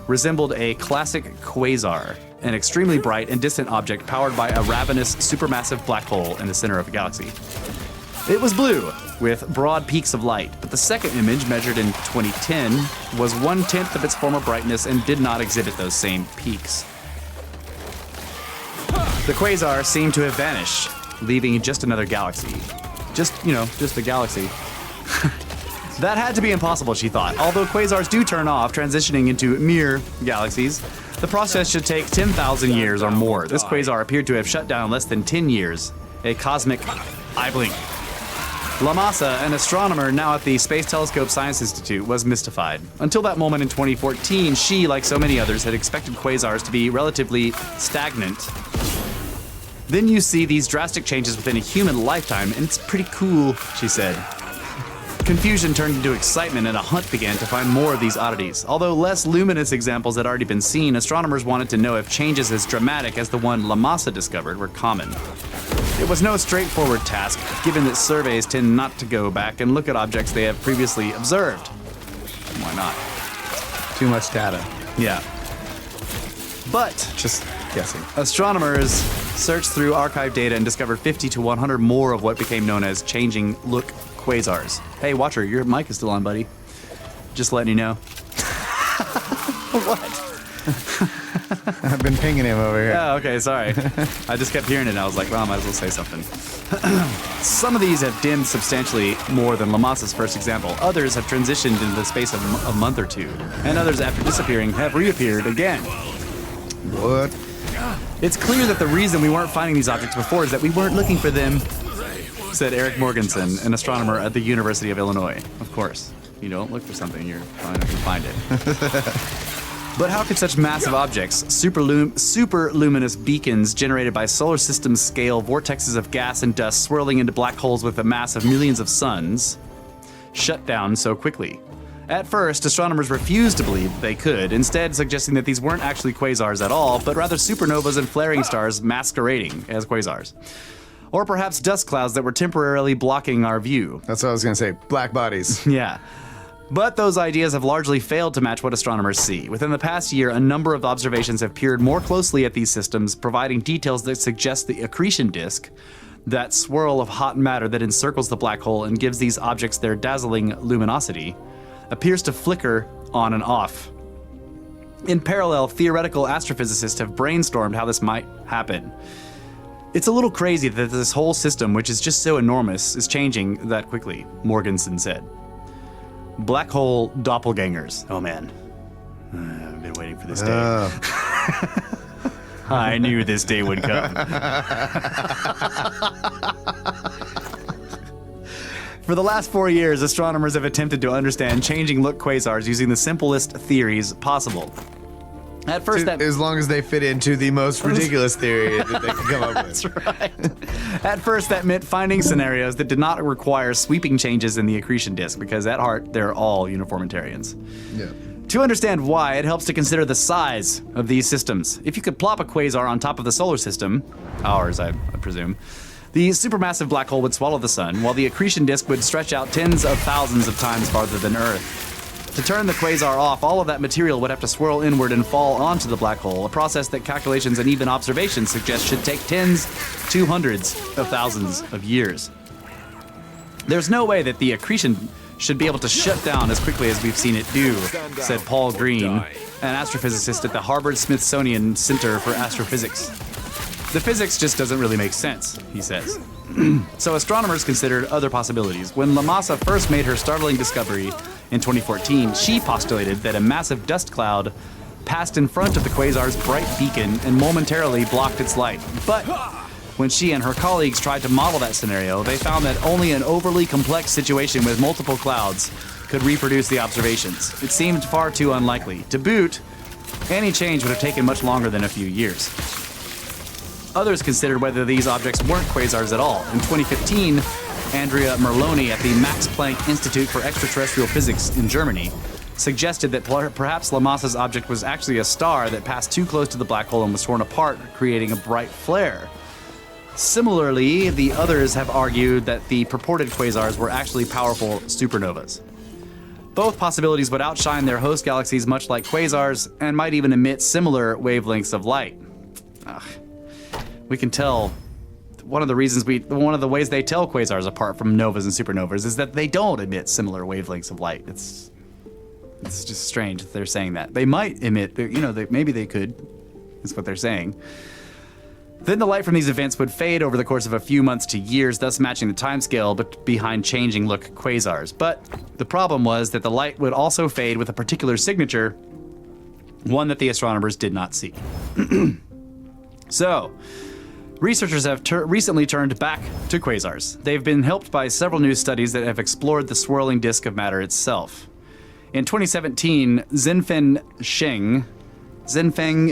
resembled a classic quasar, an extremely bright and distant object powered by a ravenous supermassive black hole in the center of a galaxy. It was blue, with broad peaks of light, but the second image, measured in 2010, was 1/10 of its former brightness and did not exhibit those same peaks. The quasar seemed to have vanished, leaving just another galaxy. Just a galaxy. That had to be impossible, she thought. Although quasars do turn off, transitioning into mere galaxies, the process should take 10,000 years or more. This quasar appeared to have shut down in less than 10 years. A cosmic eye blink. Lamassa, an astronomer now at the Space Telescope Science Institute, was mystified. Until that moment in 2014, she, like so many others, had expected quasars to be relatively stagnant. Then you see these drastic changes within a human lifetime, and it's pretty cool, she said. Confusion turned into excitement, and a hunt began to find more of these oddities. Although less luminous examples had already been seen, astronomers wanted to know if changes as dramatic as the one Lamassa discovered were common. It was no straightforward task, given that surveys tend not to go back and look at objects they have previously observed. Why not? Too much data. Yeah. But Just guessing. astronomers searched through archive data and discovered 50 to 100 more of what became known as changing look quasars. Hey, Watcher, your mic is still on, buddy. Just letting you know. What? I've been pinging him over here. Oh, okay, sorry. I just kept hearing it and I was like, well, I might as well say something. Some of these have dimmed substantially more than Lamassa's first example. Others have transitioned in the space of a month or two. And others, after disappearing, have reappeared again. What? It's clear that the reason we weren't finding these objects before is that we weren't looking for them, said Eric Morganson, an astronomer at the University of Illinois. Of course, you don't look for something, you're fine if you find it. But how could such massive objects, super luminous beacons generated by solar system scale vortexes of gas and dust swirling into black holes with a mass of millions of suns, shut down so quickly? At first, astronomers refused to believe they could, instead suggesting that these weren't actually quasars at all, but rather supernovas and flaring stars masquerading as quasars. Or perhaps dust clouds that were temporarily blocking our view. That's what I was going to say. Black bodies. Yeah. But those ideas have largely failed to match what astronomers see. Within the past year, a number of observations have peered more closely at these systems, providing details that suggest the accretion disk, that swirl of hot matter that encircles the black hole and gives these objects their dazzling luminosity, appears to flicker on and off. In parallel, theoretical astrophysicists have brainstormed how this might happen. It's a little crazy that this whole system, which is just so enormous, is changing that quickly, Morganson said. Black hole doppelgangers. Oh man, I've been waiting for this day. I knew this day would come. For the last 4 years, astronomers have attempted to understand changing look quasars using the simplest theories possible. At first, As long as they fit into the most ridiculous theory that they can come up with. That's right. At first, that meant finding scenarios that did not require sweeping changes in the accretion disk, because at heart, they're all uniformitarians. Yeah. To understand why, it helps to consider the size of these systems. If you could plop a quasar on top of the solar system, ours, I presume, the supermassive black hole would swallow the sun, while the accretion disk would stretch out tens of thousands of times farther than Earth. To turn the quasar off, all of that material would have to swirl inward and fall onto the black hole, a process that calculations and even observations suggest should take tens to hundreds of thousands of years. There's no way that the accretion should be able to shut down as quickly as we've seen it do, said Paul Green, an astrophysicist at the Harvard-Smithsonian Center for Astrophysics. The physics just doesn't really make sense, he says. So astronomers considered other possibilities. When Lamassa first made her startling discovery in 2014, she postulated that a massive dust cloud passed in front of the quasar's bright beacon and momentarily blocked its light. But when she and her colleagues tried to model that scenario, they found that only an overly complex situation with multiple clouds could reproduce the observations. It seemed far too unlikely. To boot, any change would have taken much longer than a few years. Others considered whether these objects weren't quasars at all. In 2015, Andrea Merloni at the Max Planck Institute for Extraterrestrial Physics in Germany suggested that perhaps Lamassa's object was actually a star that passed too close to the black hole and was torn apart, creating a bright flare. Similarly, the others have argued that the purported quasars were actually powerful supernovas. Both possibilities would outshine their host galaxies much like quasars and might even emit similar wavelengths of light. We can tell one of the ways they tell quasars apart from novas and supernovas is that they don't emit similar wavelengths of light. It's just strange that they're saying that. They might emit, maybe they could, is what they're saying. Then the light from these events would fade over the course of a few months to years, thus matching the timescale but behind changing look quasars. But the problem was that the light would also fade with a particular signature, one that the astronomers did not see. So, researchers have recently turned back to quasars. They've been helped by several new studies that have explored the swirling disk of matter itself. In 2017, Zhenfeng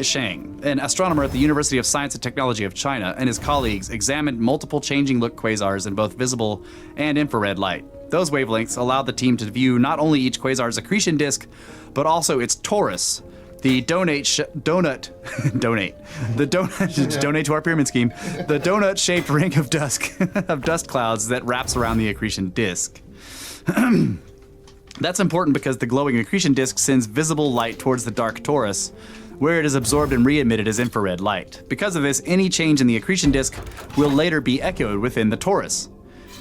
Sheng, an astronomer at the University of Science and Technology of China, and his colleagues examined multiple changing-look quasars in both visible and infrared light. Those wavelengths allowed the team to view not only each quasar's accretion disk, but also its torus, the donate to our pyramid scheme, the donut-shaped ring of dust clouds that wraps around the accretion disk. That's important because the glowing accretion disk sends visible light towards the dark torus, where it is absorbed and re-emitted as infrared light. Because of this, any change in the accretion disk will later be echoed within the torus.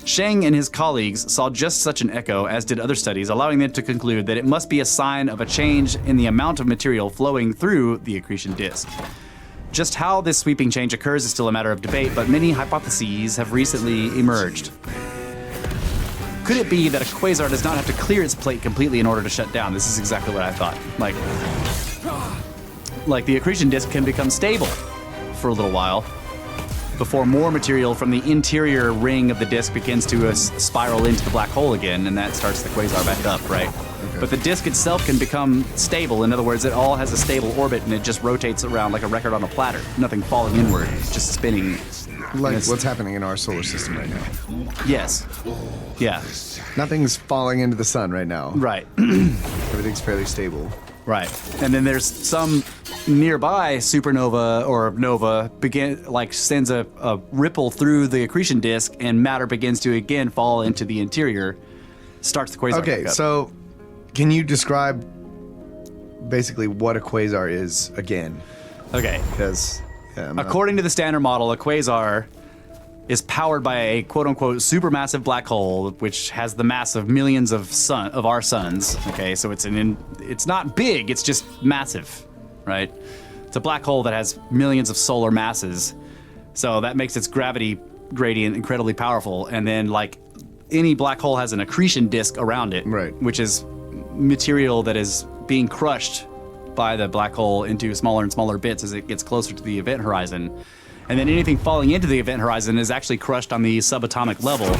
Sheng and his colleagues saw just such an echo, as did other studies, allowing them to conclude that it must be a sign of a change in the amount of material flowing through the accretion disk. Just how this sweeping change occurs is still a matter of debate, but many hypotheses have recently emerged. Could it be that a quasar does not have to clear its plate completely in order to shut down? This is exactly what I thought. Like the accretion disk can become stable for a little while before more material from the interior ring of the disk begins to spiral into the black hole again, and that starts the quasar back up, right? Okay. But the disk itself can become stable. In other words, it all has a stable orbit and it just rotates around like a record on a platter. Nothing falling inward, it's just spinning. Like what's happening in our solar system right now. Yes. Yeah. Nothing's falling into the sun right now. Right. Everything's fairly stable. Right. And then there's some nearby supernova or nova sends a ripple through the accretion disk, and matter begins to again fall into the interior, starts the quasar. Okay, so can you describe basically what a quasar is again? Okay. Because according to the standard model, a quasar is powered by a quote-unquote supermassive black hole, which has the mass of millions of our suns. Okay, so it's not big, it's just massive, right? It's a black hole that has millions of solar masses, so that makes its gravity gradient incredibly powerful. And then, like any black hole has an accretion disk around it, right, which is material that is being crushed by the black hole into smaller and smaller bits as it gets closer to the event horizon. And then anything falling into the event horizon is actually crushed on the subatomic level.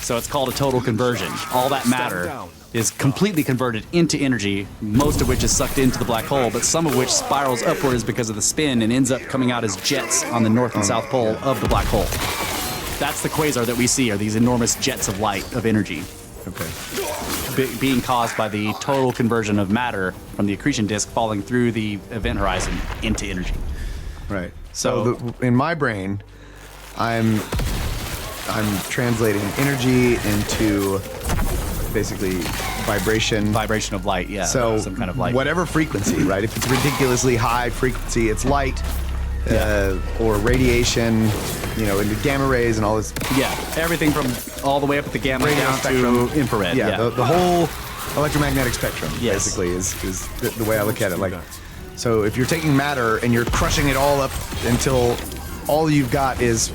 So it's called a total conversion. All that matter is completely converted into energy, most of which is sucked into the black hole, but some of which spirals upwards because of the spin and ends up coming out as jets on the north and south pole of the black hole. That's the quasar that we see, are these enormous jets of light, of energy. Okay. Being caused by the total conversion of matter from the accretion disk falling through the event horizon into energy. Right. So in my brain, I'm translating energy into basically vibration. Vibration of light, yeah. So some kind of light. Whatever frequency, right? If it's ridiculously high frequency, it's light, or radiation, into gamma rays and all this. Yeah, everything from all the way up at the gamma Radio down spectrum. to infrared. Yeah, the whole electromagnetic spectrum, Yes. basically, is the way I look at it. Like, so if you're taking matter and you're crushing it all up until all you've got is,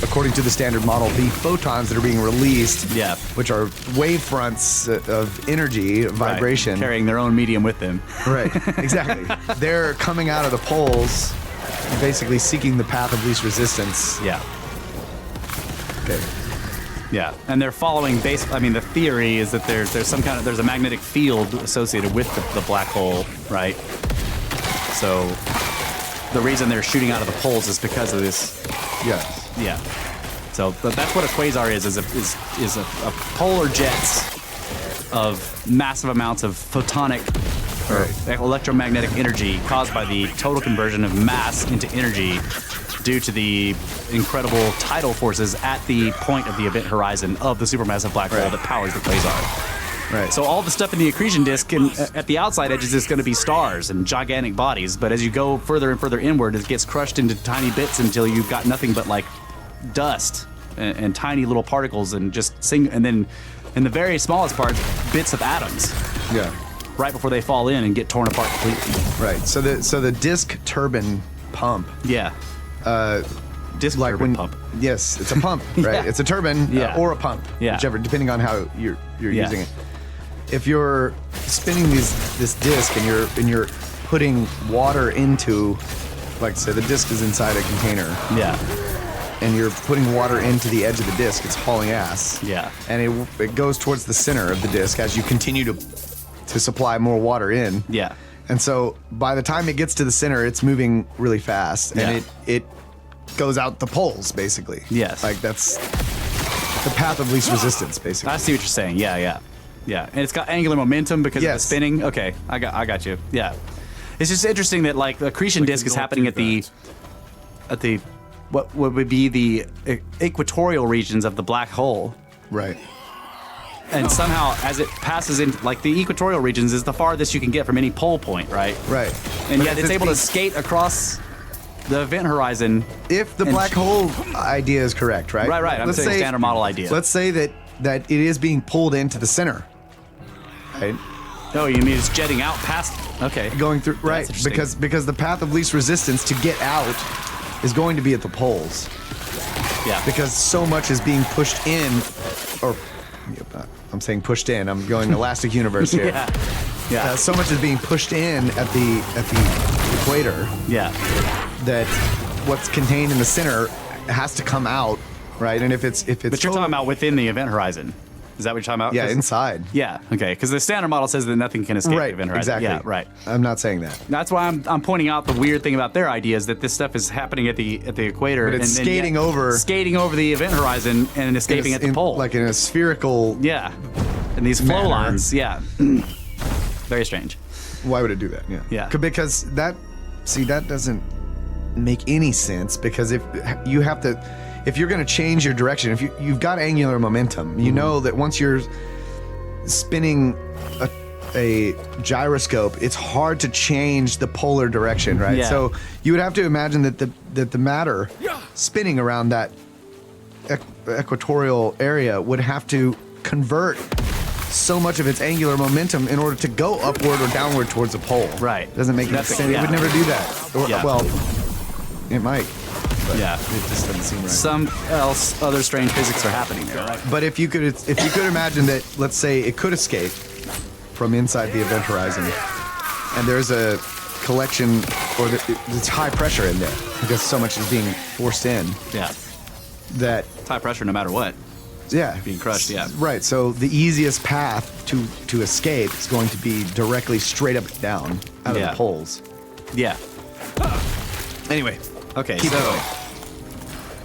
according to the standard model, the photons that are being released, which are wave fronts of energy, vibration. Right. Carrying their own medium with them. Right, exactly. They're coming out of the poles, basically seeking the path of least resistance. Yeah. Okay. Yeah, and they're following the theory is that there's a magnetic field associated with the black hole, right? So the reason they're shooting out of the poles is because of this. Yes. Yeah. So that's what a quasar is a polar jets of massive amounts of photonic or electromagnetic energy caused by the total conversion of mass into energy due to the incredible tidal forces at the point of the event horizon of the supermassive black hole that powers the quasar. Right. So all the stuff in the accretion disk at the outside edges is going to be stars and gigantic bodies, but as you go further and further inward, it gets crushed into tiny bits until you've got nothing but like dust and tiny little particles and and then in the very smallest parts, bits of atoms. Yeah. Right before they fall in and get torn apart completely. Right. So the disc turbine pump. Yeah. Disc Like turbine when pump. Yes, it's a pump, right? Yeah. It's a turbine Yeah. or a pump, Yeah. whichever, depending on how you're Yeah. using it. If you're spinning this disc and you're putting water into, like say the disc is inside a container, Yeah. and you're putting water into the edge of the disc, it's hauling ass. Yeah. And it goes towards the center of the disc as you continue to supply more water in. Yeah. And so by the time it gets to the center, it's moving really fast, and it goes out the poles basically. Yes. Like that's the path of least resistance, basically. I see what you're saying. Yeah. And it's got angular momentum because of the Yes. spinning. Okay, I got you. Yeah. It's just interesting that like the accretion disk is happening at the what would be the equatorial regions of the black hole. Right. And somehow, as it passes in, like the equatorial regions is the farthest you can get from any pole point, right? Right. And But yet it's able to skate across the event horizon. If the and black hole idea is correct, right? Right. I'm saying standard model idea. Let's say that it is being pulled into the center. Right. Oh, you mean it's jetting out past? Okay. Going through, Yeah, right? that's interesting. Because the path of least resistance to get out is going to be at the poles. Yeah. Because so much is being pushed in, or I'm saying pushed in. I'm going elastic universe here. Yeah. So much is being pushed in at the equator Yeah. that what's contained in the center has to come out, right? And if it's But you're talking about within the event horizon. Is that what you're talking about? yeah, 'Cause- inside. Yeah. Okay. Because the standard model says that nothing can escape the Right. event horizon. Exactly. Yeah. Right. I'm not saying that. That's why I'm pointing out the weird thing about their idea is that this stuff is happening at the equator. But it's and yet skating over the event horizon and escaping at the pole. like in a spherical. yeah. And these flow manner. lines. Yeah. Very strange. Why would it do that? Yeah. Yeah. Because that doesn't make any sense, because if you're going to change your direction, if you've got angular momentum, you know that once you're spinning a gyroscope, it's hard to change the polar direction, right? Yeah. So you would have to imagine that the matter spinning around that equatorial area would have to convert so much of its angular momentum in order to go upward or downward towards a pole. Right. Doesn't make any That's- sense. yeah. It would never do that. Or, Yeah. Well, it might. But Yeah. It just doesn't seem right. Other strange physics are happening there, right? But if you could imagine that, let's say it could escape from inside the event horizon, and there's a collection, or it's high pressure in there because so much is being forced in Yeah. that, It's high pressure no matter what. yeah, Being crushed, yeah. Right. So the easiest path to escape is going to be directly straight up and down out of Yeah. the poles. Yeah. Anyway, Okay, keep so going.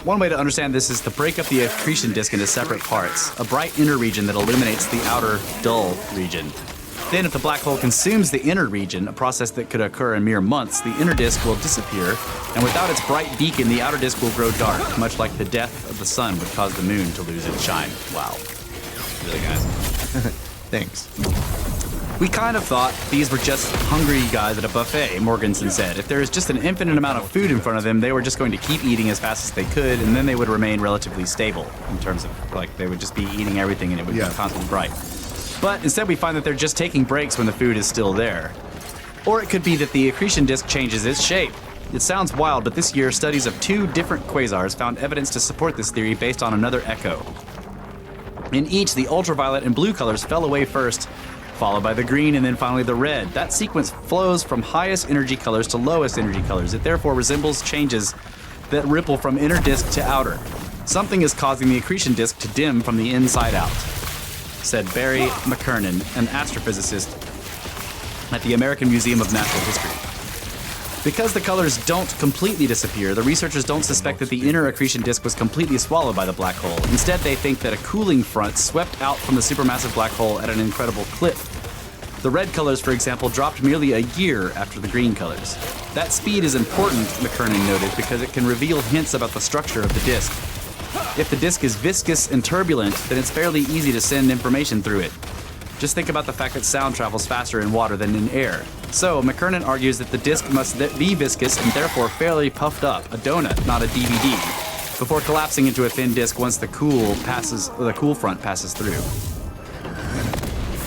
one way to understand this is to break up the accretion disk into separate parts. A bright inner region that illuminates the outer dull region. Then if the black hole consumes the inner region, a process that could occur in mere months, the inner disk will disappear, and without its bright beacon, the outer disk will grow dark, much like the death of the sun would cause the moon to lose its shine. Wow. Really, guys? Thanks. We kind of thought these were just hungry guys at a buffet, Morganson said. If there is just an infinite amount of food in front of them, they were just going to keep eating as fast as they could, and then they would remain relatively stable in terms of, like, they would just be eating everything and it would Yeah. be constantly bright. But instead we find that they're just taking breaks when the food is still there. Or it could be that the accretion disk changes its shape. It sounds wild, but this year studies of 2 different quasars found evidence to support this theory based on another echo. In each, the ultraviolet and blue colors fell away first, followed by the green and then finally the red. That sequence flows from highest energy colors to lowest energy colors. It therefore resembles changes that ripple from inner disk to outer. Something is causing the accretion disk to dim from the inside out, said Barry McKernan, an astrophysicist at the American Museum of Natural History. Because the colors don't completely disappear, the researchers don't suspect that the inner accretion disk was completely swallowed by the black hole. Instead, they think that a cooling front swept out from the supermassive black hole at an incredible clip. The red colors, for example, dropped merely a year after the green colors. That speed is important, McKernan noted, because it can reveal hints about the structure of the disk. If the disk is viscous and turbulent, then it's fairly easy to send information through it. Just think about the fact that sound travels faster in water than in air. So, McKernan argues that the disk must be viscous and therefore fairly puffed up, a donut, not a DVD, before collapsing into a thin disk once the cool front passes through.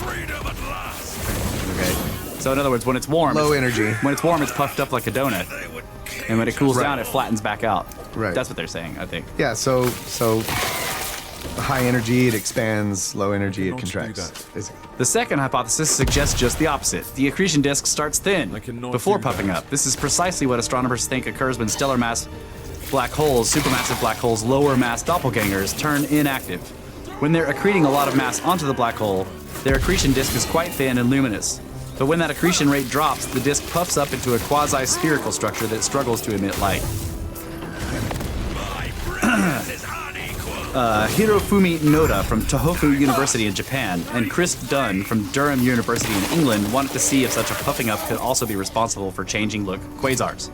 Freedom at last. Okay. So in other words, when it's warm, Low energy. When it's warm, it's puffed up like a donut, and when it cools down, it flattens back out. Right. That's what they're saying, I think. Yeah, so high energy, it expands. Low energy, it Cannot do contracts. that. Basically. The second hypothesis suggests just the opposite. The accretion disk starts thin I cannot before do puffing that. up. This is precisely what astronomers think occurs when stellar mass black holes, supermassive black holes, lower mass doppelgangers turn inactive. When they're accreting a lot of mass onto the black hole, their accretion disk is quite thin and luminous. But when that accretion rate drops, the disk puffs up into a quasi-spherical structure that struggles to emit light. Hirofumi Noda from Tohoku University in Japan and Chris Dunn from Durham University in England wanted to see if such a puffing up could also be responsible for changing look quasars.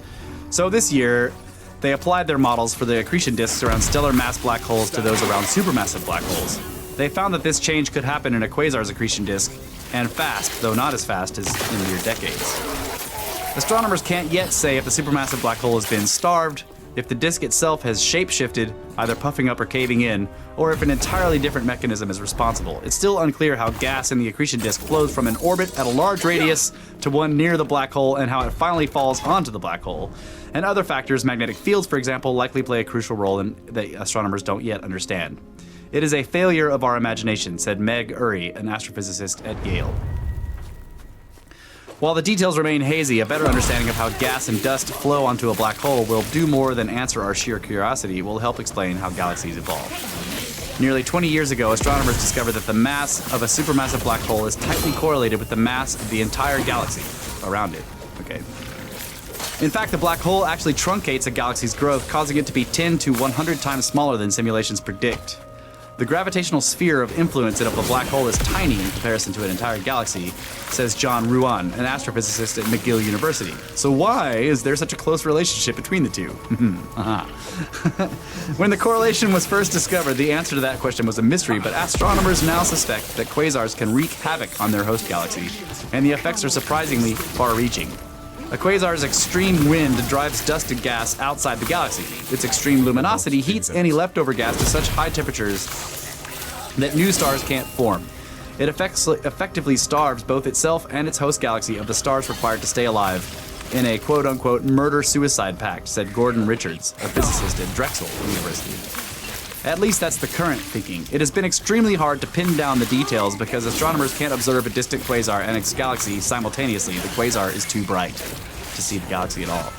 So this year, they applied their models for the accretion disks around stellar mass black holes to those around supermassive black holes. They found that this change could happen in a quasar's accretion disk, and fast, though not as fast as in mere decades. Astronomers can't yet say if the supermassive black hole has been starved, if the disk itself has shape-shifted, either puffing up or caving in, or if an entirely different mechanism is responsible. It's still unclear how gas in the accretion disk flows from an orbit at a large radius to one near the black hole and how it finally falls onto the black hole. And other factors, magnetic fields, for example, likely play a crucial role in that astronomers don't yet understand. It is a failure of our imagination, said Meg Urry, an astrophysicist at Yale. While the details remain hazy, a better understanding of how gas and dust flow onto a black hole will do more than answer our sheer curiosity, will help explain how galaxies evolve. Nearly 20 years ago, astronomers discovered that the mass of a supermassive black hole is tightly correlated with the mass of the entire galaxy around it. Okay. In fact, the black hole actually truncates a galaxy's growth, causing it to be 10 to 100 times smaller than simulations predict. The gravitational sphere of influence of a black hole is tiny in comparison to an entire galaxy, says John Ruan, an astrophysicist at McGill University. So why is there such a close relationship between the two? When the correlation was first discovered, the answer to that question was a mystery, but astronomers now suspect that quasars can wreak havoc on their host galaxy, and the effects are surprisingly far-reaching. A quasar's extreme wind drives dust and gas outside the galaxy. Its extreme luminosity heats any leftover gas to such high temperatures that new stars can't form. It effectively starves both itself and its host galaxy of the stars required to stay alive in a quote-unquote murder-suicide pact, said Gordon Richards, a physicist at Drexel University. At least that's the current thinking. It has been extremely hard to pin down the details because astronomers can't observe a distant quasar and its galaxy simultaneously. The quasar is too bright to see the galaxy at all.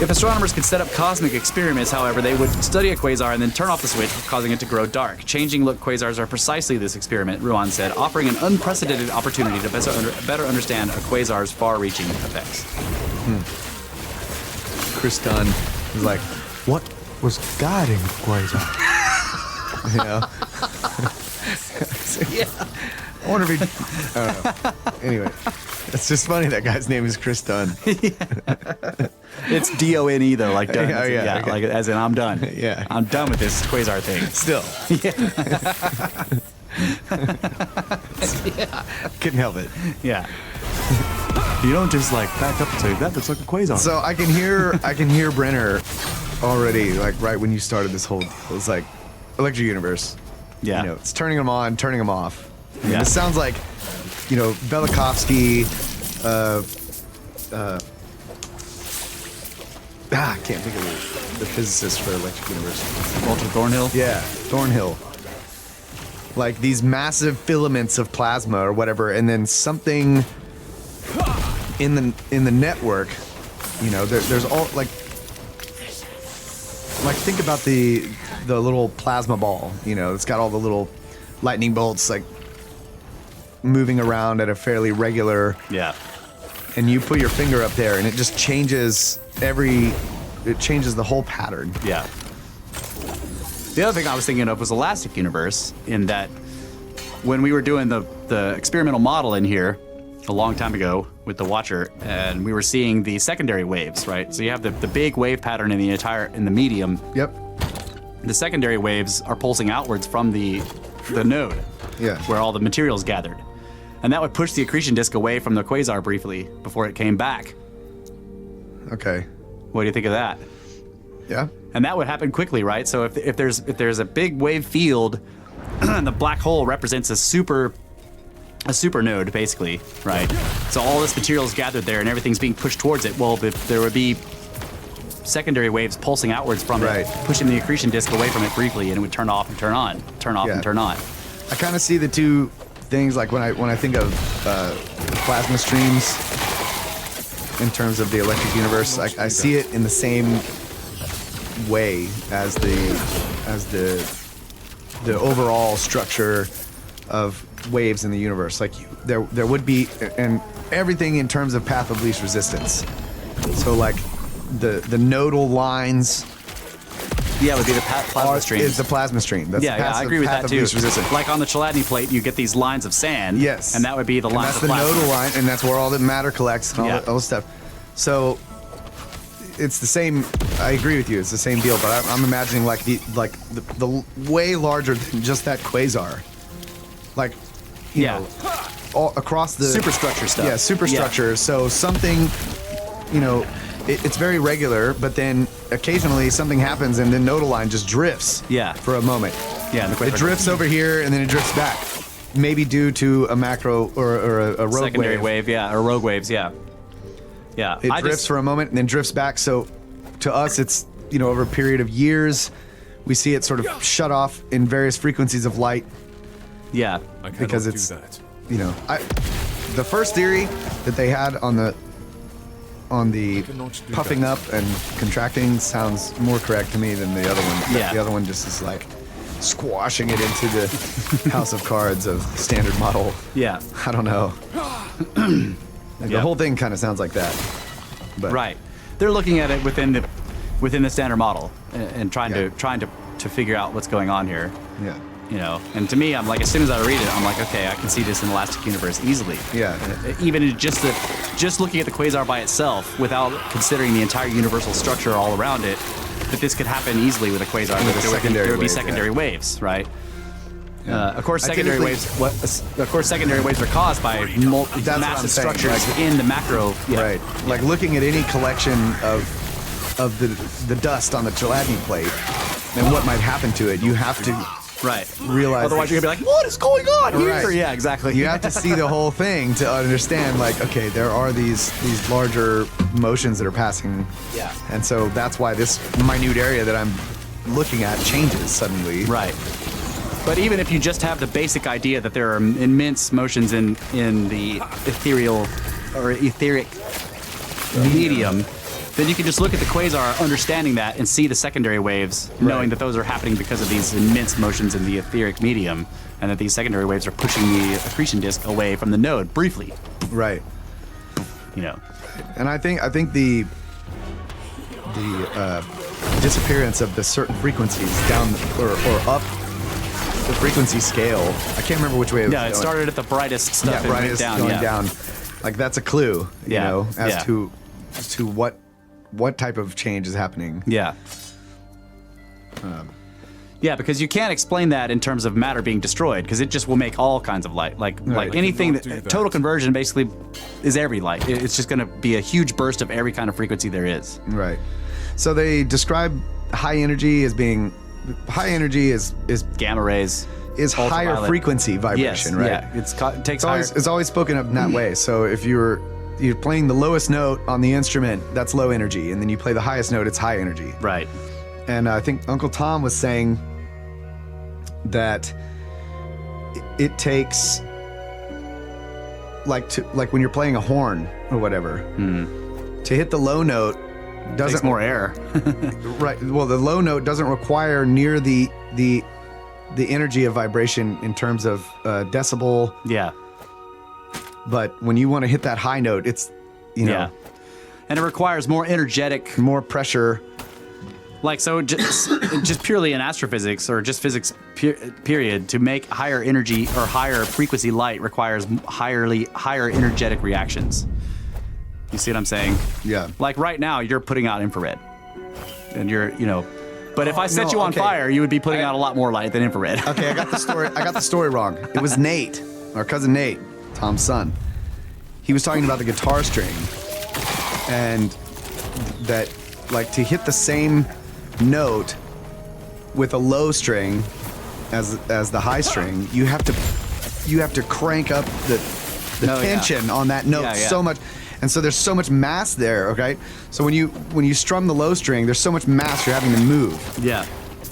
If astronomers could set up cosmic experiments, however, they would study a quasar and then turn off the switch, causing it to grow dark. Changing look quasars are precisely this experiment, Ruan said, offering an unprecedented opportunity to better understand a quasar's far-reaching effects. Chris Dunn was like, what was guiding the quasar? You know? Yeah. I wonder if he. I don't know. Anyway, it's just funny that guy's name is Chris Dunn. It's D-O-N-E though, like done. Oh, yeah, okay. Like as in I'm done. Yeah. I'm done with this quasar thing. Still. Yeah. Couldn't help it. Yeah. You don't just like back up and say that looks like a quasar. So I can hear Brenner already, like right when you started this whole deal. It's like Electric Universe. Yeah. You know, it's turning them on, turning them off. I mean, Yeah. This sounds like, you know, Velikovsky, I can't think of the physicist for Electric Universe. Walter Thornhill? Yeah, Thornhill. Like these massive filaments of plasma or whatever, and then something in the network, you know, there's all like think about the little plasma ball, you know, it's got all the little lightning bolts like moving around at a fairly regular and you put your finger up there, and it just changes it changes the whole pattern. Yeah. The other thing I was thinking of was Elastic Universe, in that when we were doing the experimental model in here a long time ago with the Watcher, and we were seeing the secondary waves, right? So you have the big wave pattern in the medium. Yep. The secondary waves are pulsing outwards from the node, Yeah. where all the materials gathered. And that would push the accretion disk away from the quasar briefly before it came back. Okay. What do you think of that? Yeah. And that would happen quickly, right? So if there's a big wave field, the black hole represents a super node, basically, right? So all this material is gathered there, and everything's being pushed towards it. Well, there would be secondary waves pulsing outwards from Right. it, pushing the accretion disk away from it briefly, and it would turn off and turn on, turn off Yeah. and turn on. I kind of see the two things, like when I think of plasma streams in terms of the electric universe. I see it in the same way as the overall structure of waves in the universe. Like there would be, and everything in terms of path of least resistance. So like the nodal lines Yeah, it would be the plasma stream. is the plasma stream. That's Yeah, the yeah, path I of- agree with path that of too. least resistance. Like on the Chladni plate, you get these lines of sand. Yes. And that would be the And lines that's of the plasma. nodal line, and that's where all the matter collects and all, Yeah. all the stuff. So it's the same. I agree with you. It's the same deal, but I'm imagining like the way larger than just that quasar, like you Yeah. know, all across the Superstructure stuff. Yeah, superstructure. So something, you know, it's very regular, but then occasionally something happens, and the nodal line just drifts. Yeah. For a moment. Yeah, and the It quasar drifts over here, and then it drifts back. Maybe due to a macro or a rogue secondary wave. wave, yeah, or rogue waves, yeah. Yeah. It drifts for a moment and then drifts back. So to us, it's, you know, over a period of years, we see it sort of shut off in various frequencies of light. Yeah. I cannot Because do it's- that. You know, the first theory that they had on the cannot do puffing that. up and contracting sounds more correct to me than the other one. Yeah. The other one just is like squashing it into the house of cards of standard model. Yeah. I don't know. Like, Yeah. the whole thing kind of sounds like that. But Right. They're looking at it within the standard model and trying Yeah. to figure out what's going on here. Yeah. You know, and to me, I'm like, as soon as I read it, I'm like, okay, I can see this in Elastic Universe easily. Yeah. Even in just looking at the quasar by itself, without considering the entire universal structure all around it, that this could happen easily with a quasar. With a secondary there would be wave, secondary yeah. waves, right? Of course, I secondary typically- waves. Of course, secondary waves are caused by That's what I'm massive saying, structures like- in the macro. Yeah. Right. Like looking at any collection of the dust on the Chladni plate and what might happen to it, you have to Right. realize. Otherwise, you're gonna be like, "What is going on here?" Right. Yeah, exactly. You have to see the whole thing to understand, like, okay, there are these larger motions that are passing. Yeah. And so that's why this minute area that I'm looking at changes suddenly. Right. But even if you just have the basic idea that there are immense motions in the ethereal or etheric medium, then you can just look at the quasar, understanding that, and see the secondary waves, knowing that those are happening because of these immense motions in the etheric medium, and that these secondary waves are pushing the accretion disk away from the node briefly. Right. You know. And I think the disappearance of the certain frequencies down or up the frequency scale. I can't remember which way it was Yeah, it going. started at the brightest stuff and went brightest down. going Yeah. down. Like that's a clue, you Yeah, know, yeah. as to what type of change is happening. Yeah. Yeah, because you can't explain that in terms of matter being destroyed, because it just will make all kinds of light. Like Right. anything Cannot do that. total conversion basically is every light. It's just going to be a huge burst of every kind of frequency there is. Right. So they describe high energy as being Gamma rays. is higher ultraviolet. frequency Yes. vibration, right? Yeah. It takes It's always spoken of in that way. So if you're playing the lowest note on the instrument, that's low energy, and then you play the highest note, it's high energy. right. And I think Uncle Tom was saying that it takes like when you're playing a horn or whatever, to hit the low note Takes doesn't more air. right. Well, the low note doesn't require near the energy of vibration in terms of decibel. Yeah. But when you want to hit that high note, you know, and it requires more energetic, more pressure. like so just purely in astrophysics or just physics period, to make higher energy or higher frequency light requires higher energetic reactions. You see what I'm saying? Yeah. Like right now, you're putting out infrared, and but if I set no, you on okay. fire, you would be putting out a lot more light than infrared. Okay, I got the story wrong. It was Nate, our cousin Nate, Tom's son. He was talking about the guitar string, and that, like, to hit the same note with a low string as the high string, you have to crank up the tension on that note so much. And so there's so much mass there, okay? So when you strum the low string, there's so much mass you're having to move. Yeah.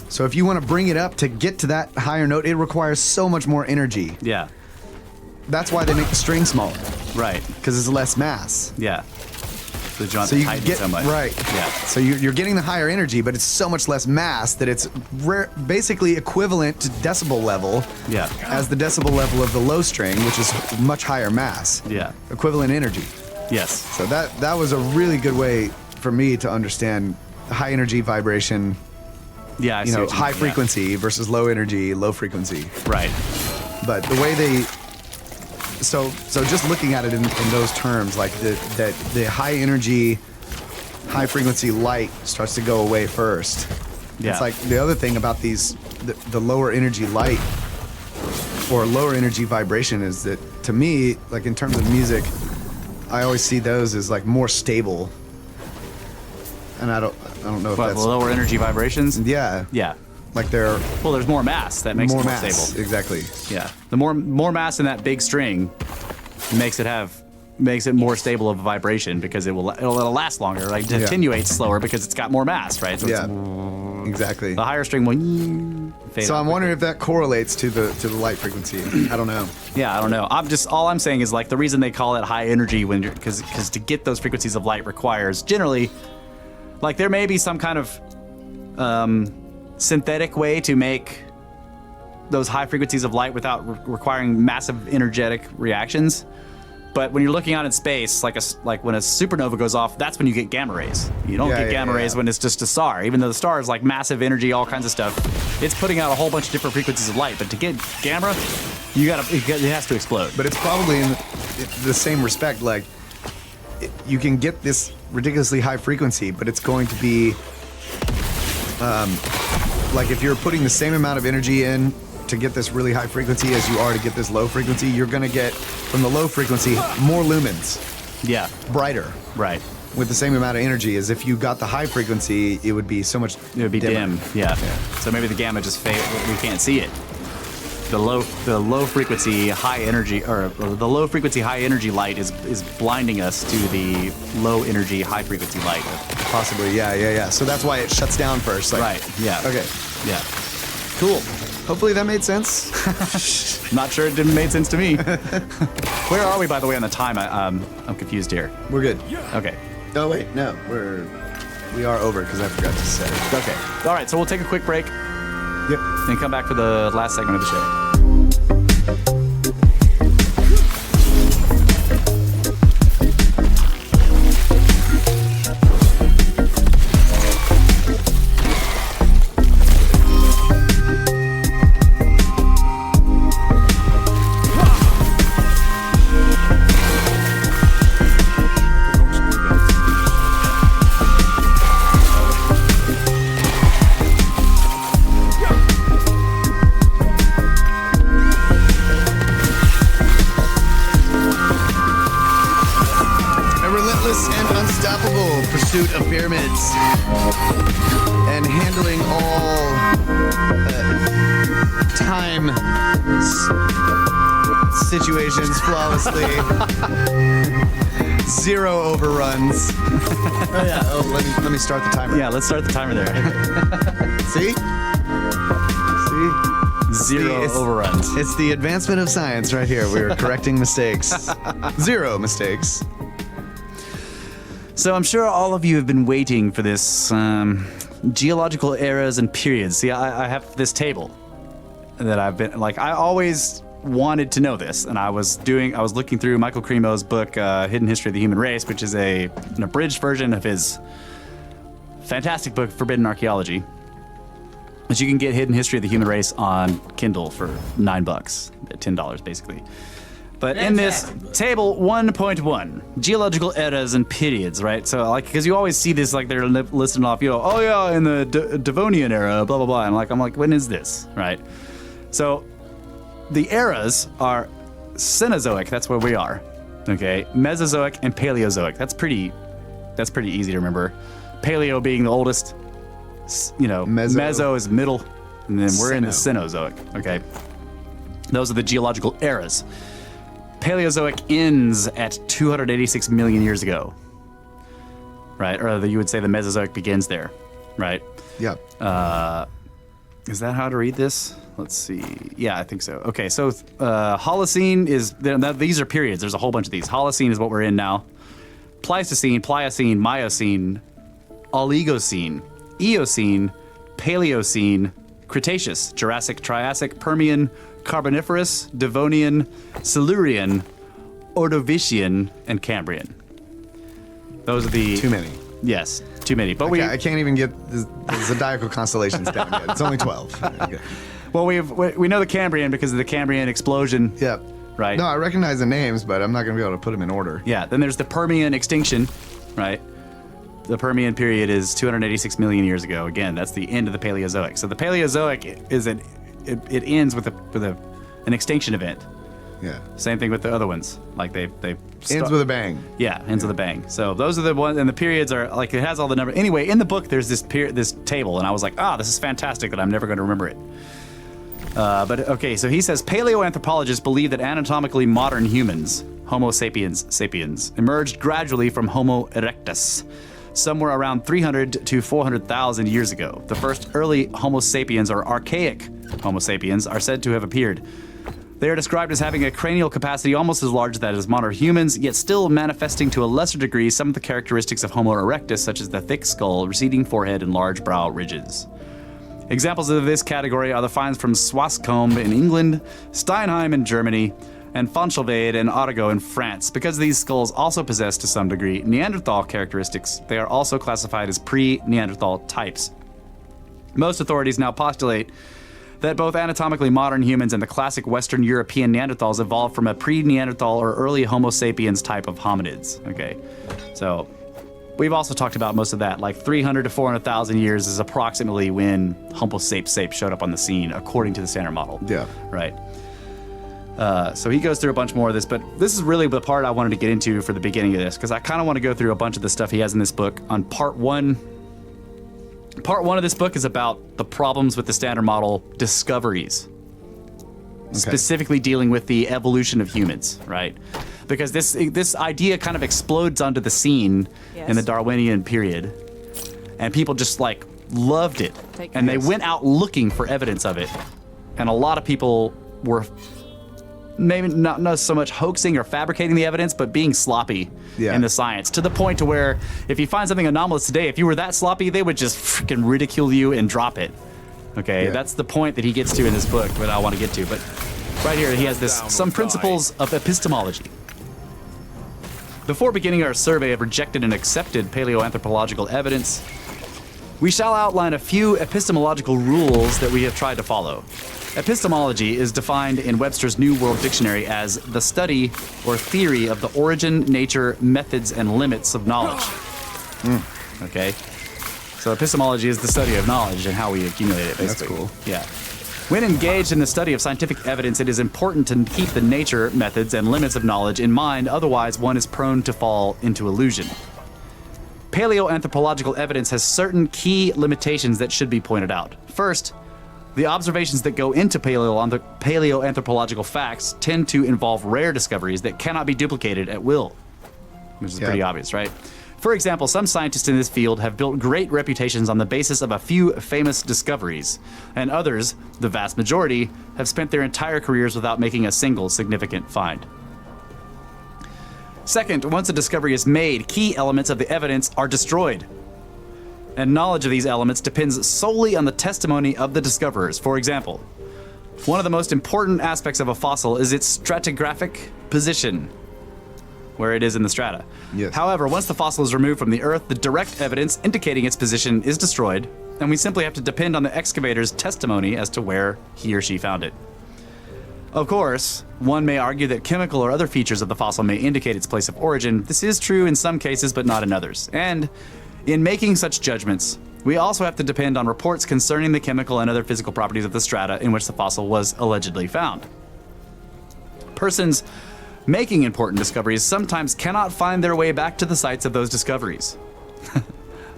So if you want to bring it up to get to that higher note, it requires so much more energy. Yeah. That's why they make the string smaller, Right. because it's less mass. Yeah. So you don't have So to you tighten get so much. right. Yeah. So you're getting the higher energy, but it's so much less mass that it's basically equivalent to decibel level. Yeah. As the decibel level of the low string, which is much higher mass. Yeah. Equivalent energy. Yes. So that was a really good way for me to understand high energy vibration. Yeah. I see what you High mean, frequency versus low energy, low frequency. Yeah. Right. But the way they, so just looking at it in those terms, like the high energy, high frequency light starts to go away first. Yeah. It's like the other thing about the lower energy light or lower energy vibration is that, to me, like in terms of music, I always see those as like more stable. And I don't know if But that's lower energy vibrations. yeah. Yeah. Like they're Well, there's more mass that makes more it more mass. stable. Exactly. Yeah. The more mass in that big string makes it more stable of a vibration, because it'll last longer. Like it attenuates slower because it's got more mass, right? So Yeah. it's, Exactly. the higher string will fade So out I'm wondering if that correlates to the light frequency. I don't know. Yeah, I don't know. All I'm saying is, like, the reason they call it high energy because to get those frequencies of light requires generally, like, there may be some kind of synthetic way to make those high frequencies of light without requiring massive energetic reactions. But when you're looking out in space, like when a supernova goes off, that's when you get gamma rays. You don't get gamma rays when it's just a star. Even though the star is like massive energy, all kinds of stuff, it's putting out a whole bunch of different frequencies of light. But to get gamma, it has to explode. But it's probably in the same respect. Like, you can get this ridiculously high frequency, but it's going to be like if you're putting the same amount of energy in to get this really high frequency as you are to get this low frequency, you're going to get from the low frequency more lumens, Yeah. brighter, Right. with the same amount of energy. As if you got the high frequency, it would be so much It would be dimmer. dim. Yeah. So maybe the gamma just fade. We can't see it. The low frequency high energy, or the low frequency high energy light is blinding us to the low energy high frequency light. Possibly, yeah. So that's why it shuts down first. Like, Right. Yeah. Okay. Yeah. Cool. Hopefully that made sense. Not sure it didn't make sense to me. Where are we, by the way, on the time? I'm confused here. We're good. Okay. Oh wait, no, we are over because I forgot to say. Okay. All right. So we'll take a quick break Yep. and come back for the last segment of the show. A relentless and unstoppable pursuit of pyramids and handling all time situations flawlessly. Zero overruns. Oh yeah. Oh, let me start the timer. Yeah. Let's start the timer there. See? Zero It's- overruns. It's the advancement of science right here. We're correcting mistakes. Zero mistakes. So I'm sure all of you have been waiting for this geological eras and periods. See, I have this table that I've been like. I always wanted to know this, and I was looking through Michael Cremo's book, Hidden History of the Human Race, which is an abridged version of his fantastic book, Forbidden Archaeology. But you can get Hidden History of the Human Race on Kindle for $9, $10 basically. But in this table 1.1, geological eras and periods, right? So like, because you always see this, like they're listing off, oh yeah, in the Devonian era, blah blah blah. And I'm like, when is this, right? So the eras are Cenozoic. That's where we are. Okay, Mesozoic and Paleozoic. That's pretty easy to remember. Paleo being the oldest, Meso is middle, and then we're in the Cenozoic. Okay, those are the geological eras. Paleozoic ends at 286 million years ago, right? Or you would say the Mesozoic begins there, right? Yeah. Is that how to read this? Let's see. Yeah, I think so. Okay, so Holocene is, these are periods. There's a whole bunch of these. Holocene is what we're in now. Pleistocene, Pliocene, Miocene, Oligocene, Eocene, Paleocene, Cretaceous, Jurassic, Triassic, Permian, Carboniferous, Devonian, Silurian, Ordovician, and Cambrian. Those are the... Too many. Yes, too many. But I can't even get the zodiacal constellations down yet. It's only 12. Okay. Well, we know the Cambrian because of the Cambrian explosion. Yep. Right? No, I recognize the names, but I'm not going to be able to put them in order. Yeah, then there's the Permian extinction, right? The Permian period is 286 million years ago. Again, that's the end of the Paleozoic. So the Paleozoic is it ends with an extinction event. Yeah. Same thing with the other ones. Like they ends with a bang. Yeah, ends with a bang. So those are the ones, and the periods are like, it has all the numbers. Anyway, in the book there's this table, and I was like, this is fantastic, that I'm never going to remember it. But okay, so he says paleoanthropologists believe that anatomically modern humans, Homo sapiens, emerged gradually from Homo erectus, somewhere around 300 to 400,000 years ago. The first early Homo sapiens, or archaic Homo sapiens, are said to have appeared. They are described as having a cranial capacity almost as large as that as modern humans, yet still manifesting to a lesser degree some of the characteristics of Homo erectus, such as the thick skull, receding forehead, and large brow ridges. Examples of this category are the finds from Swascombe in England, Steinheim in Germany, and Fonchelvade and Arago in France. Because these skulls also possess to some degree Neanderthal characteristics, they are also classified as pre-Neanderthal types. Most authorities now postulate that both anatomically modern humans and the classic Western European Neanderthals evolved from a pre-Neanderthal or early Homo sapiens type of hominids. Okay, so we've also talked about most of that. Like 300 to 400,000 years is approximately when Homo sapiens showed up on the scene, according to the standard model. Yeah. Right. So he goes through a bunch more of this, but this is really the part I wanted to get into for the beginning of this, because I kind of want to go through a bunch of the stuff he has in this book on part one. Part one of this book is about the problems with the standard model discoveries, specifically dealing with the evolution of humans, right? Because this idea kind of explodes onto the scene in the Darwinian period, and people just like loved it, and they went out looking for evidence of it, and a lot of people were maybe not so much hoaxing or fabricating the evidence, but being sloppy in the science, to the point to where if you find something anomalous today, if you were that sloppy, they would just freaking ridicule you and drop it. Okay, that's the point that he gets to in this book that I want to get to. But right here, he has some principles of epistemology. Before beginning our survey of rejected and accepted paleoanthropological evidence, we shall outline a few epistemological rules that we have tried to follow. Epistemology is defined in Webster's New World Dictionary as the study or theory of the origin, nature, methods, and limits of knowledge. Okay? So epistemology is the study of knowledge and how we accumulate it, basically. That's cool. Yeah. When engaged in the study of scientific evidence, it is important to keep the nature, methods, and limits of knowledge in mind, otherwise one is prone to fall into illusion. Paleoanthropological evidence has certain key limitations that should be pointed out. First, the observations that go into paleoanthropological facts tend to involve rare discoveries that cannot be duplicated at will, which is pretty obvious, right? For example, some scientists in this field have built great reputations on the basis of a few famous discoveries, and others, the vast majority, have spent their entire careers without making a single significant find. Second, once a discovery is made, key elements of the evidence are destroyed, and knowledge of these elements depends solely on the testimony of the discoverers. For example, One of the most important aspects of a fossil is its stratigraphic position, where it is in the strata. Yes. However, once the fossil is removed from the Earth, the direct evidence indicating its position is destroyed, and we simply have to depend on the excavator's testimony as to where he or she found it. Of course, one may argue that chemical or other features of the fossil may indicate its place of origin. This is true in some cases, but not in others. And in making such judgments, we also have to depend on reports concerning the chemical and other physical properties of the strata in which the fossil was allegedly found. Persons making important discoveries sometimes cannot find their way back to the sites of those discoveries.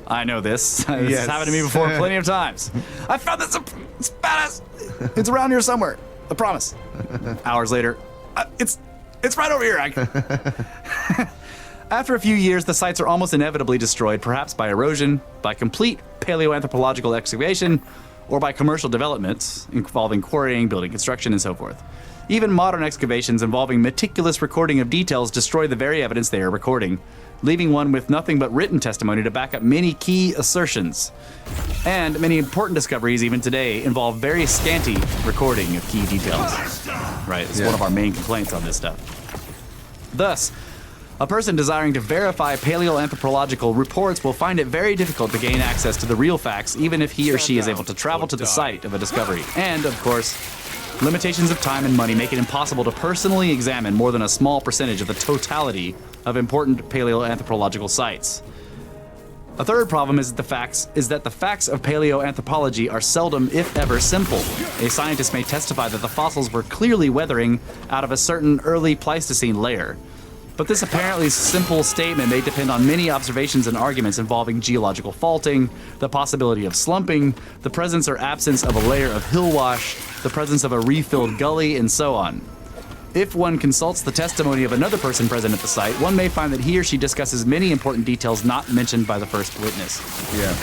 I know this. This has happened to me before plenty of times. I found this. It's badass. It's around here somewhere. I promise. Hours later, it's right over here. After a few years, the sites are almost inevitably destroyed, perhaps by erosion, by complete paleoanthropological excavation, or by commercial developments involving quarrying, building construction, and so forth. Even modern excavations involving meticulous recording of details destroy the very evidence they are recording, leaving one with nothing but written testimony to back up many key assertions. And many important discoveries, even today, involve very scanty recording of key details. Right, it's one of our main complaints on this stuff. Thus, a person desiring to verify paleoanthropological reports will find it very difficult to gain access to the real facts, even if he or she is able to travel to the site of a discovery. And, of course, limitations of time and money make it impossible to personally examine more than a small percentage of the totality of important paleoanthropological sites. A third problem is that the facts of paleoanthropology are seldom, if ever, simple. A scientist may testify that the fossils were clearly weathering out of a certain early Pleistocene layer. But this apparently simple statement may depend on many observations and arguments involving geological faulting, the possibility of slumping, the presence or absence of a layer of hill wash, the presence of a refilled gully, and so on. If one consults the testimony of another person present at the site, one may find that he or she discusses many important details not mentioned by the first witness. Yeah.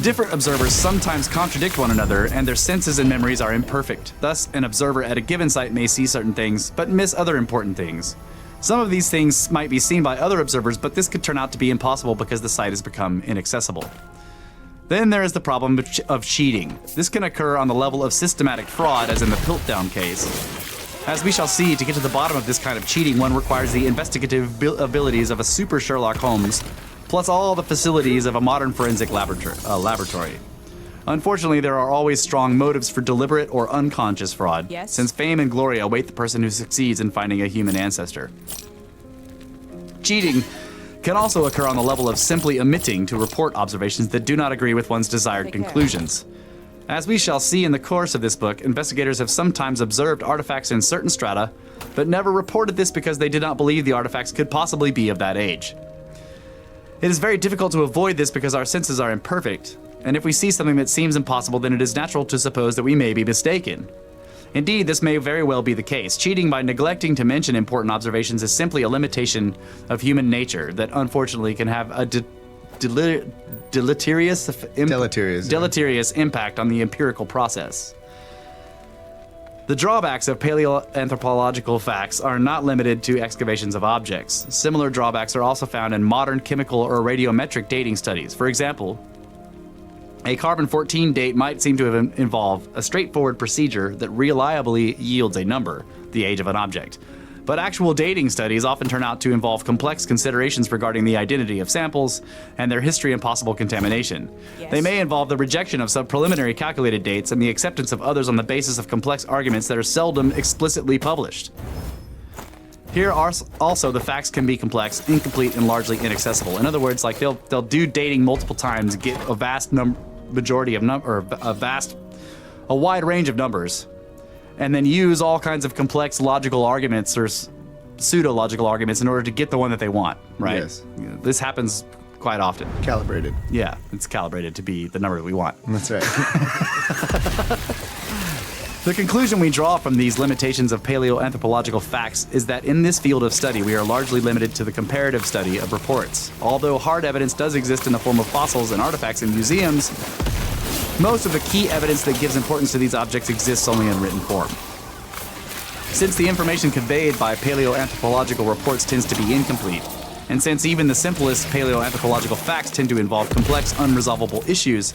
Different observers sometimes contradict one another, and their senses and memories are imperfect. Thus, an observer at a given site may see certain things, but miss other important things. Some of these things might be seen by other observers, but this could turn out to be impossible because the site has become inaccessible. Then there is the problem of cheating. This can occur on the level of systematic fraud, as in the Piltdown case. As we shall see, to get to the bottom of this kind of cheating, one requires the investigative abilities of a super Sherlock Holmes, plus all the facilities of a modern forensic laboratory. Unfortunately, there are always strong motives for deliberate or unconscious fraud, since fame and glory await the person who succeeds in finding a human ancestor. Cheating can also occur on the level of simply omitting to report observations that do not agree with one's desired conclusions. As we shall see in the course of this book, investigators have sometimes observed artifacts in certain strata, but never reported this because they did not believe the artifacts could possibly be of that age. It is very difficult to avoid this because our senses are imperfect, and if we see something that seems impossible, then it is natural to suppose that we may be mistaken. Indeed, this may very well be the case. Cheating by neglecting to mention important observations is simply a limitation of human nature that unfortunately can have a deleterious impact on the empirical process. The drawbacks of paleoanthropological facts are not limited to excavations of objects. Similar drawbacks are also found in modern chemical or radiometric dating studies. For example, a carbon-14 date might seem to have involved a straightforward procedure that reliably yields a number, the age of an object. But actual dating studies often turn out to involve complex considerations regarding the identity of samples and their history and possible contamination. They may involve the rejection of some preliminary calculated dates and the acceptance of others on the basis of complex arguments that are seldom explicitly published. Here are also the facts can be complex, incomplete, and largely inaccessible. In other words, like they'll do dating multiple times, get a vast a wide range of numbers, and then use all kinds of complex logical arguments or pseudo-logical arguments in order to get the one that they want, right? Yes. This happens quite often. Calibrated. Yeah, it's calibrated to be the number that we want. That's right. The conclusion we draw from these limitations of paleoanthropological facts is that in this field of study, we are largely limited to the comparative study of reports. Although hard evidence does exist in the form of fossils and artifacts in museums, most of the key evidence that gives importance to these objects exists only in written form. Since the information conveyed by paleoanthropological reports tends to be incomplete, and since even the simplest paleoanthropological facts tend to involve complex, unresolvable issues,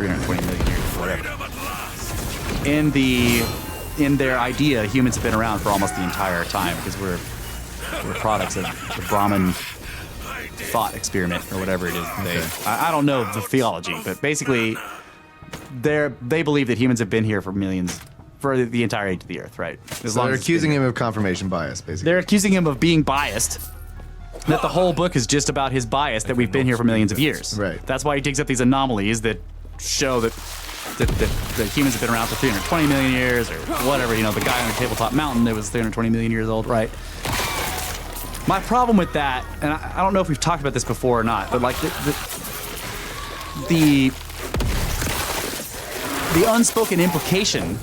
320 million years, whatever. In their idea, humans have been around for almost the entire time because we're products of the Brahmin thought experiment or whatever it is. I don't know the theology, but basically, they believe that humans have been here for millions, for the entire age of the Earth, right? So they're accusing him of confirmation bias, basically. They're accusing him of being biased. That the whole book is just about his bias that we've been here for millions of years. Right. That's why he digs up these anomalies that show that humans have been around for 320 million years or whatever. You know, the guy on the tabletop mountain that was 320 million years old, right? My problem with that, and I don't know if we've talked about this before or not, but like the unspoken implication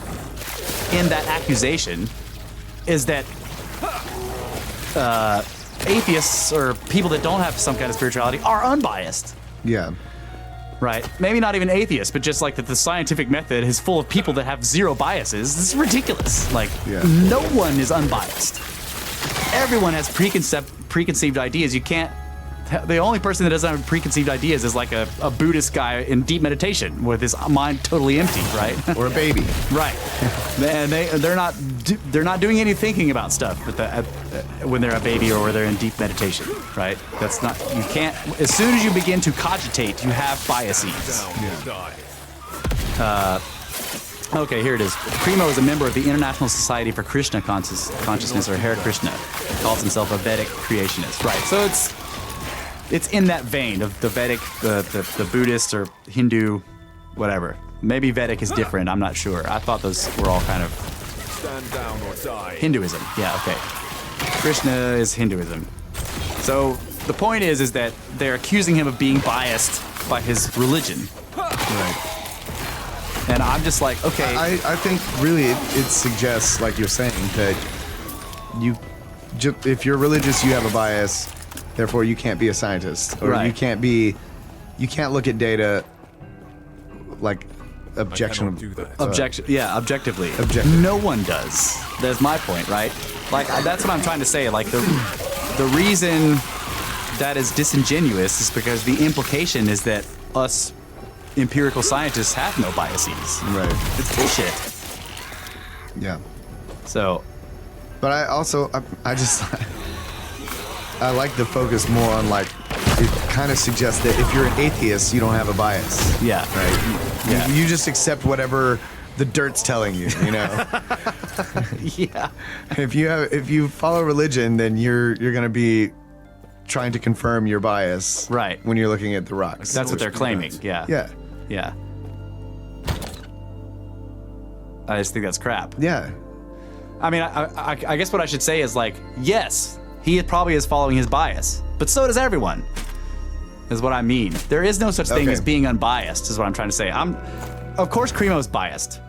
in that accusation is that atheists or people that don't have some kind of spirituality are unbiased. Yeah. right? Maybe not even atheists, but just like that the scientific method is full of people that have zero biases. This is ridiculous. Like, no one is unbiased. Everyone has preconceived ideas. You can't. The only person that doesn't have preconceived ideas is like a Buddhist guy in deep meditation with his mind totally empty, right? Or a baby. Right. And they're not doing any thinking about stuff when they're a baby or when they're in deep meditation, right? That's not, you can't, as soon as you begin to cogitate, you have biases. Okay, here it is. Primo is a member of the International Society for Krishna Consciousness, or Hare Krishna. Calls himself a Vedic creationist. Right, so it's in that vein of the Vedic, the Buddhist or Hindu, whatever. Maybe Vedic is different, I'm not sure. I thought those were all kind of Stand down or die. Hinduism. Yeah, okay. Krishna is Hinduism. So the point is that they're accusing him of being biased by his religion. Right. And I'm just like, okay. I think really it suggests, like you're saying, that if you're religious, you have a bias. Therefore, you can't be a scientist, or you can't look at data like objectively. Objectively. No one does. That's my point, right? Like that's what I'm trying to say. Like the reason that is disingenuous is because the implication is that us empirical scientists have no biases. Right. It's bullshit. Yeah. So. But I just I like the focus more on, like, it kind of suggests that if you're an atheist, you don't have a bias. Yeah. Right? Yeah. You just accept whatever the dirt's telling you, you know? Yeah. If you follow religion, then you're going to be trying to confirm your bias. Right. When you're looking at the rocks. That's what they're claiming. Yeah. Yeah. Yeah. I just think that's crap. Yeah. I mean, I guess what I should say is, like, yes, he probably is following his bias, but so does everyone, is what I mean. There is no such thing as being unbiased, is what I'm trying to say. Of course, Cremo's biased.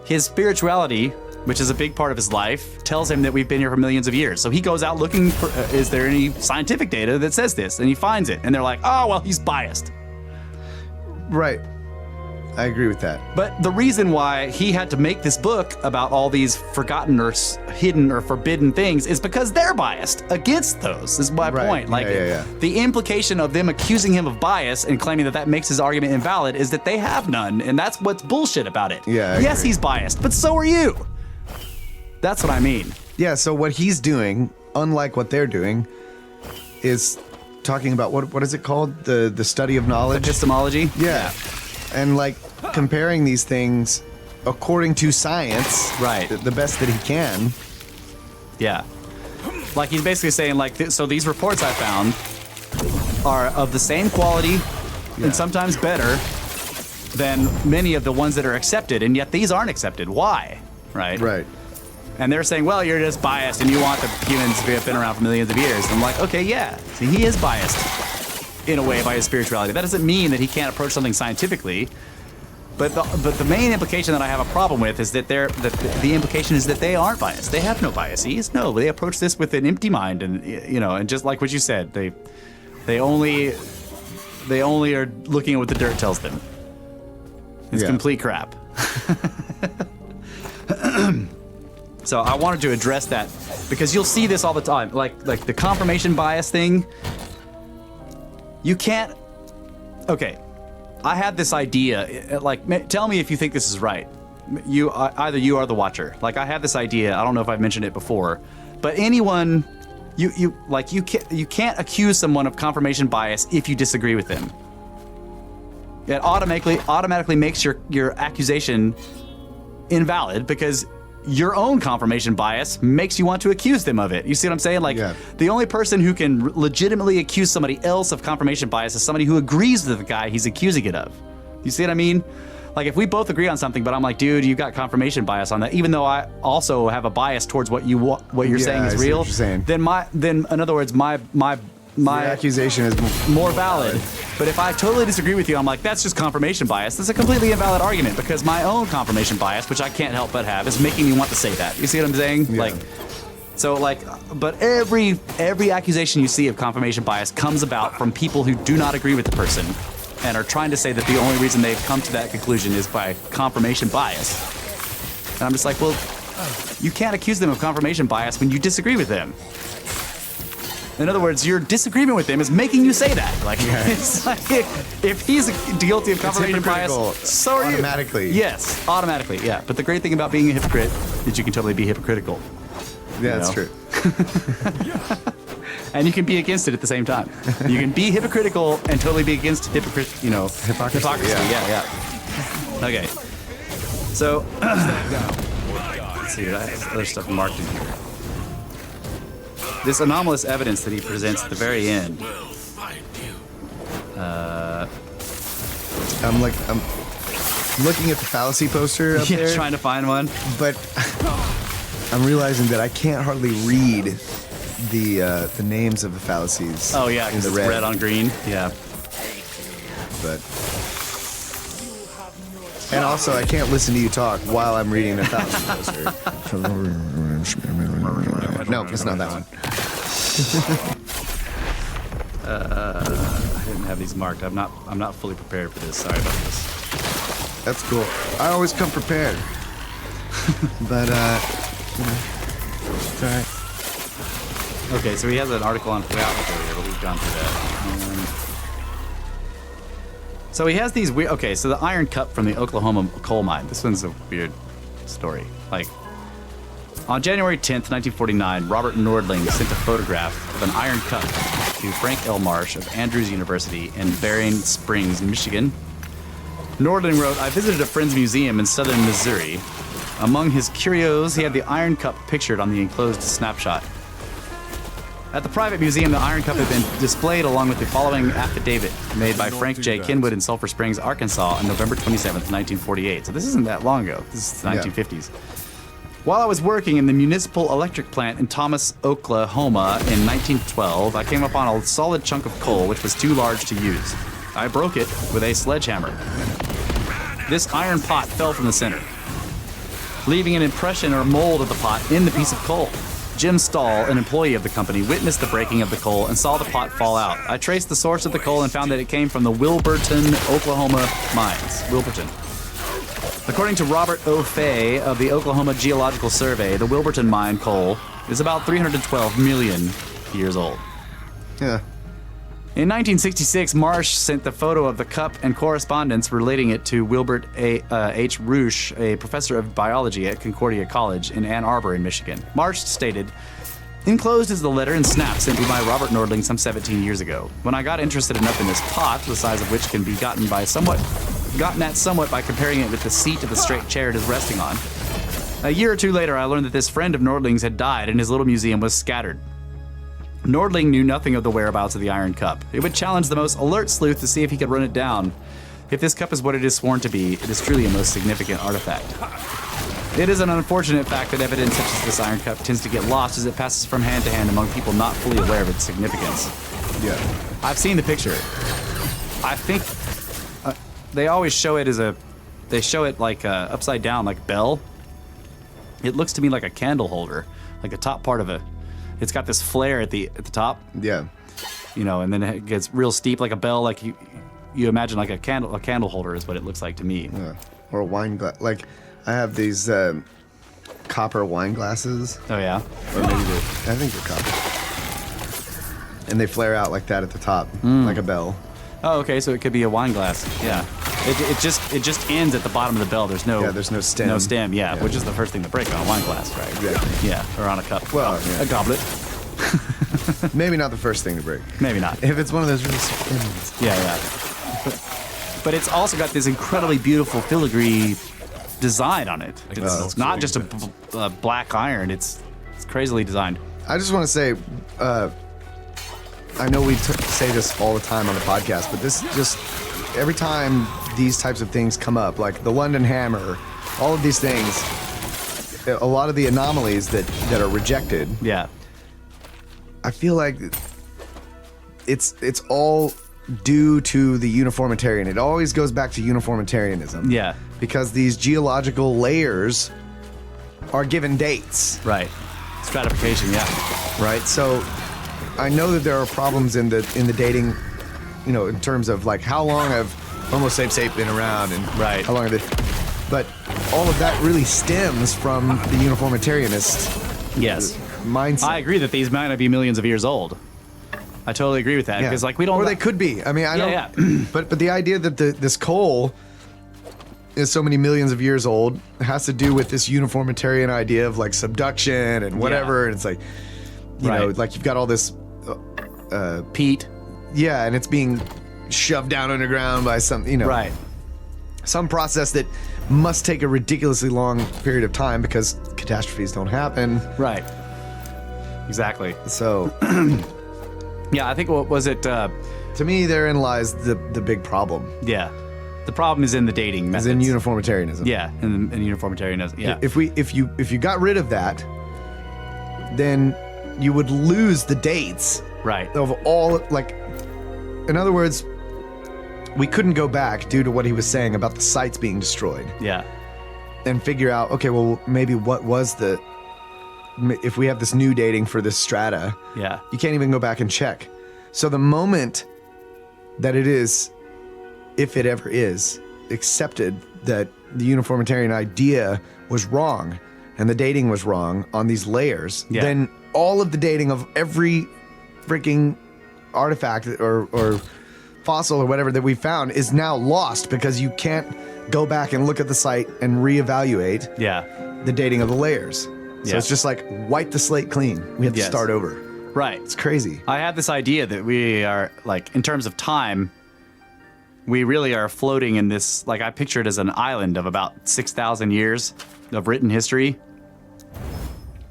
His spirituality, which is a big part of his life, tells him that we've been here for millions of years. So he goes out looking for, is there any scientific data that says this? And he finds it. And they're like, oh, well, he's biased. Right. I agree with that. But the reason why he had to make this book about all these forgotten or hidden or forbidden things is because they're biased against those, is my point. Like, the implication of them accusing him of bias and claiming that makes his argument invalid is that they have none, and that's what's bullshit about it. Yeah, yes, he's biased, but so are you. That's what I mean. Yeah, so what he's doing, unlike what they're doing, is talking about, what is it called? The study of knowledge? Epistemology? Yeah. And, like, comparing these things according to science, right? The best that he can. Yeah, like he's basically saying, like, so these reports I found are of the same quality and sometimes better than many of the ones that are accepted, and yet these aren't accepted. Why? Right. Right. And they're saying, well, you're just biased and you want the humans to have been around for millions of years. And I'm like, okay, yeah. See, he is biased in a way by his spirituality. That doesn't mean that he can't approach something scientifically. But the main implication that I have a problem with is that the implication is that they aren't biased. They have no biases. No, they approach this with an empty mind, and and just like what you said, they only are looking at what the dirt tells them. It's complete crap. So I wanted to address that because you'll see this all the time, like the confirmation bias thing. You can't. Okay. I had this idea, like, tell me if you think this is right. Either you or the watcher. Like, I had this idea, I don't know if I've mentioned it before, but anyone, you can't accuse someone of confirmation bias if you disagree with them. It automatically makes your accusation invalid because your own confirmation bias makes you want to accuse them of it. You see what I'm saying? Like, the only person who can legitimately accuse somebody else of confirmation bias is somebody who agrees with the guy he's accusing it of. You see what I mean? Like, if we both agree on something, but I'm like, dude, you got confirmation bias on that, even though I also have a bias towards what you're saying is real, then in other words, my accusation is more valid. But if I totally disagree with you, I'm like, that's just confirmation bias. That's a completely invalid argument because my own confirmation bias, which I can't help but have, is making me want to say that. You see what I'm saying? Yeah. But every accusation you see of confirmation bias comes about from people who do not agree with the person. and are trying to say that the only reason they've come to that conclusion is by confirmation bias. And I'm just like, well, you can't accuse them of confirmation bias when you disagree with them. In other words, your disagreement with them is making you say that. Like, it's like if he's guilty of confirmation bias, so are you. Automatically. Yes, automatically, yeah. But the great thing about being a hypocrite is you can totally be hypocritical. Yeah, that's true. And you can be against it at the same time. You can be hypocritical and totally be against hypocrisy. Hypocrisy, Yeah. Okay. So, let's see. I have other stuff marked in here. This anomalous evidence that he presents at the very end. I'm looking at the fallacy poster up there, Trying to find one. but I'm realizing that I can't hardly read the names of the fallacies. Oh yeah, in because the it's red on green. Yeah. But and also I can't listen to you talk while I'm reading the fallacy poster. No, it's not that one. I didn't have these marked. I'm not fully prepared for this. Sorry about this. That's cool. I always come prepared. But it's all right. Okay, so he has an article on Outlook earlier, but we've gone through that. So he has these weird. Okay, so the iron cup from the Oklahoma coal mine. This one's a weird story. Like, on January 10th, 1949, Robert Nordling sent a photograph of an iron cup to Frank L. Marsh of Andrews University in Berrien Springs, Michigan. Nordling wrote, "I visited a friend's museum in southern Missouri. Among his curios, he had the iron cup pictured on the enclosed snapshot. At the private museum, the iron cup had been displayed along with the following affidavit made by Frank J. Kenwood in Sulphur Springs, Arkansas on November 27th, 1948. So this isn't that long ago. This is the 1950s. While I was working in the municipal electric plant in Thomas, Oklahoma in 1912, I came upon a solid chunk of coal which was too large to use. I broke it with a sledgehammer. This iron pot fell from the center, leaving an impression or mold of the pot in the piece of coal. Jim Stahl, an employee of the company, witnessed the breaking of the coal and saw the pot fall out. I traced the source of the coal and found that it came from the Wilburton, Oklahoma mines. Wilburton. According to Robert O. Fay of the Oklahoma Geological Survey, the Wilburton mine coal is about 312 million years old." Yeah. In 1966, Marsh sent the photo of the cup and correspondence relating it to Wilbert H. Roosh, a professor of biology at Concordia College in Ann Arbor in Michigan. Marsh stated, "Enclosed is the letter and snap sent me by Robert Nordling some 17 years ago. When I got interested enough in this pot, the size of which can be gotten at somewhat by comparing it with the seat of the straight chair it is resting on. A year or two later, I learned that this friend of Nordling's had died and his little museum was scattered. Nordling knew nothing of the whereabouts of the iron cup. It would challenge the most alert sleuth to see if he could run it down. If this cup is what it is sworn to be, it is truly a most significant artifact. It is an unfortunate fact that evidence such as this iron cup tends to get lost as it passes from hand to hand among people not fully aware of its significance." Yeah. I've seen the picture. I think they always show it they show it like upside down, like bell. It looks to me like a candle holder, like the top part of it's got this flare at the top, Yeah. and then it gets real steep like a bell, like you imagine like a candle holder is what it looks like to me. Yeah. Or a wine glass. Like, I have these copper wine glasses. Oh yeah. Or maybe I think they're copper. And they flare out like that at the top, like a bell. Oh, okay, so it could be a wine glass. Yeah. It just ends at the bottom of the bell. There's no there's no stem. No stem, yeah, which is the first thing to break on a wine glass, right? Exactly. Yeah, or on a cup. Well, yeah. A goblet. Maybe not the first thing to break. Maybe not. If it's one of those really things. Yeah. But it's also got this incredibly beautiful filigree design on it. It's not just a black iron. It's crazily designed. I just want to say, I know we say this all the time on the podcast, but this just, every time these types of things come up, like the London Hammer, all of these things, a lot of the anomalies that are rejected. Yeah. I feel like it's all due to the uniformitarian. It always goes back to uniformitarianism. Yeah. Because these geological layers are given dates. Right. Stratification, yeah. Right? So I know that there are problems in the dating in terms of like how long have Homo sapiens been around and Right. how long are they? But all of that really stems from the uniformitarianist Yes. mindset. I agree that these might not be millions of years old. I totally agree with that because like we don't. Or they could be. I mean, I Yeah, don't. But the idea that this coal is so many millions of years old has to do with this uniformitarian idea of like subduction and whatever. Yeah. And it's like, you know, Right. like you've got all this. Pete. Yeah, and it's being shoved down underground by some, Right. some process that must take a ridiculously long period of time because catastrophes don't happen. Right. Exactly. So Yeah, I think what was it? to me, therein lies the big problem. Yeah, the problem is in the dating methods. Is in uniformitarianism. Yeah, in uniformitarianism. Yeah. If you got rid of that, then you would lose the dates Right. of all, like, in other words, we couldn't go back due to what he was saying about the sites being destroyed Yeah. and figure out, okay, well, maybe what was if we have this new dating for this strata, Yeah. you can't even go back and check. So the moment that it is, if it ever is, accepted that the uniformitarian idea was wrong and the dating was wrong on these layers, Yeah. then all of the dating of every freaking artifact or fossil or whatever that we found is now lost because you can't go back and look at the site and reevaluate Yeah. the dating of the layers. So Yeah. it's just like wipe the slate clean. We have to Yes. start over. Right. It's crazy. I had this idea that we are like, in terms of time, we really are floating in this. Like, I picture it as an island of about 6,000 years of written history.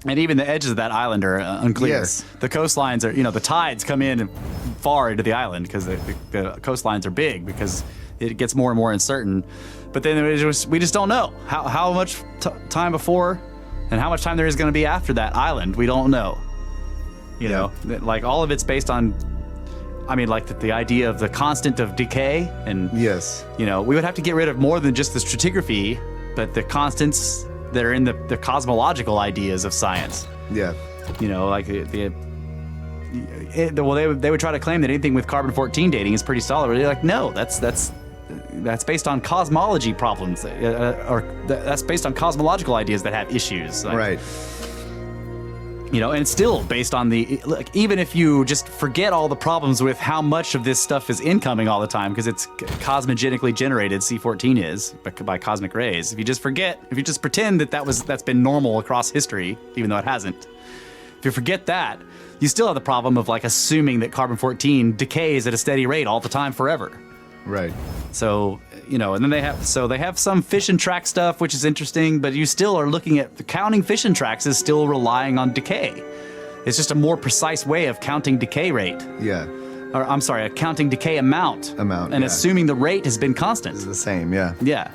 And even the edges of that island are unclear. Yes. The coastlines are, the tides come in far into the island because the coastlines are big because it gets more and more uncertain. But then we just don't know how much time before and how much time there is going to be after that island. We don't know. You know, like all of it's based on, I mean, like the idea of the constant of decay. And, Yes. we would have to get rid of more than just the stratigraphy, but the constants that are in the cosmological ideas of science. Yeah. Like they would try to claim that anything with carbon-14 dating is pretty solid. But they're like, no, that's based on cosmology problems, or that's based on cosmological ideas that have issues. Like, Right. And it's still based on even if you just forget all the problems with how much of this stuff is incoming all the time, because it's cosmogenically generated, C14 is, by cosmic rays. If you just pretend that's been normal across history, even though it hasn't. If you forget that, you still have the problem of like assuming that carbon-14 decays at a steady rate all the time forever. Right. So, and then they have some fission track stuff, which is interesting, but you still are looking at counting fission tracks is still relying on decay. It's just a more precise way of counting decay rate. Yeah. Or, I'm sorry, counting decay amount. Amount, And yeah. assuming the rate has been constant. It's the same. Yeah. Yeah.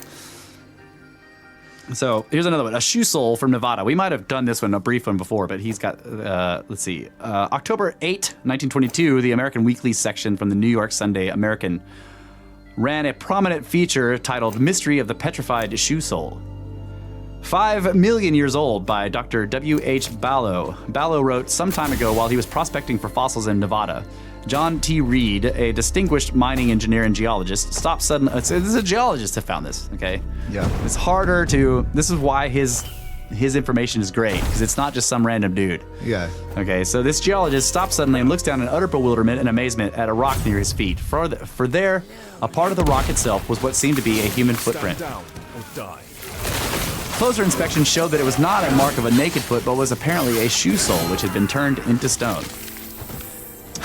So here's another one. A shoe sole from Nevada. We might have done this one, a brief one before, but he's got, let's see. October 8, 1922, the American Weekly section from the New York Sunday American ran a prominent feature titled Mystery of the Petrified Shoe Sole. 5 million years old by Dr. W.H. Ballow. Ballow wrote some time ago while he was prospecting for fossils in Nevada. John T. Reed, a distinguished mining engineer and geologist, stopped suddenly. This is a geologist that found this, okay? Yeah. It's harder to. This is why his information is great, because it's not just some random dude. Yeah. Okay, so this geologist stops suddenly and looks down in utter bewilderment and amazement at a rock near his feet. For there, a part of the rock itself was what seemed to be a human footprint. Stand down or die. Closer inspection showed that it was not a mark of a naked foot, but was apparently a shoe sole which had been turned into stone.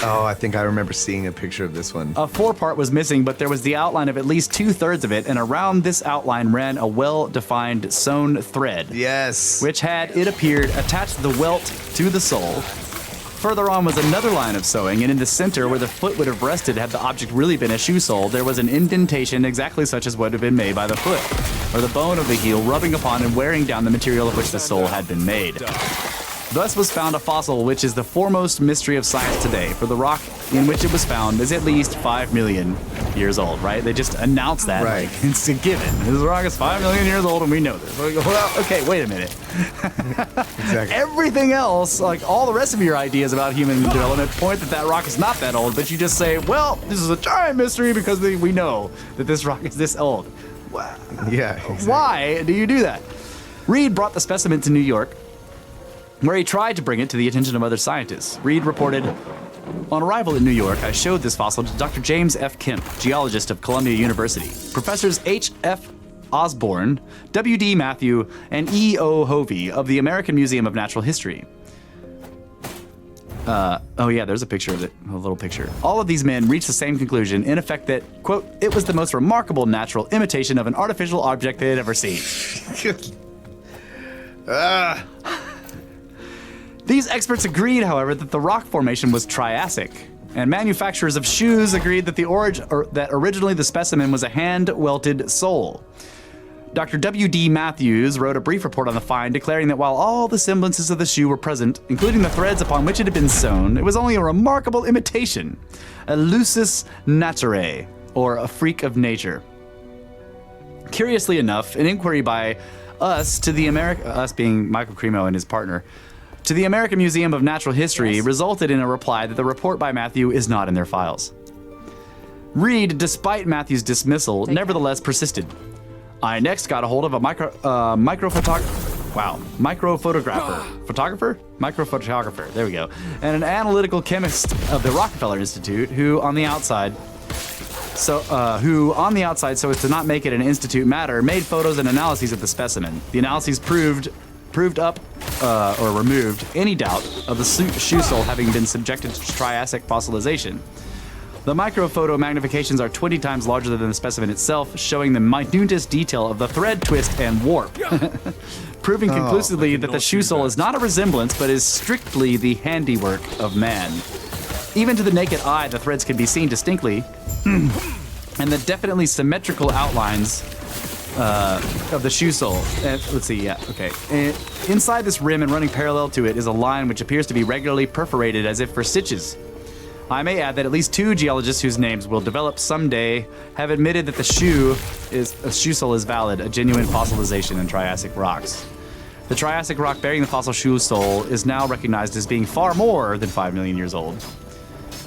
Oh, I think I remember seeing a picture of this one. A forepart was missing, but there was the outline of at least 2/3 of it, and around this outline ran a well-defined sewn thread. Yes. Which had, it appeared, attached the welt to the sole. Further on was another line of sewing, and in the center, where the foot would have rested had the object really been a shoe sole, there was an indentation exactly such as would have been made by the foot, or the bone of the heel rubbing upon and wearing down the material of which the sole had been made. Thus was found a fossil which is the foremost mystery of science today, for the rock in which it was found is at least 5 million years old, right? They just announced that, Right. like, it's a given. This rock is 5 million years old and we know this. Like, well, okay, wait a minute. Exactly. Everything else, like all the rest of your ideas about human development point that rock is not that old, but you just say, well, this is a giant mystery because we know that this rock is this old. Wow. Yeah. Exactly. Why do you do that? Reed brought the specimen to New York, where he tried to bring it to the attention of other scientists. Reed reported, on arrival in New York, I showed this fossil to Dr. James F. Kemp, geologist of Columbia University, Professors H. F. Osborne, W. D. Matthew, and E. O. Hovey of the American Museum of Natural History. Oh yeah, there's a picture of it, a little picture. All of these men reached the same conclusion, in effect that, quote, it was the most remarkable natural imitation of an artificial object they had ever seen. These experts agreed, however, that the rock formation was Triassic, and manufacturers of shoes agreed that that originally the specimen was a hand-welted sole. Dr. W. D. Matthews wrote a brief report on the find, declaring that while all the semblances of the shoe were present, including the threads upon which it had been sewn, it was only a remarkable imitation, a lusus naturae, or a freak of nature. Curiously enough, an inquiry by us being Michael Cremo and his partner, to the American Museum of Natural History resulted in a reply that the report by Matthew is not in their files. Reed, despite Matthew's dismissal, nevertheless persisted. I next got a hold of a microphotographer, there we go, and an analytical chemist of the Rockefeller Institute, who on the outside, so as to not make it an institute matter, made photos and analyses of the specimen. The analyses proved up or removed any doubt of the shoe sole having been subjected to Triassic fossilization. The microphoto magnifications are 20 times larger than the specimen itself, showing the minutest detail of the thread twist and warp, proving conclusively that the shoe sole is not a resemblance, but is strictly the handiwork of man. Even to the naked eye, the threads can be seen distinctly, and the definitely symmetrical outlines of the shoe sole. Let's see, yeah, okay. Inside this rim and running parallel to it is a line which appears to be regularly perforated as if for stitches. I may add that at least 2 geologists whose names will develop someday have admitted that the shoe sole is valid, a genuine fossilization in Triassic rocks. The Triassic rock bearing the fossil shoe sole is now recognized as being far more than 5 million years old.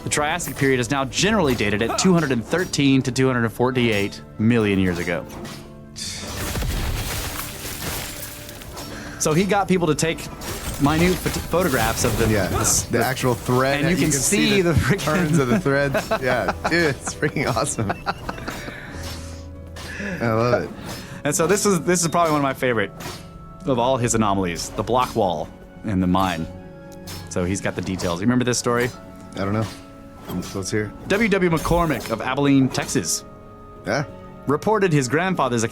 The Triassic period is now generally dated at 213 to 248 million years ago. So he got people to take minute photographs of the actual thread, and you can see the turns of the threads. Yeah, dude, it's freaking awesome. I love it. And so this is probably one of my favorite of all his anomalies, the block wall in the mine. So he's got the details. You remember this story? I don't know. Let's hear. W.W. McCormick of Abilene, Texas, Yeah. reported my grandfather's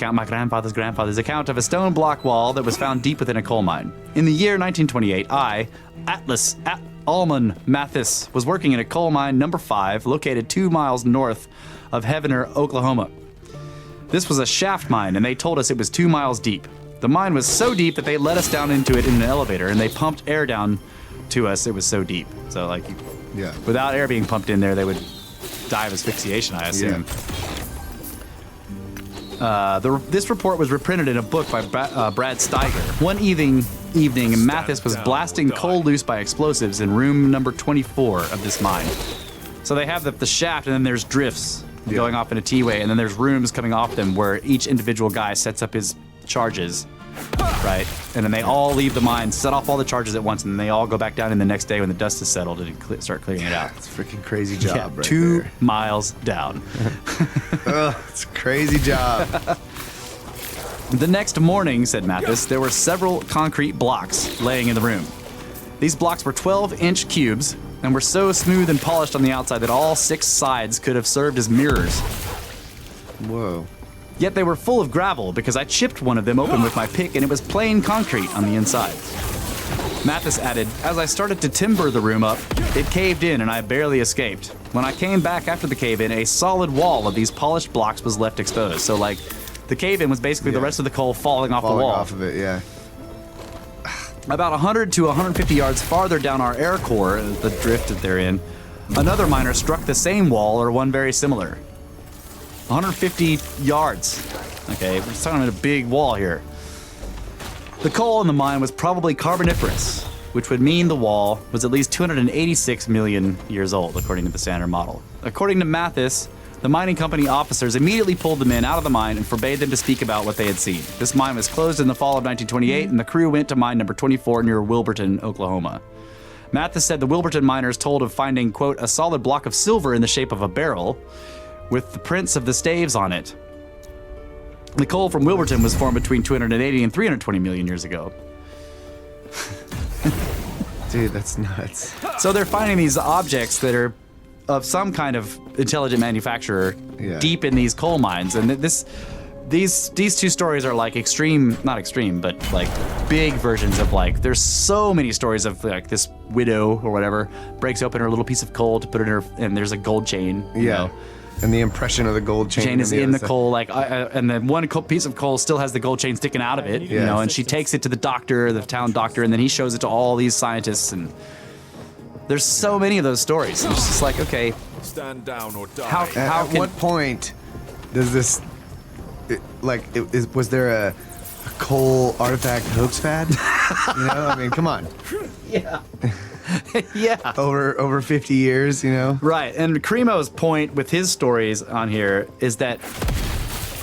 account of a stone block wall that was found deep within a coal mine. In the year 1928, I, Alman Mathis, was working in a coal mine number 5, located 2 miles north of Heavener, Oklahoma. This was a shaft mine, and they told us it was 2 miles deep. The mine was so deep that they let us down into it in an elevator, and they pumped air down to us. It was so deep. So, like, without air being pumped in there, they would die of asphyxiation, I assume. Yeah. This report was reprinted in a book by Brad Steiger. One evening, Mathis was blasting coal loose by explosives in room number 24 of this mine. So they have the shaft, and then there's drifts going off in a T-way, and then there's rooms coming off them where each individual guy sets up his charges, right? And then they all leave the mine, set off all the charges at once, and then they all go back down in the next day when the dust is settled and start clearing it out. It's a freaking crazy job, right 2 there. miles down. It's a crazy job. The next morning, said Mathis, there were several concrete blocks laying in the room. These blocks were 12-inch cubes and were so smooth and polished on the outside that all 6 sides could have served as mirrors. Whoa. Yet they were full of gravel because I chipped one of them open with my pick and it was plain concrete on the inside. Mathis added, as I started to timber the room up, it caved in and I barely escaped. When I came back after the cave-in, a solid wall of these polished blocks was left exposed. So, like, the cave-in was basically the rest of the coal falling off the wall. Off of it, yeah. About 100 to 150 yards farther down our air core, the drift that they're in, another miner struck the same wall or one very similar. 150 yards. Okay, we're talking about a big wall here. The coal in the mine was probably Carboniferous, which would mean the wall was at least 286 million years old, according to the standard model. According to Mathis, the mining company officers immediately pulled the men out of the mine and forbade them to speak about what they had seen. This mine was closed in the fall of 1928, and the crew went to mine number 24 near Wilburton, Oklahoma. Mathis said the Wilburton miners told of finding, quote, a solid block of silver in the shape of a barrel with the prints of the staves on it. The coal from Wilburton was formed between 280 and 320 million years ago. Dude, that's nuts. So they're finding these objects that are of some kind of intelligent manufacturer deep in these coal mines, and these two stories are like not extreme, but like big versions of like. There's so many stories of like this widow or whatever breaks open her little piece of coal to put in her, and there's a gold chain. You know? And the impression of the gold chain is in the coal, like, and then one piece of coal still has the gold chain sticking out of it, you know. And she takes it to the town doctor, and then he shows it to all these scientists. And there's so many of those stories. It's just like, okay, Stand down or die. how At what point does this, was there a coal artifact hoax fad? You know, I mean, come on. Yeah. Yeah. Over 50 years, you know? Right. And Cremo's point with his stories on here is that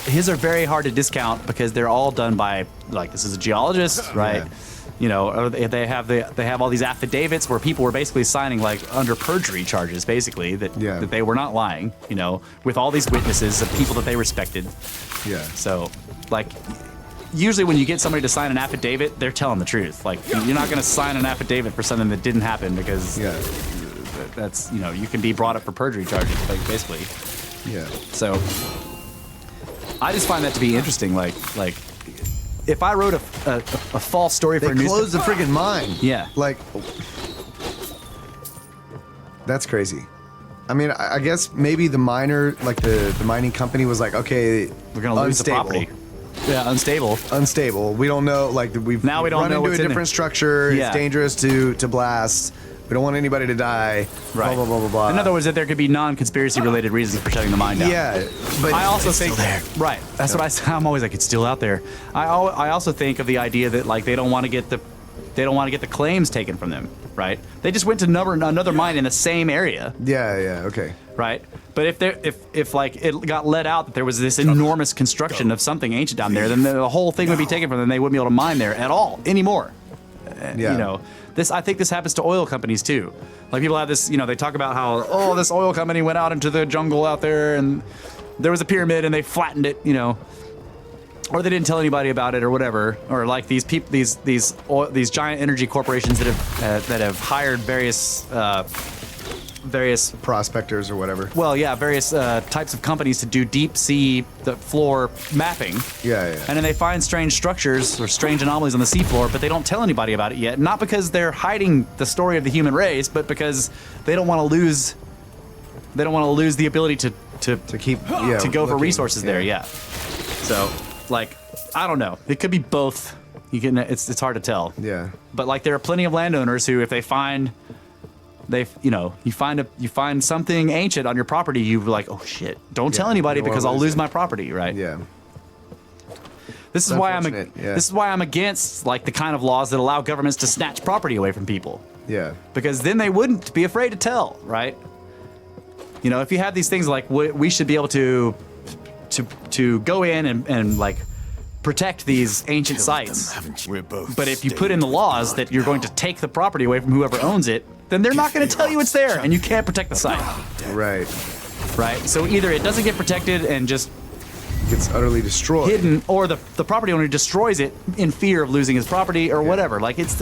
his are very hard to discount because they're all done by, like, this is a geologist, right? Yeah. You know, they have all these affidavits where people were basically signing like under perjury charges, basically that they were not lying. You know, with all these witnesses of people that they respected. Yeah. So, like, usually when you get somebody to sign an affidavit, they're telling the truth. Like, you're not going to sign an affidavit for something that didn't happen because that's, you know, you can be brought up for perjury charges, like, basically. Yeah. So, I just find that to be interesting. Like. If I wrote a false story for a newspaper... They closed the friggin' mine. Yeah. Like, that's crazy. I mean, I guess maybe the miner, like the mining company was like, okay, we're going to lose the property. Yeah, unstable. We don't know, like, we've now we don't run know into what's a in different there. structure. Yeah. It's dangerous to blast. We don't want anybody to die. Right. Blah, blah, blah, blah, blah. In other words, that there could be non-conspiracy related reasons for shutting the mine down. Yeah, but I also it's think still there. Right. That's what I'm always like, it's still out there. I also think of the idea that like they don't want to get the claims taken from them, right? They just went to another mine in the same area. Yeah, okay. Right? But if like it got let out that there was this enormous construction of something ancient down there, then the whole thing would be taken from them. They wouldn't be able to mine there at all anymore. Yeah. You know, I think this happens to oil companies too. Like people have this, you know, they talk about how, this oil company went out into the jungle out there and there was a pyramid and they flattened it, you know, or they didn't tell anybody about it or whatever. Or like these giant energy corporations that have hired various prospectors or whatever. Well, yeah, various types of companies to do deep sea floor mapping. Yeah. And then they find strange structures or strange anomalies on the seafloor, but they don't tell anybody about it yet. Not because they're hiding the story of the human race, but because they don't want to lose. They don't want to lose the ability to go for resources there. Yeah. So, like, I don't know. It could be both. It's hard to tell. Yeah. But like, there are plenty of landowners who, if they find. You find something ancient on your property, you're like, oh shit, don't tell anybody because I'll lose my property, right? Yeah. This is why I'm against like the kind of laws that allow governments to snatch property away from people. Yeah. Because then they wouldn't be afraid to tell, right? You know, if you have these things like we should be able to go in and like protect these ancient sites. But if you put in the laws that you're going to take the property away from whoever owns it, then they're not going to tell you it's there, and you can't protect the site. Right. So either it doesn't get protected and just gets utterly destroyed, hidden, or the property owner destroys it in fear of losing his property or whatever. Like it's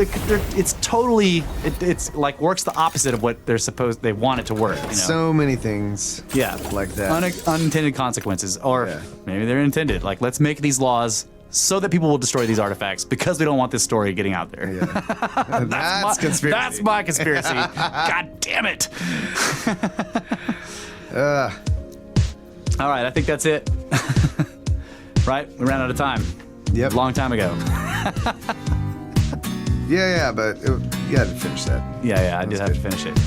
like works the opposite of what they want it to work. You know? So many things. Yeah. Like that. Unintended consequences, or maybe they're intended. Like, let's make these laws so that people will destroy these artifacts because we don't want this story getting out there. Yeah. That's conspiracy. That's my conspiracy. God damn it. All right, I think that's it. Right? We ran out of time. Yep. A long time ago. Yeah, but you had to finish that. Yeah, I did have to finish it.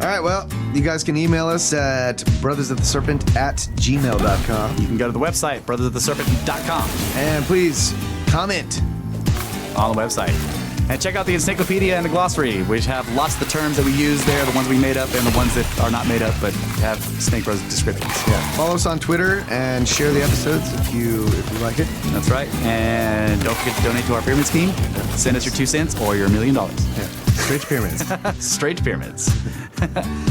All right, well, you guys can email us at brothersoftheserpent@gmail.com. You can go to the website, brothersoftheserpent.com, And please comment. on the website. And check out the encyclopedia and the glossary, which have lots of the terms that we use there, the ones we made up and the ones that are not made up but have Snake Bros descriptions. Yeah. Follow us on Twitter and share the episodes if you like it. That's right. And don't forget to donate to our pyramid scheme. Send us your 2 cents or your $1 million. Yeah. Straight to pyramids. Straight to pyramids.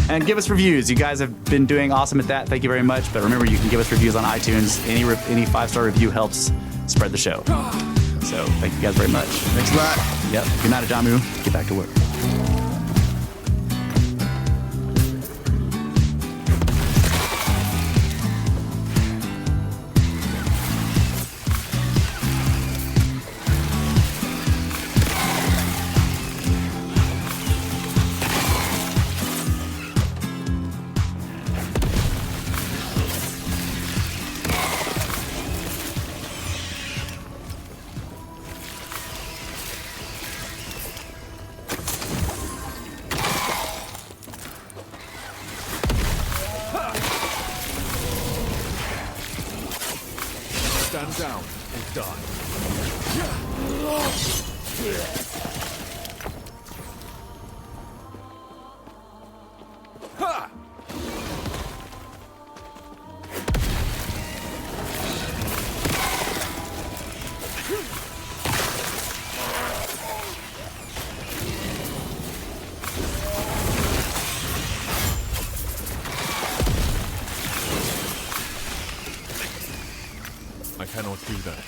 And give us reviews. You guys have been doing awesome at that. Thank you very much. But remember, you can give us reviews on iTunes. Any 5-star review helps spread the show. So thank you guys very much. Thanks a lot. Yep. Good night, Ajamu. Get back to work. Stand down or die. Ha! I cannot do that.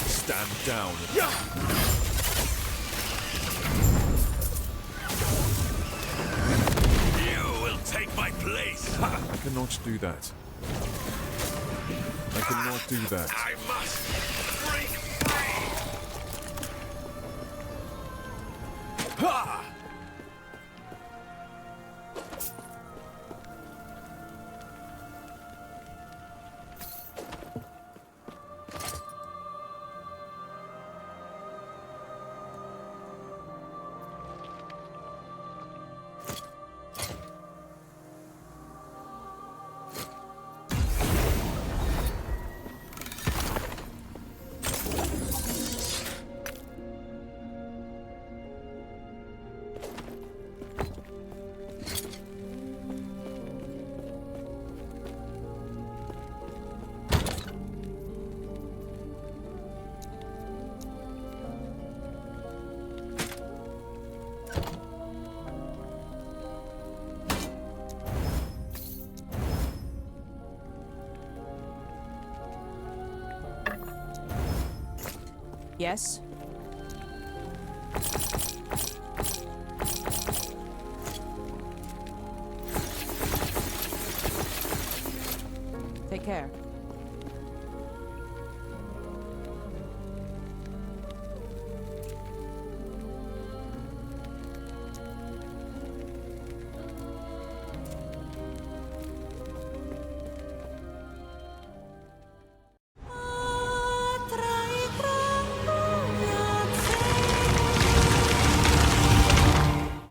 Stand down. You will take my place. I cannot do that. I cannot do that. I must break free. Ha! Yes? Take care.